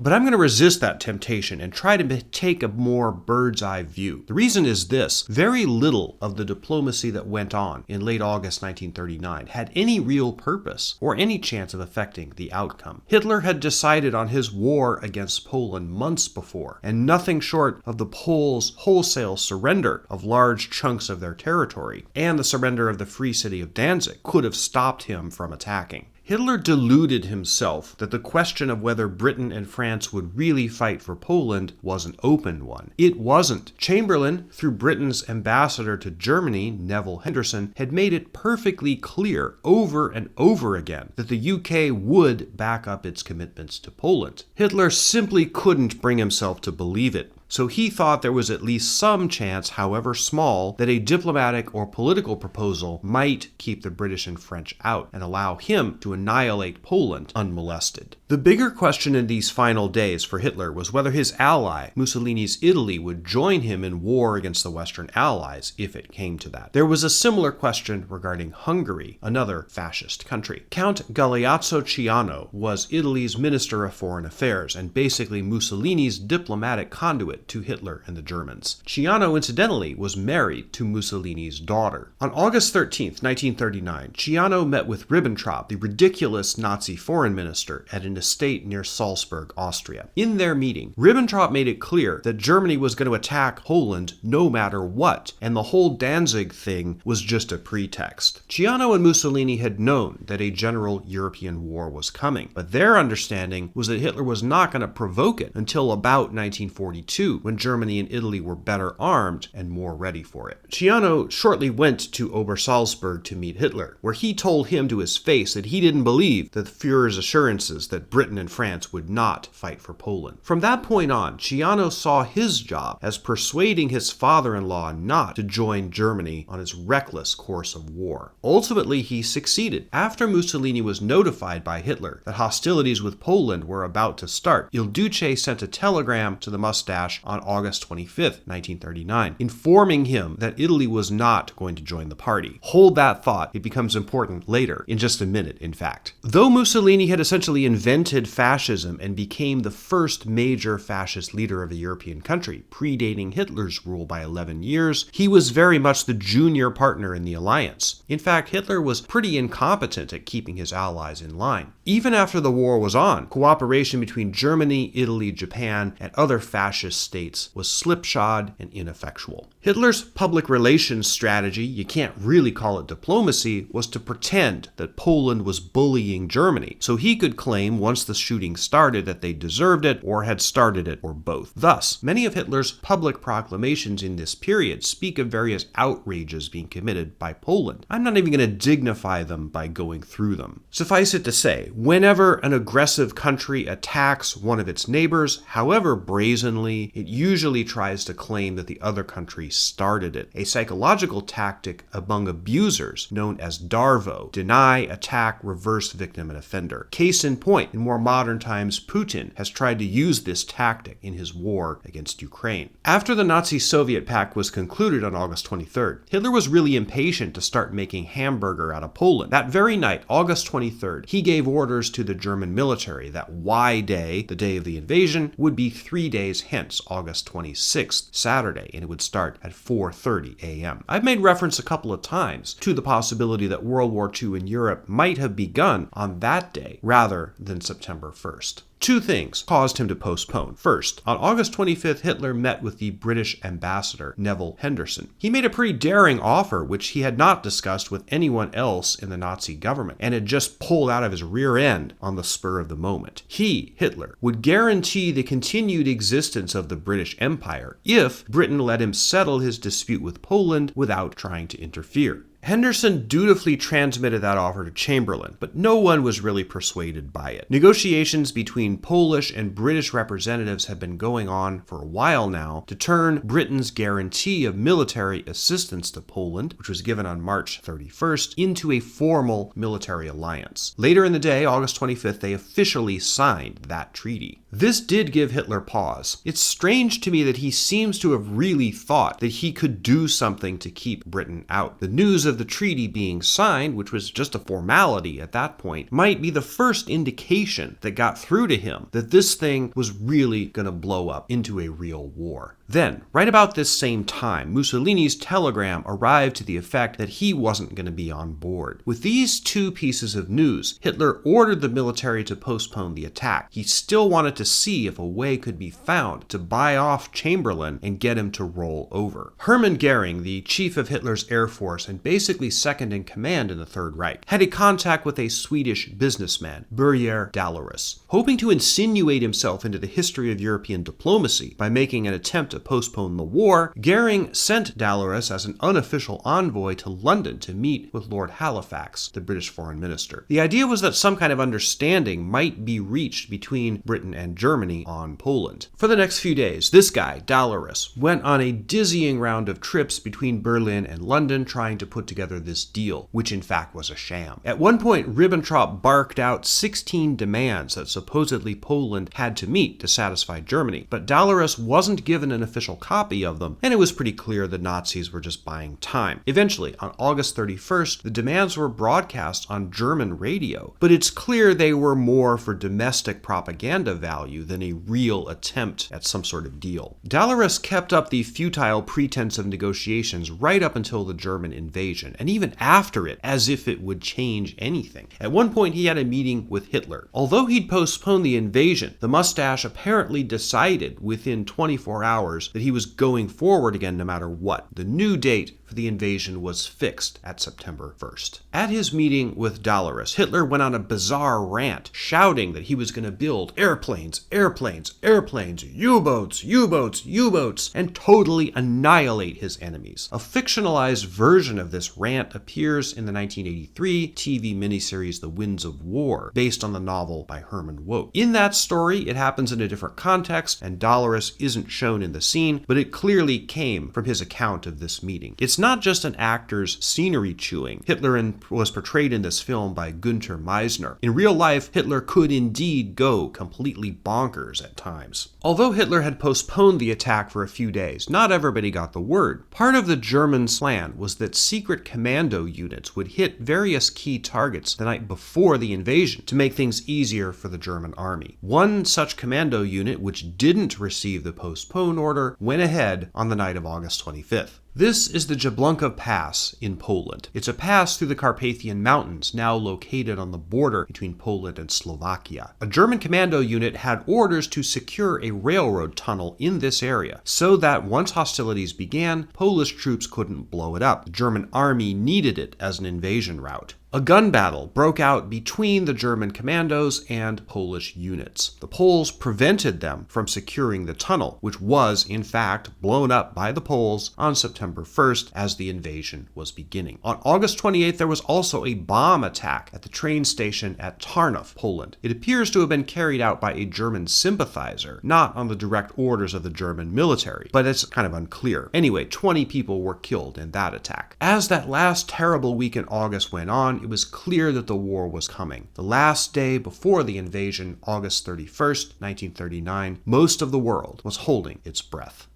But I'm going to resist that temptation and try to take a more bird's-eye view. The reason is this: very little of the diplomacy that went on in late August 1939 had any real purpose or any chance of affecting the outcome. Hitler had decided on his war against Poland months before, and nothing short of the Poles' wholesale surrender of large chunks of their territory and the surrender of the free city of Danzig could have stopped him from attacking. Hitler deluded himself that the question of whether Britain and France would really fight for Poland was an open one. It wasn't. Chamberlain, through Britain's ambassador to Germany, Neville Henderson, had made it perfectly clear over and over again that the UK would back up its commitments to Poland. Hitler simply couldn't bring himself to believe it. So he thought there was at least some chance, however small, that a diplomatic or political proposal might keep the British and French out and allow him to annihilate Poland unmolested. The bigger question in these final days for Hitler was whether his ally, Mussolini's Italy, would join him in war against the Western Allies if it came to that. There was a similar question regarding Hungary, another fascist country. Count Galeazzo Ciano was Italy's Minister of Foreign Affairs and basically Mussolini's diplomatic conduit to Hitler and the Germans. Ciano, incidentally, was married to Mussolini's daughter. On August 13th, 1939, Ciano met with Ribbentrop, the ridiculous Nazi foreign minister, at an estate near Salzburg, Austria. In their meeting, Ribbentrop made it clear that Germany was going to attack Poland no matter what, and the whole Danzig thing was just a pretext. Ciano and Mussolini had known that a general European war was coming, but their understanding was that Hitler was not going to provoke it until about 1942, when Germany and Italy were better armed and more ready for it. Ciano shortly went to Obersalzberg to meet Hitler, where he told him to his face that he didn't believe the Führer's assurances that Britain and France would not fight for Poland. From that point on, Ciano saw his job as persuading his father-in-law not to join Germany on its reckless course of war. Ultimately, he succeeded. After Mussolini was notified by Hitler that hostilities with Poland were about to start, Il Duce sent a telegram to the mustache mustache on August 25, 1939, informing him that Italy was not going to join the party. Hold that thought, it becomes important later, in just a minute, in fact. Though Mussolini had essentially invented fascism and became the first major fascist leader of a European country, predating Hitler's rule by 11 years, he was very much the junior partner in the alliance. In fact, Hitler was pretty incompetent at keeping his allies in line. Even after the war was on, cooperation between Germany, Italy, Japan, and other fascist states was slipshod and ineffectual. Hitler's public relations strategy, you can't really call it diplomacy, was to pretend that Poland was bullying Germany, so he could claim once the shooting started that they deserved it or had started it or both. Thus, many of Hitler's public proclamations in this period speak of various outrages being committed by Poland. I'm not even going to dignify them by going through them. Suffice it to say, whenever an aggressive country attacks one of its neighbors, however brazenly, it usually tries to claim that the other country started it, a psychological tactic among abusers known as DARVO, deny, attack, reverse victim and offender. Case in point, in more modern times, Putin has tried to use this tactic in his war against Ukraine. After the Nazi-Soviet pact was concluded on August 23rd, Hitler was really impatient to start making hamburger out of Poland. That very night, August 23rd, he gave orders to the German military that Y-Day, the day of the invasion, would be 3 days hence, August 26th, Saturday, and it would start at 4:30 a.m. I've made reference a couple of times to the possibility that World War II in Europe might have begun on that day rather than September 1st. Two things caused him to postpone. First, on August 25th, Hitler met with the British ambassador, Neville Henderson. He made a pretty daring offer, which he had not discussed with anyone else in the Nazi government, and had just pulled out of his rear end on the spur of the moment. He, Hitler, would guarantee the continued existence of the British Empire if Britain let him settle his dispute with Poland without trying to interfere. Henderson dutifully transmitted that offer to Chamberlain, but no one was really persuaded by it. Negotiations between Polish and British representatives have been going on for a while now to turn Britain's guarantee of military assistance to Poland, which was given on March 31st, into a formal military alliance. Later in the day, August 25th, they officially signed that treaty. This did give Hitler pause. It's strange to me that he seems to have really thought that he could do something to keep Britain out. The news of the treaty being signed, which was just a formality at that point, might be the first indication that got through to him that this thing was really going to blow up into a real war. Then, right about this same time, Mussolini's telegram arrived to the effect that he wasn't going to be on board. With these two pieces of news, Hitler ordered the military to postpone the attack. He still wanted to see if a way could be found to buy off Chamberlain and get him to roll over. Hermann Goering, the chief of Hitler's Air Force and basically second in command in the Third Reich, had a contact with a Swedish businessman, Börje Dalarus. Hoping to insinuate himself into the history of European diplomacy by making an attempt to postpone the war, Goering sent Dalarus as an unofficial envoy to London to meet with Lord Halifax, the British foreign minister. The idea was that some kind of understanding might be reached between Britain and Germany on Poland. For the next few days, this guy, Dalarus, went on a dizzying round of trips between Berlin and London trying to put together this deal, which in fact was a sham. At one point, Ribbentrop barked out 16 demands that supposedly Poland had to meet to satisfy Germany, but Dalarus wasn't given an official copy of them, and it was pretty clear the Nazis were just buying time. Eventually, on August 31st, the demands were broadcast on German radio, but it's clear they were more for domestic propaganda value than a real attempt at some sort of deal. Dalarus kept up the futile pretense of negotiations right up until the German invasion, and even after it, as if it would change anything. At one point, he had a meeting with Hitler. Although he'd postponed the invasion, the mustache apparently decided within 24 hours that he was going forward again no matter what. The new date for the invasion was fixed at September 1st. At his meeting with Dalarus, Hitler went on a bizarre rant, shouting that he was going to build airplanes, airplanes, airplanes, U-boats, U-boats, U-boats, and totally annihilate his enemies. A fictionalized version of this rant appears in the 1983 TV miniseries The Winds of War, based on the novel by Herman Wouk. In that story, it happens in a different context, and Dalarus isn't shown in the scene, but it clearly came from his account of this meeting. It's not just an actor's scenery chewing. Hitler was portrayed in this film by Günther Meisner. In real life, Hitler could indeed go completely bonkers at times. Although Hitler had postponed the attack for a few days, not everybody got the word. Part of the Germans' plan was that secret commando units would hit various key targets the night before the invasion to make things easier for the German army. One such commando unit, which didn't receive the postpone order, went ahead on the night of August 25th. This is the Jablonka Pass in Poland. It's a pass through the Carpathian Mountains, now located on the border between Poland and Slovakia. A German commando unit had orders to secure a railroad tunnel in this area, so that once hostilities began, Polish troops couldn't blow it up. The German army needed it as an invasion route. A gun battle broke out between the German commandos and Polish units. The Poles prevented them from securing the tunnel, which was, in fact, blown up by the Poles on September 1st as the invasion was beginning. On August 28th, there was also a bomb attack at the train station at Tarnów, Poland. It appears to have been carried out by a German sympathizer, not on the direct orders of the German military, but it's kind of unclear. Anyway, 20 people were killed in that attack. As that last terrible week in August went on, it was clear that the war was coming. The last day before the invasion, August 31st, 1939, most of the world was holding its breath.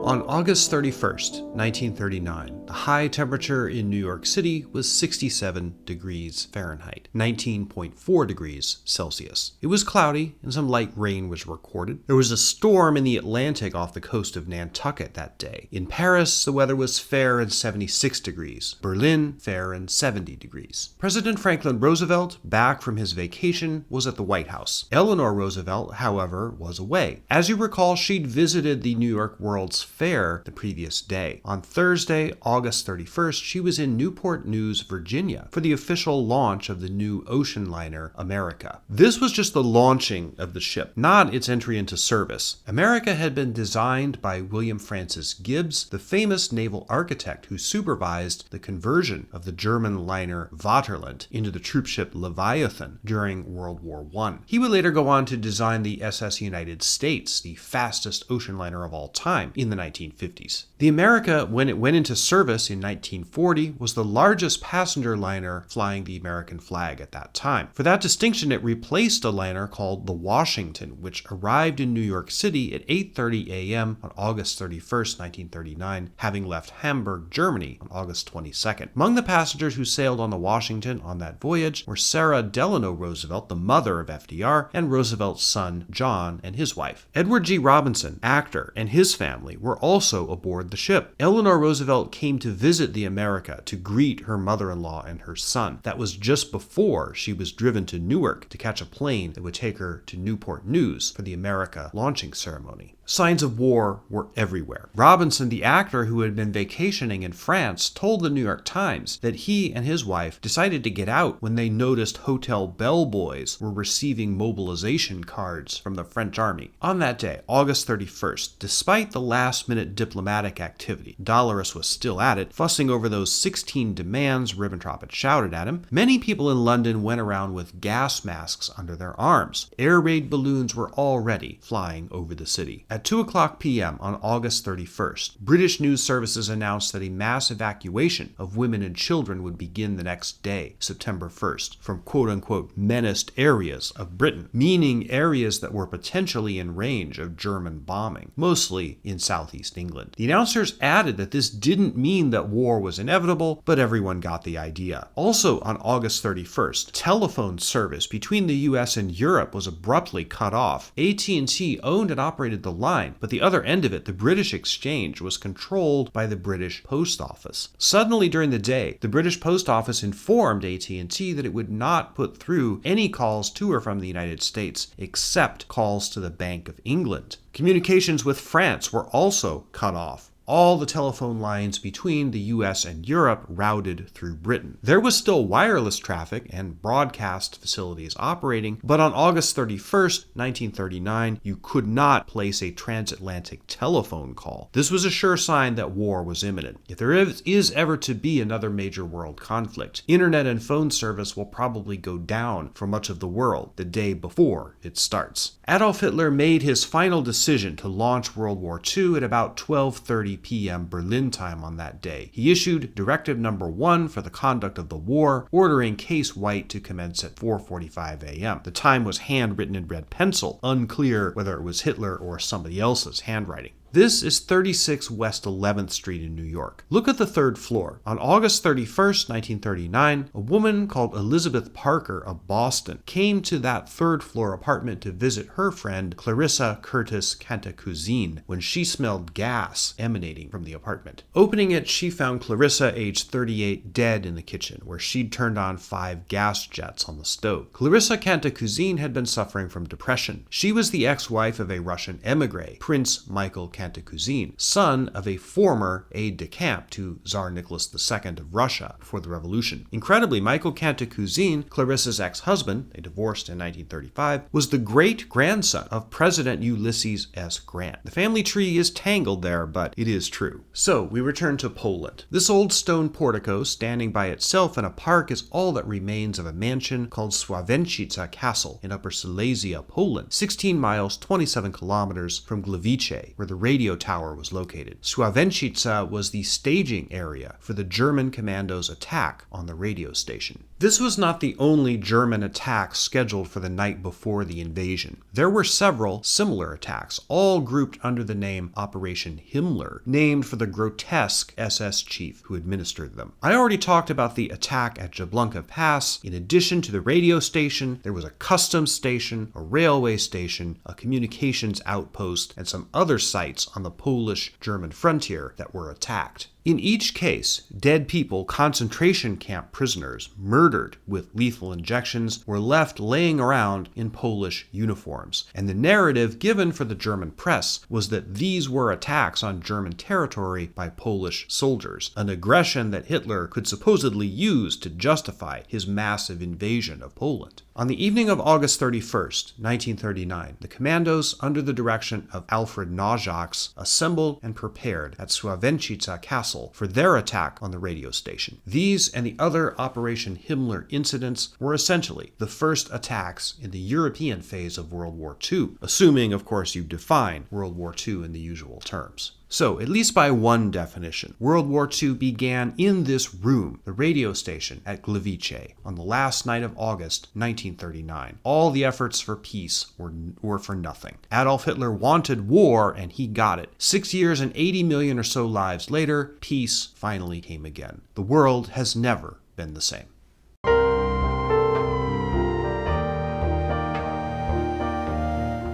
On August 31st, 1939, the high temperature in New York City was 67 degrees Fahrenheit, 19.4 degrees Celsius. It was cloudy and some light rain was recorded. There was a storm in the Atlantic off the coast of Nantucket that day. In Paris, the weather was fair and 76 degrees. Berlin, fair and 70 degrees. President Franklin Roosevelt, back from his vacation, was at the White House. Eleanor Roosevelt, however, was away. As you recall, she'd visited the New York World's Fair the previous day. On Thursday, August 31st, she was in Newport News, Virginia, for the official launch of the new ocean liner America. This was just the launching of the ship, not its entry into service. America had been designed by William Francis Gibbs, the famous naval architect who supervised the conversion of the German liner Vaterland into the troopship Leviathan during World War I. He would later go on to design the SS United States, the fastest ocean liner of all time, in the 1950s. The America, when it went into service in 1940, was the largest passenger liner flying the American flag at that time. For that distinction, it replaced a liner called the Washington, which arrived in New York City at 8:30 a.m. on August 31st, 1939, having left Hamburg, Germany on August 22nd. Among the passengers who sailed on the Washington on that voyage were Sarah Delano Roosevelt, the mother of FDR, and Roosevelt's son, John, and his wife. Edward G. Robinson, actor, and his family were also aboard the ship. Eleanor Roosevelt came to visit the America to greet her mother-in-law and her son. That was just before she was driven to Newark to catch a plane that would take her to Newport News for the America launching ceremony. Signs of war were everywhere. Robinson, the actor who had been vacationing in France, told the New York Times that he and his wife decided to get out when they noticed hotel bellboys were receiving mobilization cards from the French army. On that day, August 31st, despite the last-minute diplomatic activity, Dolores was still at it, fussing over those 16 demands Ribbentrop had shouted at him. Many people in London went around with gas masks under their arms. Air raid balloons were already flying over the city. At 2:00 p.m. on August 31st, British news services announced that a mass evacuation of women and children would begin the next day, September 1st, from quote-unquote menaced areas of Britain, meaning areas that were potentially in range of German bombing, mostly in southeast England. The announcers added that this didn't mean that war was inevitable, but everyone got the idea. Also on August 31st, telephone service between the US and Europe was abruptly cut off. AT&T owned and operated the line, but the other end of it, the British Exchange, was controlled by the British Post Office. Suddenly during the day, the British Post Office informed AT&T that it would not put through any calls to or from the United States, except calls to the Bank of England. Communications with France were also cut off. all the telephone lines between the US and Europe routed through Britain. There was still wireless traffic and broadcast facilities operating, but on August 31st, 1939, you could not place a transatlantic telephone call. This was a sure sign that war was imminent. If there is ever to be another major world conflict, internet and phone service will probably go down for much of the world the day before it starts. Adolf Hitler made his final decision to launch World War II at about 12:30 p.m. Berlin time on that day. He issued Directive Number 1 for the conduct of the war, ordering Case White to commence at 4:45 a.m. The time was handwritten in red pencil, unclear whether it was Hitler or somebody else's handwriting. This is 36 West 11th Street in New York. Look at the third floor. On August 31st, 1939, a woman called Elizabeth Parker of Boston came to that third floor apartment to visit her friend Clarissa Curtis Cantacuzene when she smelled gas emanating from the apartment. Opening it, she found Clarissa, aged 38, dead in the kitchen, where she'd turned on 5 gas jets on the stove. Clarissa Cantacuzene had been suffering from depression. She was the ex-wife of a Russian emigre, Prince Michael Cantacuzene, son of a former aide-de-camp to Tsar Nicholas II of Russia before the revolution. Incredibly, Michael Cantacuzene, Clarissa's ex-husband, they divorced in 1935, was the great-grandson of President Ulysses S. Grant. The family tree is tangled there, but it is true. So, we return to Poland. This old stone portico, standing by itself in a park, is all that remains of a mansion called Sławenica Castle in Upper Silesia, Poland, 16 miles, 27 kilometers from Gliwice, where the radio tower was located. Sławenica was the staging area for the German commandos' attack on the radio station. This was not the only German attack scheduled for the night before the invasion. There were several similar attacks, all grouped under the name Operation Himmler, named for the grotesque SS chief who administered them. I already talked about the attack at Jablonka Pass. In addition to the radio station, there was a customs station, a railway station, a communications outpost, and some other sites on the Polish-German frontier that were attacked. In each case, dead people, concentration camp prisoners, murdered with lethal injections, were left laying around in Polish uniforms. And the narrative given for the German press was that these were attacks on German territory by Polish soldiers, an aggression that Hitler could supposedly use to justify his massive invasion of Poland. On the evening of August 31st, 1939, the commandos, under the direction of Alfred Naujoks, assembled and prepared at Sławenica Castle for their attack on the radio station. These and the other Operation Himmler incidents were essentially the first attacks in the European phase of World War II, assuming, of course, you define World War II in the usual terms. So, at least by one definition, World War II began in this room, the radio station at Gliwice, on the last night of August 1939. All the efforts for peace were for nothing. Adolf Hitler wanted war, and he got it. 6 years and 80 million or so lives later, peace finally came again. The world has never been the same.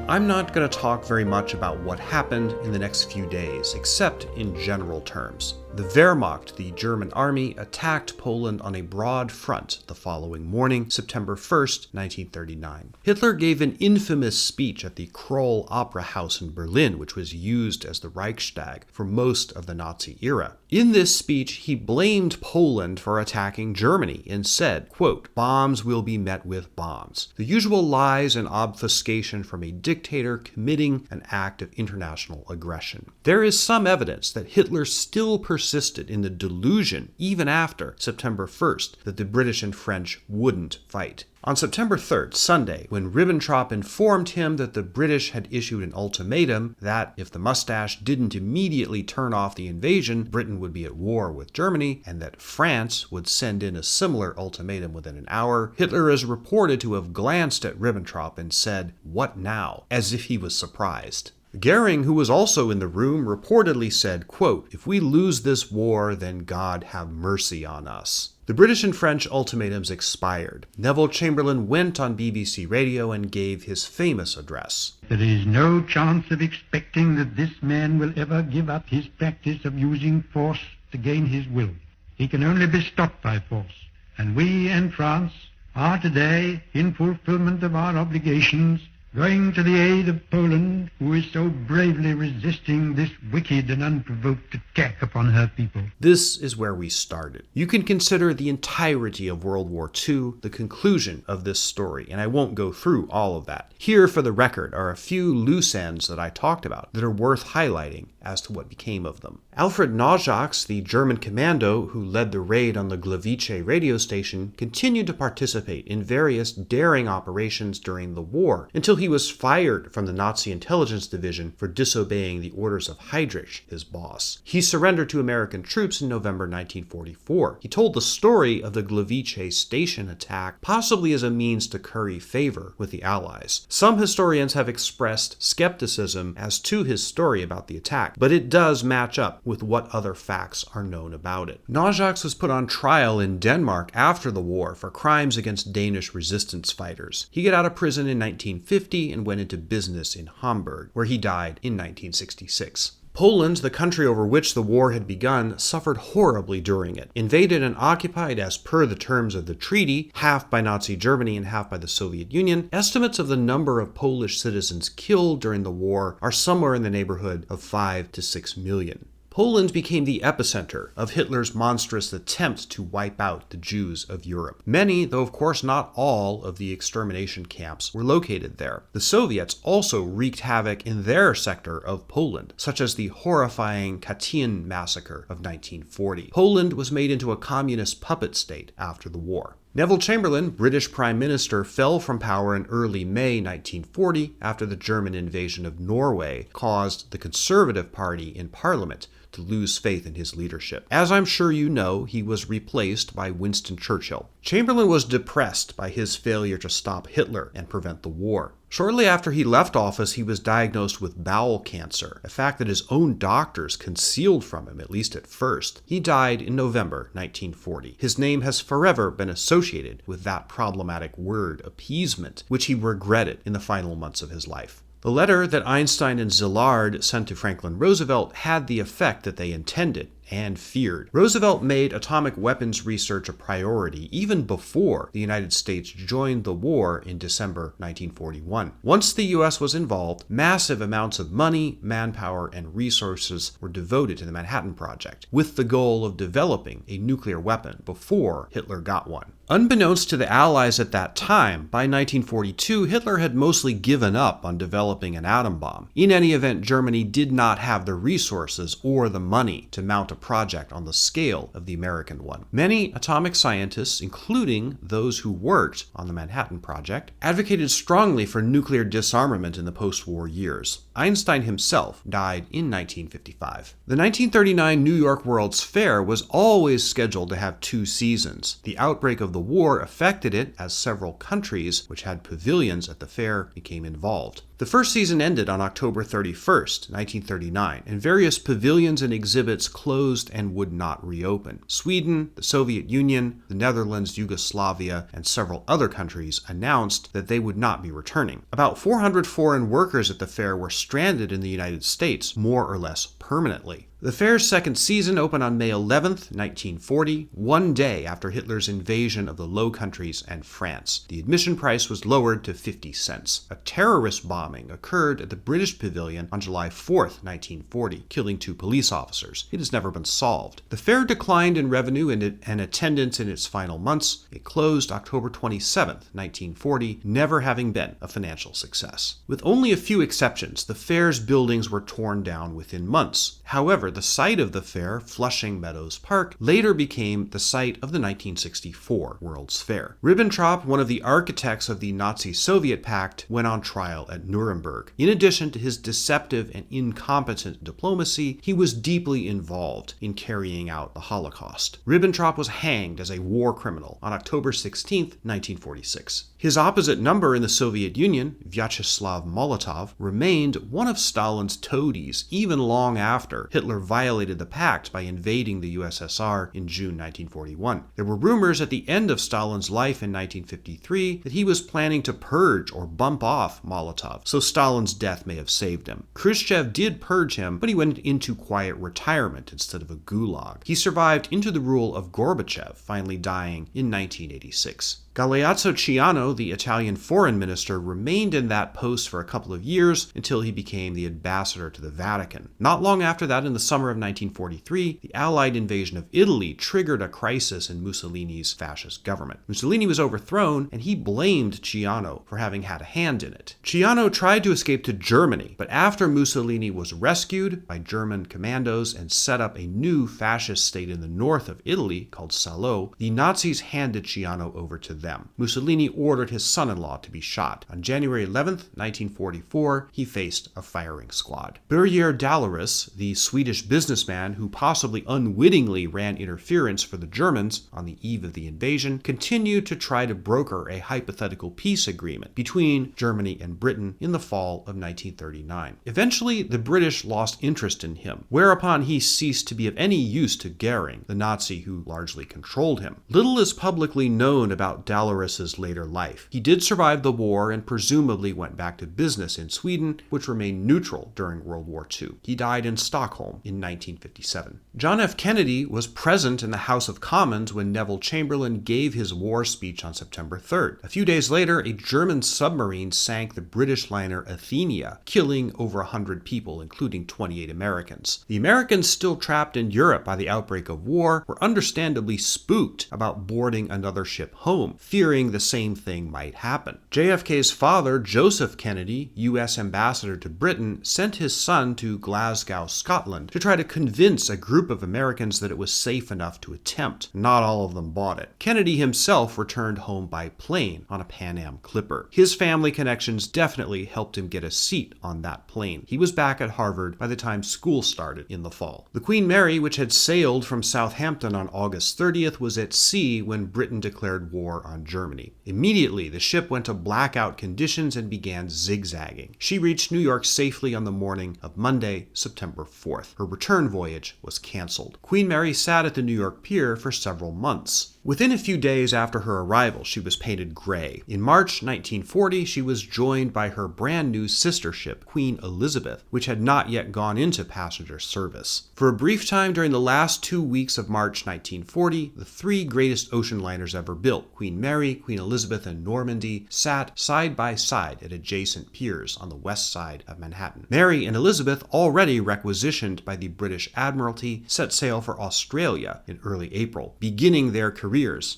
I'm not going to talk very much about what happened in the next few days, except in general terms. The Wehrmacht, the German army, attacked Poland on a broad front the following morning, September 1st, 1939. Hitler gave an infamous speech at the Kroll Opera House in Berlin, which was used as the Reichstag for most of the Nazi era. In this speech, he blamed Poland for attacking Germany and said, quote, "Bombs will be met with bombs." The usual lies and obfuscation from a dictator committing an act of international aggression. There is some evidence that Hitler still persisted in the delusion, even after September 1st, that the British and French wouldn't fight. On September 3rd, Sunday, when Ribbentrop informed him that the British had issued an ultimatum that if the mustache didn't immediately turn off the invasion, Britain would be at war with Germany, and that France would send in a similar ultimatum within an hour, Hitler is reported to have glanced at Ribbentrop and said, "What now?" as if he was surprised. Goering, who was also in the room, reportedly said, quote, "If we lose this war, then God have mercy on us." The British and French ultimatums expired. Neville Chamberlain went on BBC Radio and gave his famous address. There is no chance of expecting that this man will ever give up his practice of using force to gain his will. He can only be stopped by force. And we and France are today, in fulfillment of our obligations, going to the aid of Poland, who is so bravely resisting this wicked and unprovoked attack upon her people. This is where we started. You can consider the entirety of World War II the conclusion of this story, and I won't go through all of that. Here, for the record, are a few loose ends that I talked about that are worth highlighting as to what became of them. Alfred Naujax, the German commando who led the raid on the Gliwice radio station, continued to participate in various daring operations during the war until he was fired from the Nazi intelligence division for disobeying the orders of Heydrich, his boss. He surrendered to American troops in November 1944. He told the story of the Gliwice station attack possibly as a means to curry favor with the Allies. Some historians have expressed skepticism as to his story about the attack, but it does match up with what other facts are known about it. Naujax was put on trial in Denmark after the war for crimes against Danish resistance fighters. He got out of prison in 1950 and went into business in Hamburg, where he died in 1966. Poland, the country over which the war had begun, suffered horribly during it. Invaded and occupied as per the terms of the treaty, half by Nazi Germany and half by the Soviet Union, estimates of the number of Polish citizens killed during the war are somewhere in the neighborhood of 5 to 6 million. Poland became the epicenter of Hitler's monstrous attempt to wipe out the Jews of Europe. Many, though of course not all, of the extermination camps were located there. The Soviets also wreaked havoc in their sector of Poland, such as the horrifying Katyn massacre of 1940. Poland was made into a communist puppet state after the war. Neville Chamberlain, British Prime Minister, fell from power in early May 1940 after the German invasion of Norway caused the Conservative Party in Parliament to lose faith in his leadership. As I'm sure you know, he was replaced by Winston Churchill. Chamberlain was depressed by his failure to stop Hitler and prevent the war. Shortly after he left office, he was diagnosed with bowel cancer, a fact that his own doctors concealed from him, at least at first. He died in November 1940. His name has forever been associated with that problematic word, appeasement, which he regretted in the final months of his life. The letter that Einstein and Szilard sent to Franklin Roosevelt had the effect that they intended and feared. Roosevelt made atomic weapons research a priority even before the United States joined the war in December 1941. Once the U.S. was involved, massive amounts of money, manpower, and resources were devoted to the Manhattan Project, with the goal of developing a nuclear weapon before Hitler got one. Unbeknownst to the Allies at that time, by 1942, Hitler had mostly given up on developing an atom bomb. In any event, Germany did not have the resources or the money to mount a project on the scale of the American one. Many atomic scientists, including those who worked on the Manhattan Project, advocated strongly for nuclear disarmament in the post-war years. Einstein himself died in 1955. The 1939 New York World's Fair was always scheduled to have 2 seasons. The outbreak of the war affected it as several countries which had pavilions at the fair became involved. The first season ended on October 31st, 1939, and various pavilions and exhibits closed and would not reopen. Sweden, the Soviet Union, the Netherlands, Yugoslavia, and several other countries announced that they would not be returning. About 400 foreign workers at the fair were stranded in the United States, more or less permanently. The fair's second season opened on May 11th, 1940, one day after Hitler's invasion of the Low Countries and France. The admission price was lowered to 50 cents. A terrorist bombing occurred at the British Pavilion on July 4th, 1940, killing 2 police officers. It has never been solved. The fair declined in revenue and attendance in its final months. It closed October 27th, 1940, never having been a financial success. With only a few exceptions, the fair's buildings were torn down within months. However, the site of the fair, Flushing Meadows Park, later became the site of the 1964 World's Fair. Ribbentrop, one of the architects of the Nazi-Soviet pact, went on trial at Nuremberg. In addition to his deceptive and incompetent diplomacy, he was deeply involved in carrying out the Holocaust. Ribbentrop was hanged as a war criminal on October 16, 1946. His opposite number in the Soviet Union, Vyacheslav Molotov, remained one of Stalin's toadies even long after Hitler violated the pact by invading the USSR in June 1941. There were rumors at the end of Stalin's life in 1953 that he was planning to purge or bump off Molotov, so Stalin's death may have saved him. Khrushchev did purge him, but he went into quiet retirement instead of a gulag. He survived into the rule of Gorbachev, finally dying in 1986. Galeazzo Ciano, the Italian foreign minister, remained in that post for a couple of years until he became the ambassador to the Vatican. Not long after that, in the summer of 1943, the Allied invasion of Italy triggered a crisis in Mussolini's fascist government. Mussolini was overthrown, and he blamed Ciano for having had a hand in it. Ciano tried to escape to Germany, but after Mussolini was rescued by German commandos and set up a new fascist state in the north of Italy called Salo, the Nazis handed Ciano over to them. Mussolini ordered his son-in-law to be shot. On January 11th, 1944, he faced a firing squad. Birger Dallerus, the Swedish businessman who possibly unwittingly ran interference for the Germans on the eve of the invasion, continued to try to broker a hypothetical peace agreement between Germany and Britain in the fall of 1939. Eventually, the British lost interest in him, whereupon he ceased to be of any use to Goering, the Nazi who largely controlled him. Little is publicly known about Dallerus's later life. He did survive the war and presumably went back to business in Sweden, which remained neutral during World War II. He died in Stockholm in 1957. John F. Kennedy was present in the House of Commons when Neville Chamberlain gave his war speech on September 3rd. A few days later, a German submarine sank the British liner Athenia, killing over 100 people, including 28 Americans. The Americans still trapped in Europe by the outbreak of war were understandably spooked about boarding another ship home, fearing the same thing might happen. JFK's father, Joseph Kennedy, U.S. ambassador to Britain, sent his son to Glasgow, Scotland, to try to convince a group of Americans that it was safe enough to attempt. Not all of them bought it. Kennedy himself returned home by plane on a Pan Am Clipper. His family connections definitely helped him get a seat on that plane. He was back at Harvard by the time school started in the fall. The Queen Mary, which had sailed from Southampton on August 30th, was at sea when Britain declared war on Germany. Immediately, the ship went to blackout conditions and began zigzagging. She reached New York safely on the morning of Monday, September 4th. Her return voyage was canceled. Queen Mary sat at the New York pier for several months. Within a few days after her arrival, she was painted gray. In March 1940, she was joined by her brand new sister ship, Queen Elizabeth, which had not yet gone into passenger service. For a brief time during the last 2 weeks of March 1940, the three greatest ocean liners ever built, Queen Mary, Queen Elizabeth, and Normandy, sat side by side at adjacent piers on the west side of Manhattan. Mary and Elizabeth, already requisitioned by the British Admiralty, set sail for Australia in early April, beginning their careers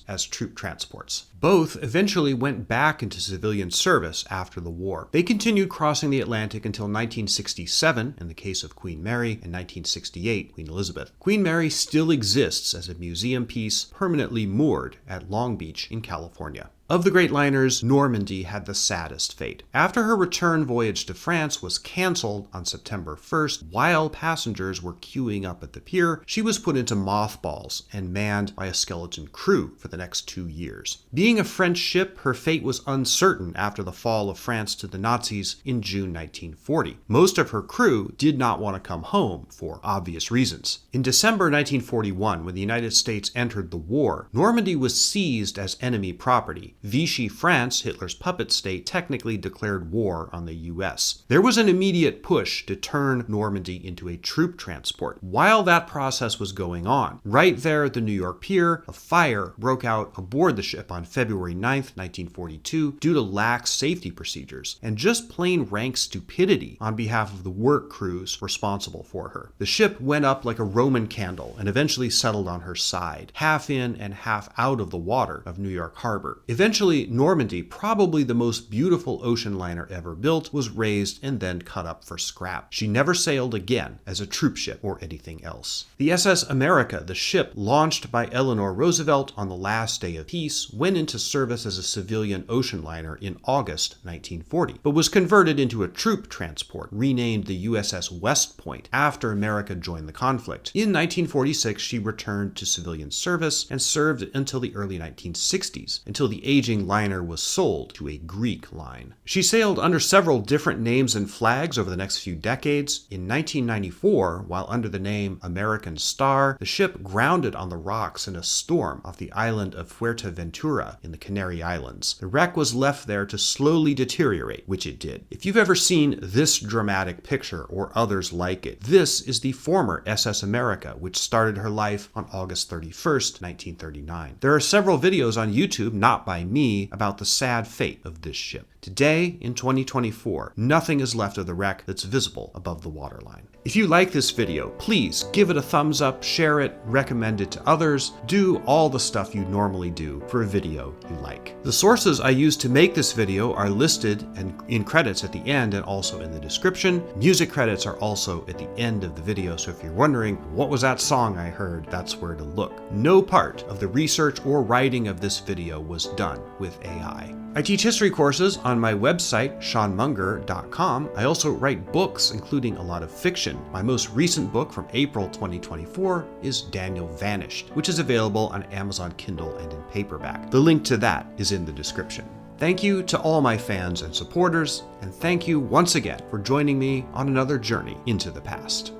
as troop transports. Both eventually went back into civilian service after the war. They continued crossing the Atlantic until 1967 in the case of Queen Mary and 1968 Queen Elizabeth. Queen Mary still exists as a museum piece permanently moored at Long Beach in California. Of the great liners, Normandy had the saddest fate. After her return voyage to France was canceled on September 1st, while passengers were queuing up at the pier, she was put into mothballs and manned by a skeleton crew for the next 2 years. Being a French ship, her fate was uncertain after the fall of France to the Nazis in June 1940. Most of her crew did not want to come home for obvious reasons. In December 1941, when the United States entered the war, Normandy was seized as enemy property. Vichy France, Hitler's puppet state, technically declared war on the U.S. There was an immediate push to turn Normandy into a troop transport. While that process was going on, right there at the New York pier, a fire broke out aboard the ship on February 9th, 1942, due to lax safety procedures and just plain rank stupidity on behalf of the work crews responsible for her. The ship went up like a Roman candle and eventually settled on her side, half in and half out of the water of New York Harbor. Eventually, Normandy, probably the most beautiful ocean liner ever built, was raised and then cut up for scrap. She never sailed again as a troop ship or anything else. The SS America, the ship launched by Eleanor Roosevelt on the last day of peace, went into service as a civilian ocean liner in August 1940, but was converted into a troop transport, renamed the USS West Point after America joined the conflict. In 1946, she returned to civilian service and served until the early 1960s, until the aging liner was sold to a Greek line. She sailed under several different names and flags over the next few decades. In 1994, while under the name American Star, the ship grounded on the rocks in a storm off the island of Fuerteventura Palma in the Canary Islands. The wreck was left there to slowly deteriorate, which it did. If you've ever seen this dramatic picture or others like it, this is the former SS America, which started her life on August 31st, 1939. There are several videos on YouTube, not by me, about the sad fate of this ship. Today, in 2024, nothing is left of the wreck that's visible above the waterline. If you like this video, please give it a thumbs up, share it, recommend it to others, do all the stuff you normally do for a video you like. The sources I used to make this video are listed and in credits at the end and also in the description. Music credits are also at the end of the video, so if you're wondering what was that song I heard, that's where to look. No part of the research or writing of this video was done with AI. I teach history courses on my website, seanmunger.com. I also write books, including a lot of fiction. My most recent book from April 2024 is Daniel Vanished, which is available on Amazon Kindle and in paperback. The link to that is in the description. Thank you to all my fans and supporters, and thank you once again for joining me on another journey into the past.